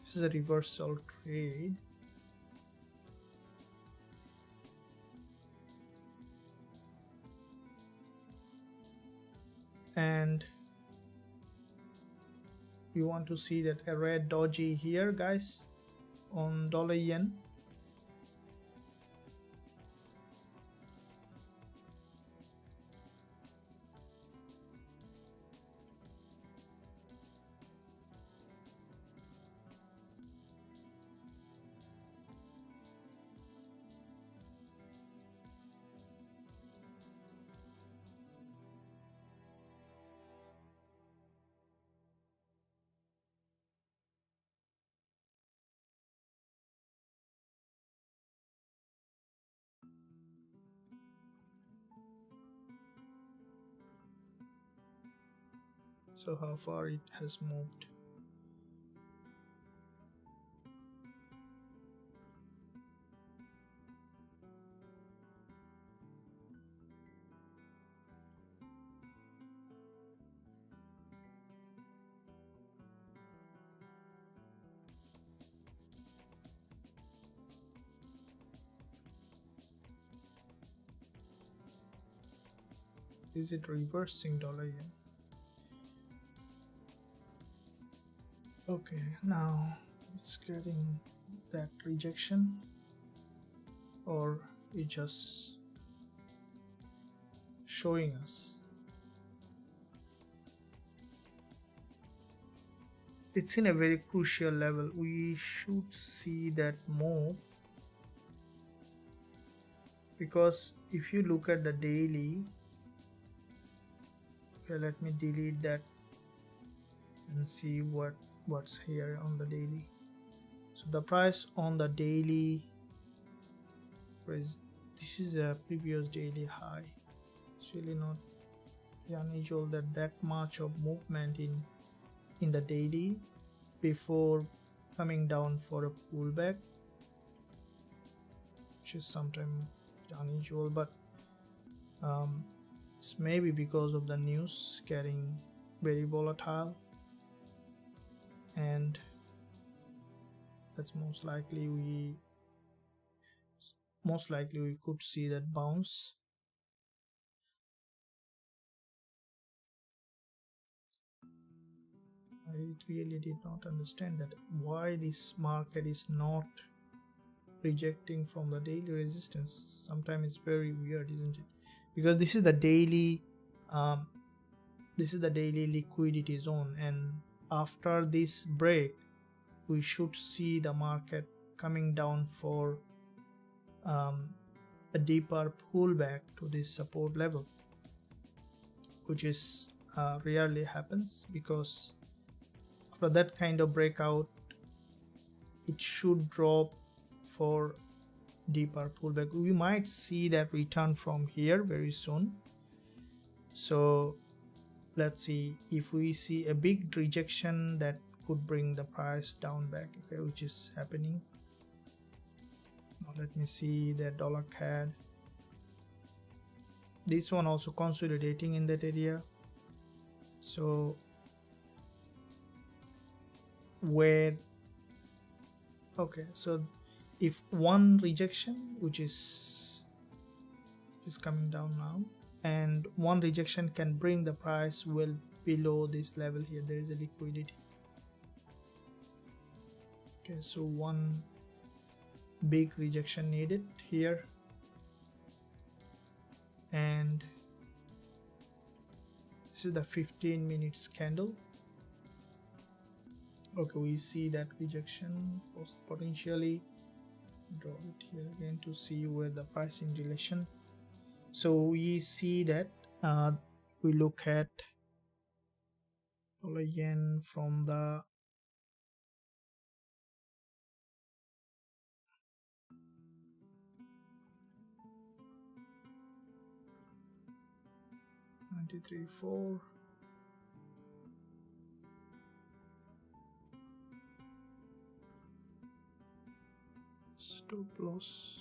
This is a reversal trade. And you want to see that a red doji here, guys, on dollar yen. So how far it has moved. Is it reversing dollar yen? Okay, now it's getting that rejection, or it just showing us. It's in a very crucial level. We should see that move, because if you look at the daily, okay, let me delete that and see what's here on the daily. So the price on the daily, this is a previous daily high. It's really not unusual that much of movement in the daily before coming down for a pullback, which is sometimes unusual, but it's maybe because of the news getting very volatile, and that's most likely we could see that bounce. I really did not understand that why this market is not rejecting from the daily resistance. Sometimes it's very weird, isn't it? Because this is the daily liquidity zone, and after this break we should see the market coming down for a deeper pullback to this support level, which is rarely happens, because after that kind of breakout it should drop for deeper pullback. We might see that return from here very soon. So let's see if we see a big rejection that could bring the price down back, okay, which is happening. Now let me see that dollar CAD. This one also consolidating in that area. So where, okay, so if one rejection, which is coming down now, and one rejection can bring the price well below this level here, there is a liquidity. Okay, so one big rejection needed here, and this is the 15 minutes candle. Okay, we see that rejection potentially. Draw it here again to see where the price in relation. So we see that we look at dollar yen from the $93.4. Stop loss.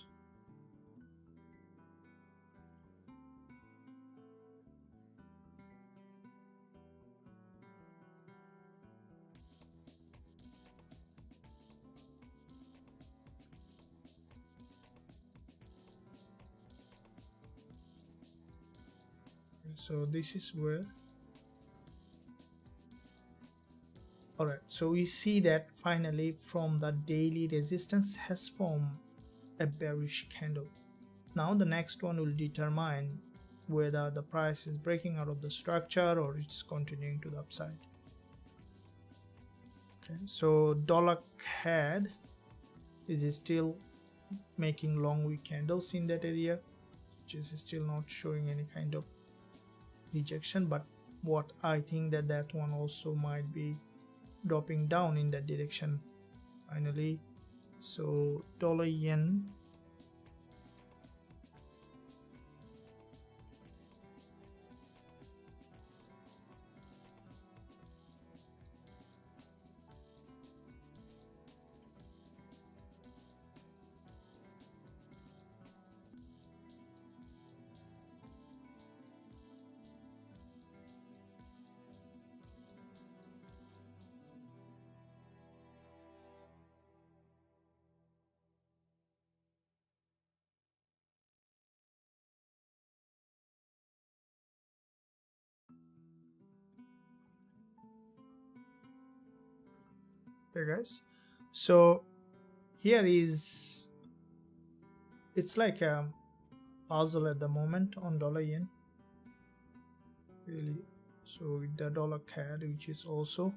So this is where, alright, so we see that finally from the daily resistance has formed a bearish candle. Now the next one will determine whether the price is breaking out of the structure or it's continuing to the upside. Okay, so dollar CAD is still making long wick candles in that area, which is still not showing any kind of rejection, but what I think that one also might be dropping down in that direction finally. So dollar yen, okay guys, so here is, it's like a puzzle at the moment on dollar yen really. So with the dollar CAD, which is also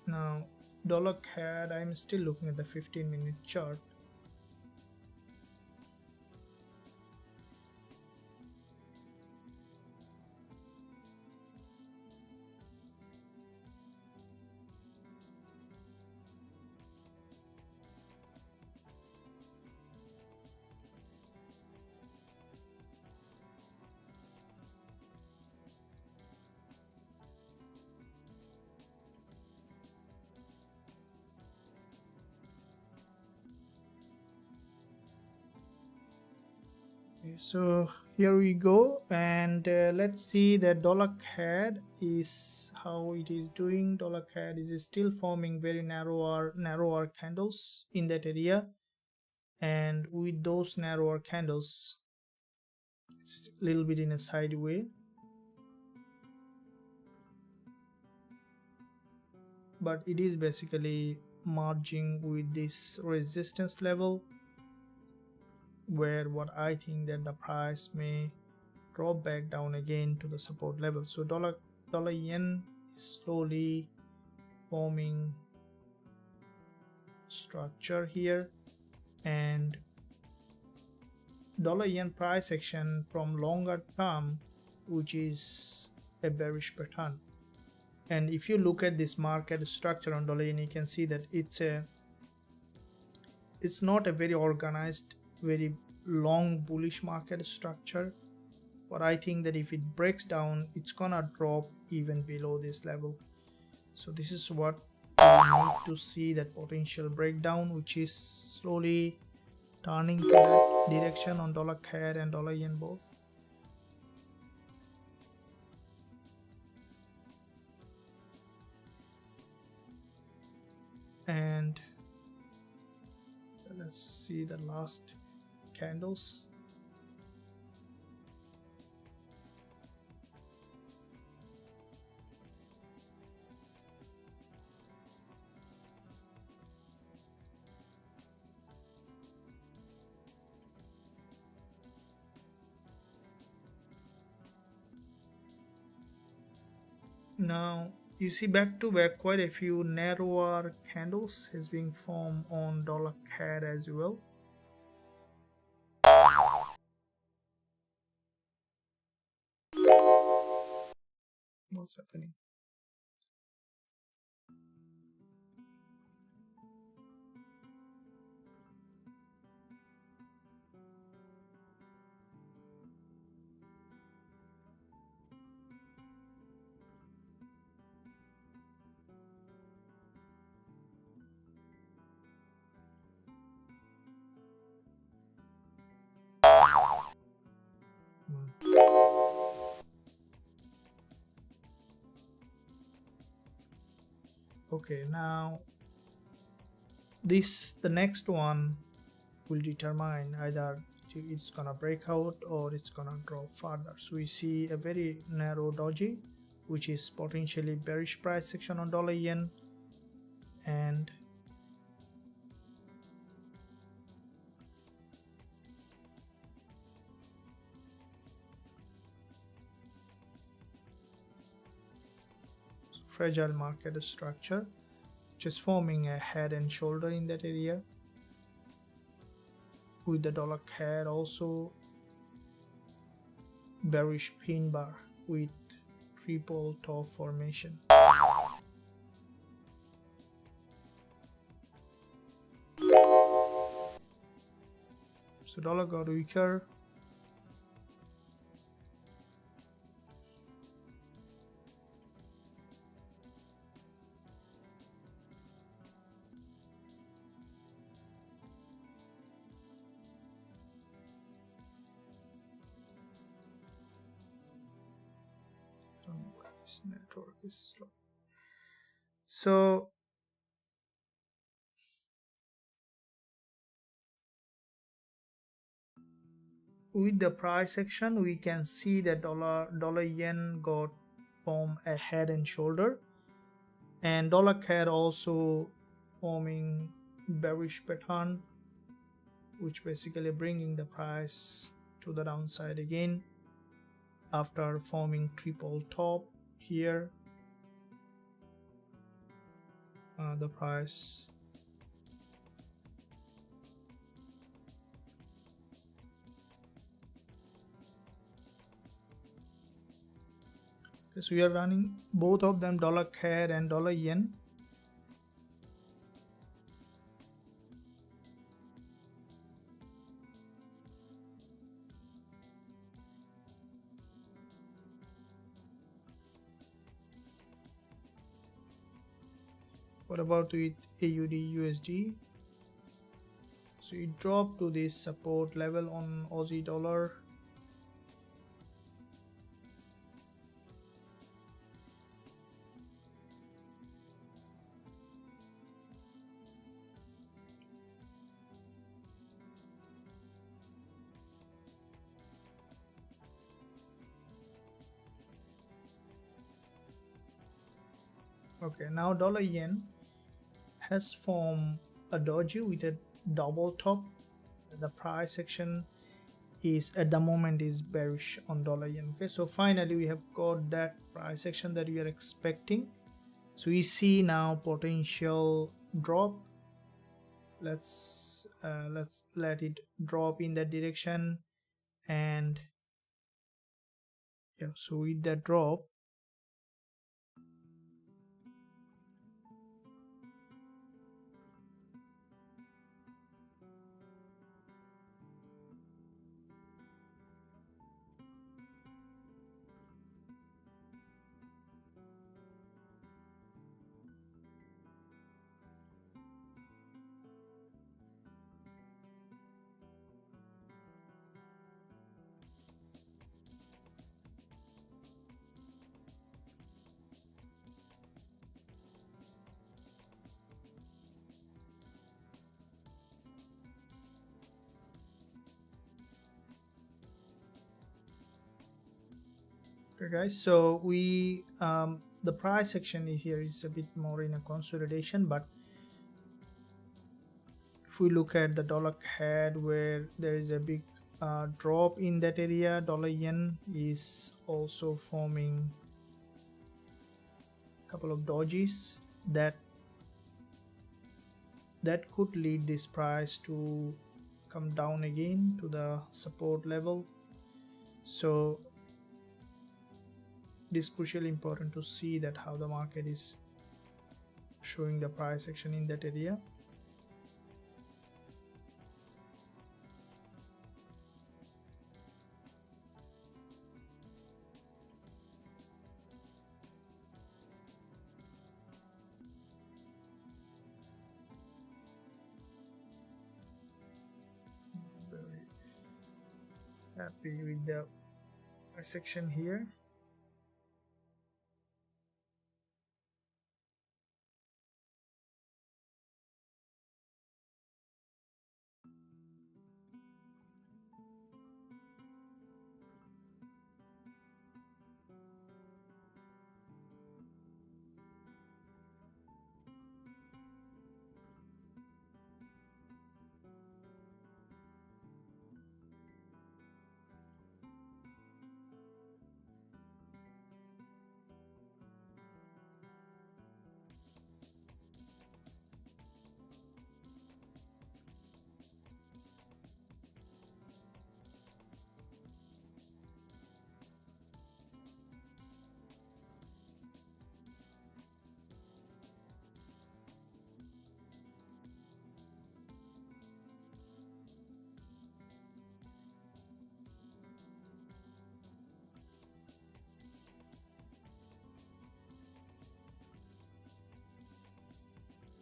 now dollar CAD. I'm still looking at the 15-minute chart. So here we go, and let's see that dollar CAD is how it is doing. Dollar CAD is still forming very narrower candles in that area, and with those narrower candles it's a little bit in a sideway, but it is basically merging with this resistance level, where what I think that the price may drop back down again to the support level. So dollar yen is slowly forming structure here, and dollar yen price action from longer term, which is a bearish pattern. And if you look at this market structure on dollar yen, you can see that it's not a very organized, very long bullish market structure, but I think that if it breaks down, it's gonna drop even below this level. So this is what we need to see, that potential breakdown, which is slowly turning to that direction on dollar CAD and dollar yen both. And let's see the last candles. Now you see back to back quite a few narrower candles has been formed on dollar CAD as well. What's happening? Okay, now the next one will determine either it's gonna break out or it's gonna drop further. So we see a very narrow doji, which is potentially bearish price action on dollar yen, and fragile market structure, which is forming a head and shoulder in that area, with the dollar CAD also bearish pin bar with triple top formation. So dollar got weaker. This network is slow. So with the price action, we can see that dollar yen got form a head and shoulder, and dollar CAD also forming bearish pattern, which basically bringing the price to the downside again after forming triple top here. The price so we are running both of them, dollar CAD and dollar yen. What about with AUDUSD? So it dropped to this support level on Aussie dollar. Okay, now dollar yen has formed a doji with a double top. The price action is at the moment is bearish on dollar yen. Okay, so finally we have got that price action that we are expecting. So we see now potential drop. Let's let it drop in that direction, and yeah, so with that drop, okay guys, so we the price action here is a bit more in a consolidation, but if we look at the dollar CAD where there is a big drop in that area, dollar yen is also forming a couple of dojis that could lead this price to come down again to the support level. So it is crucially important to see that how the market is showing the price action in that area. Very happy with the price action here.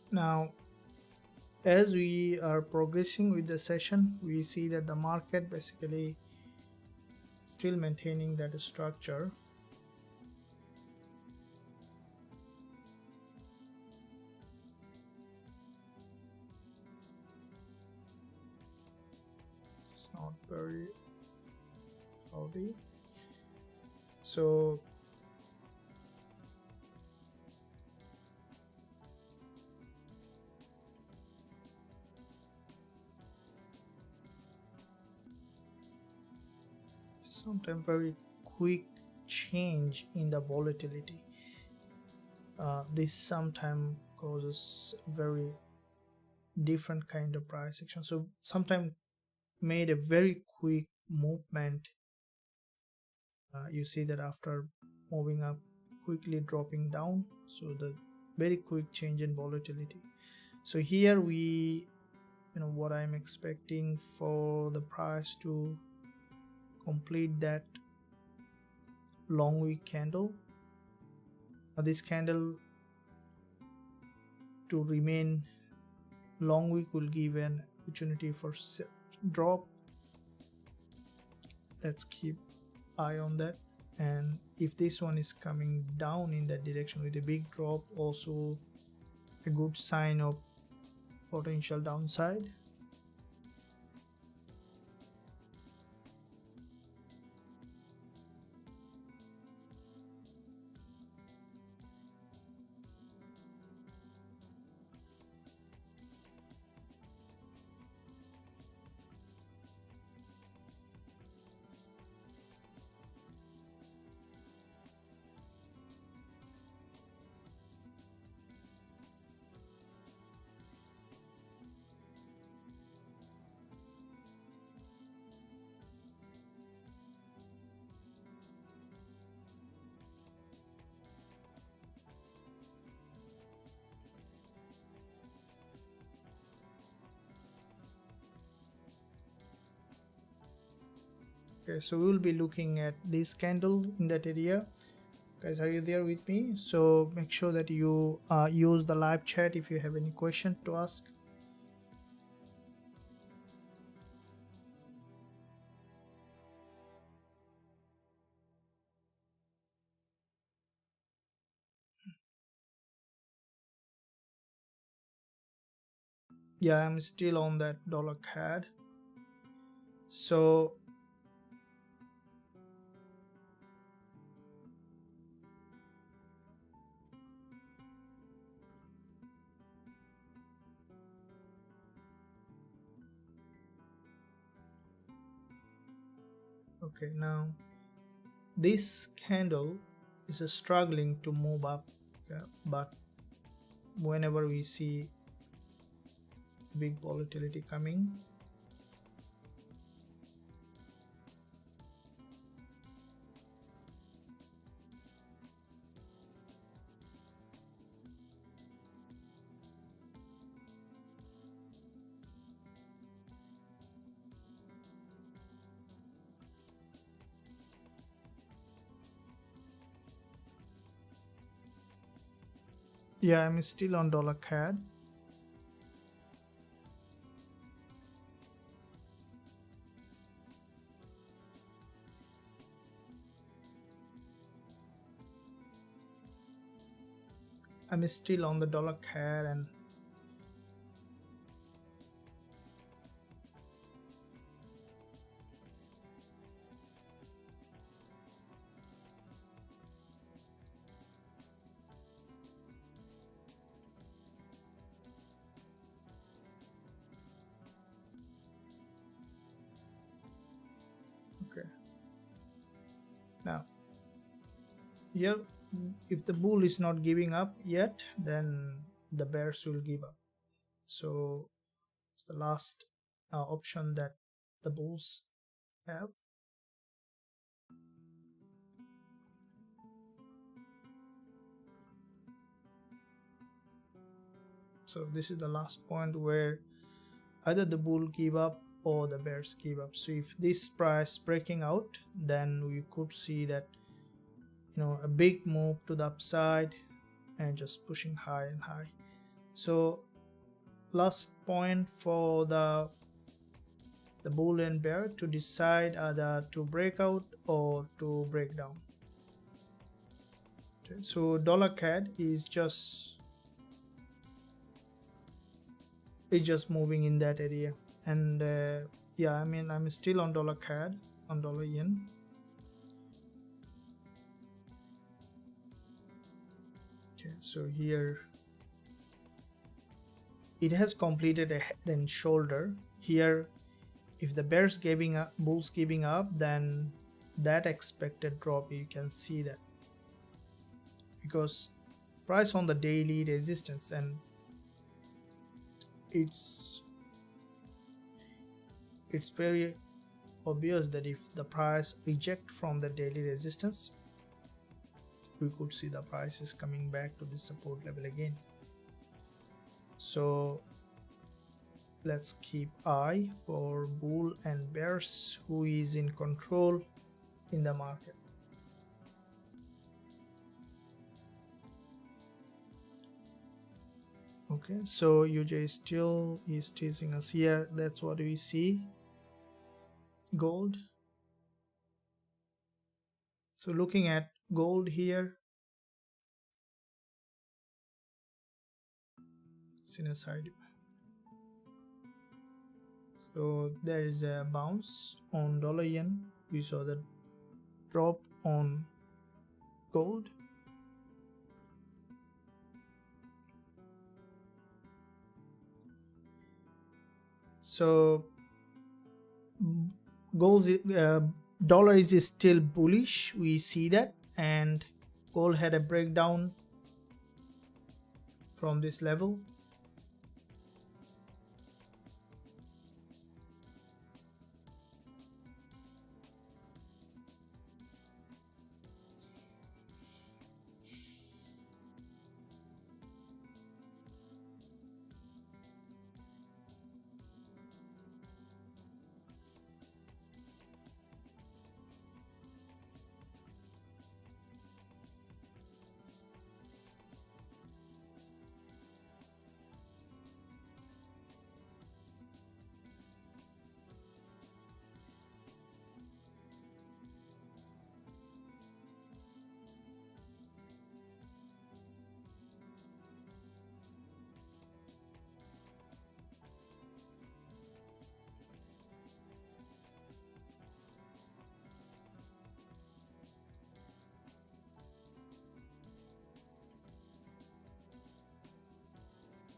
Now, as we are progressing with the session, we see that the market basically still maintaining that structure. It's not very healthy. So some temporary quick change in the volatility. This sometimes causes very different kind of price action. So sometimes made a very quick movement. You see that after moving up, quickly dropping down. So the very quick change in volatility. So here we, what I'm expecting for the price to complete that long wick candle. This candle to remain long wick will give an opportunity for drop. Let's keep eye on that. And if this one is coming down in that direction with a big drop, also a good sign of potential downside. Okay, so we will be looking at this candle in that area. Guys, are you there with me? So make sure that you use the live chat if you have any question to ask. Yeah, I'm still on that dollar CAD. So okay, now this candle is struggling to move up, yeah, but whenever we see big volatility coming, yeah, I'm still on dollar CAD. I'm still on the dollar CAD, and okay. Now here, if the bull is not giving up yet, then the bears will give up. So it's the last option that the bulls have. So this is the last point where either the bull give up or the bears give up. So if this price breaking out, then we could see that, you know, a big move to the upside and just pushing high and high. So last point for the bull and bear to decide either to break out or to break down. Okay, so dollar CAD is just moving in that area, and yeah, I mean, I'm still on dollar CAD, on dollar yen. Okay, so here it has completed a head and shoulder. Here, if the bears giving up, bulls giving up, then that expected drop, you can see that, because price on the daily resistance, and it's very obvious that if the price reject from the daily resistance, we could see the price is coming back to the support level again. So let's keep eye for bull and bears, who is in control in the market. Okay, so UJ still is teasing us here. That's what we see. Gold. So looking at gold here, it's in a side. So there is a bounce on dollar yen. We saw the drop on gold. So gold, dollar is still bullish, we see that, and gold had a breakdown from this level.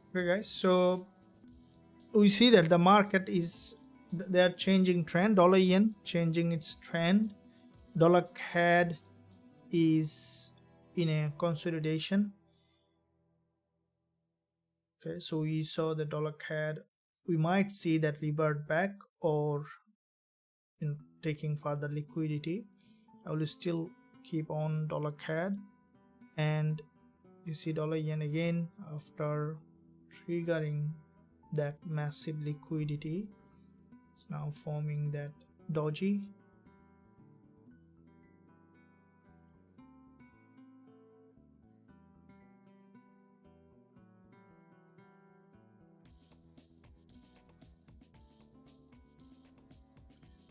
Okay guys, so we see that the market is, they are changing trend. Dollar yen changing its trend. Dollar CAD is in a consolidation. Okay, so we saw the dollar CAD, we might see that revert back or in taking further liquidity. I will still keep on dollar CAD, and you see dollar yen again after triggering that massive liquidity. It's now forming that doji.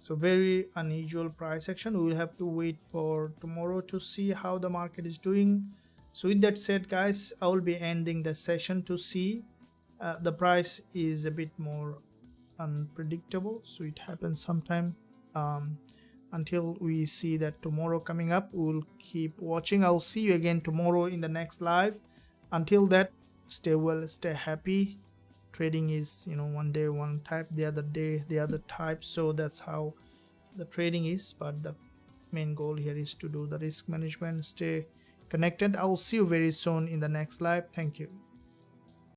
So very unusual price action. We will have to wait for tomorrow to see how the market is doing. So with that said guys, I will be ending the session to see the price is a bit more unpredictable, so it happens sometime. Until we see that tomorrow coming up, we'll keep watching. I'll see you again tomorrow in the next live. Until that, stay well, stay happy. Trading is, you know, one day one type, the other day the other type, so that's how the trading is. But the main goal here is to do the risk management. Stay connected. I'll see you very soon in the next live. Thank you.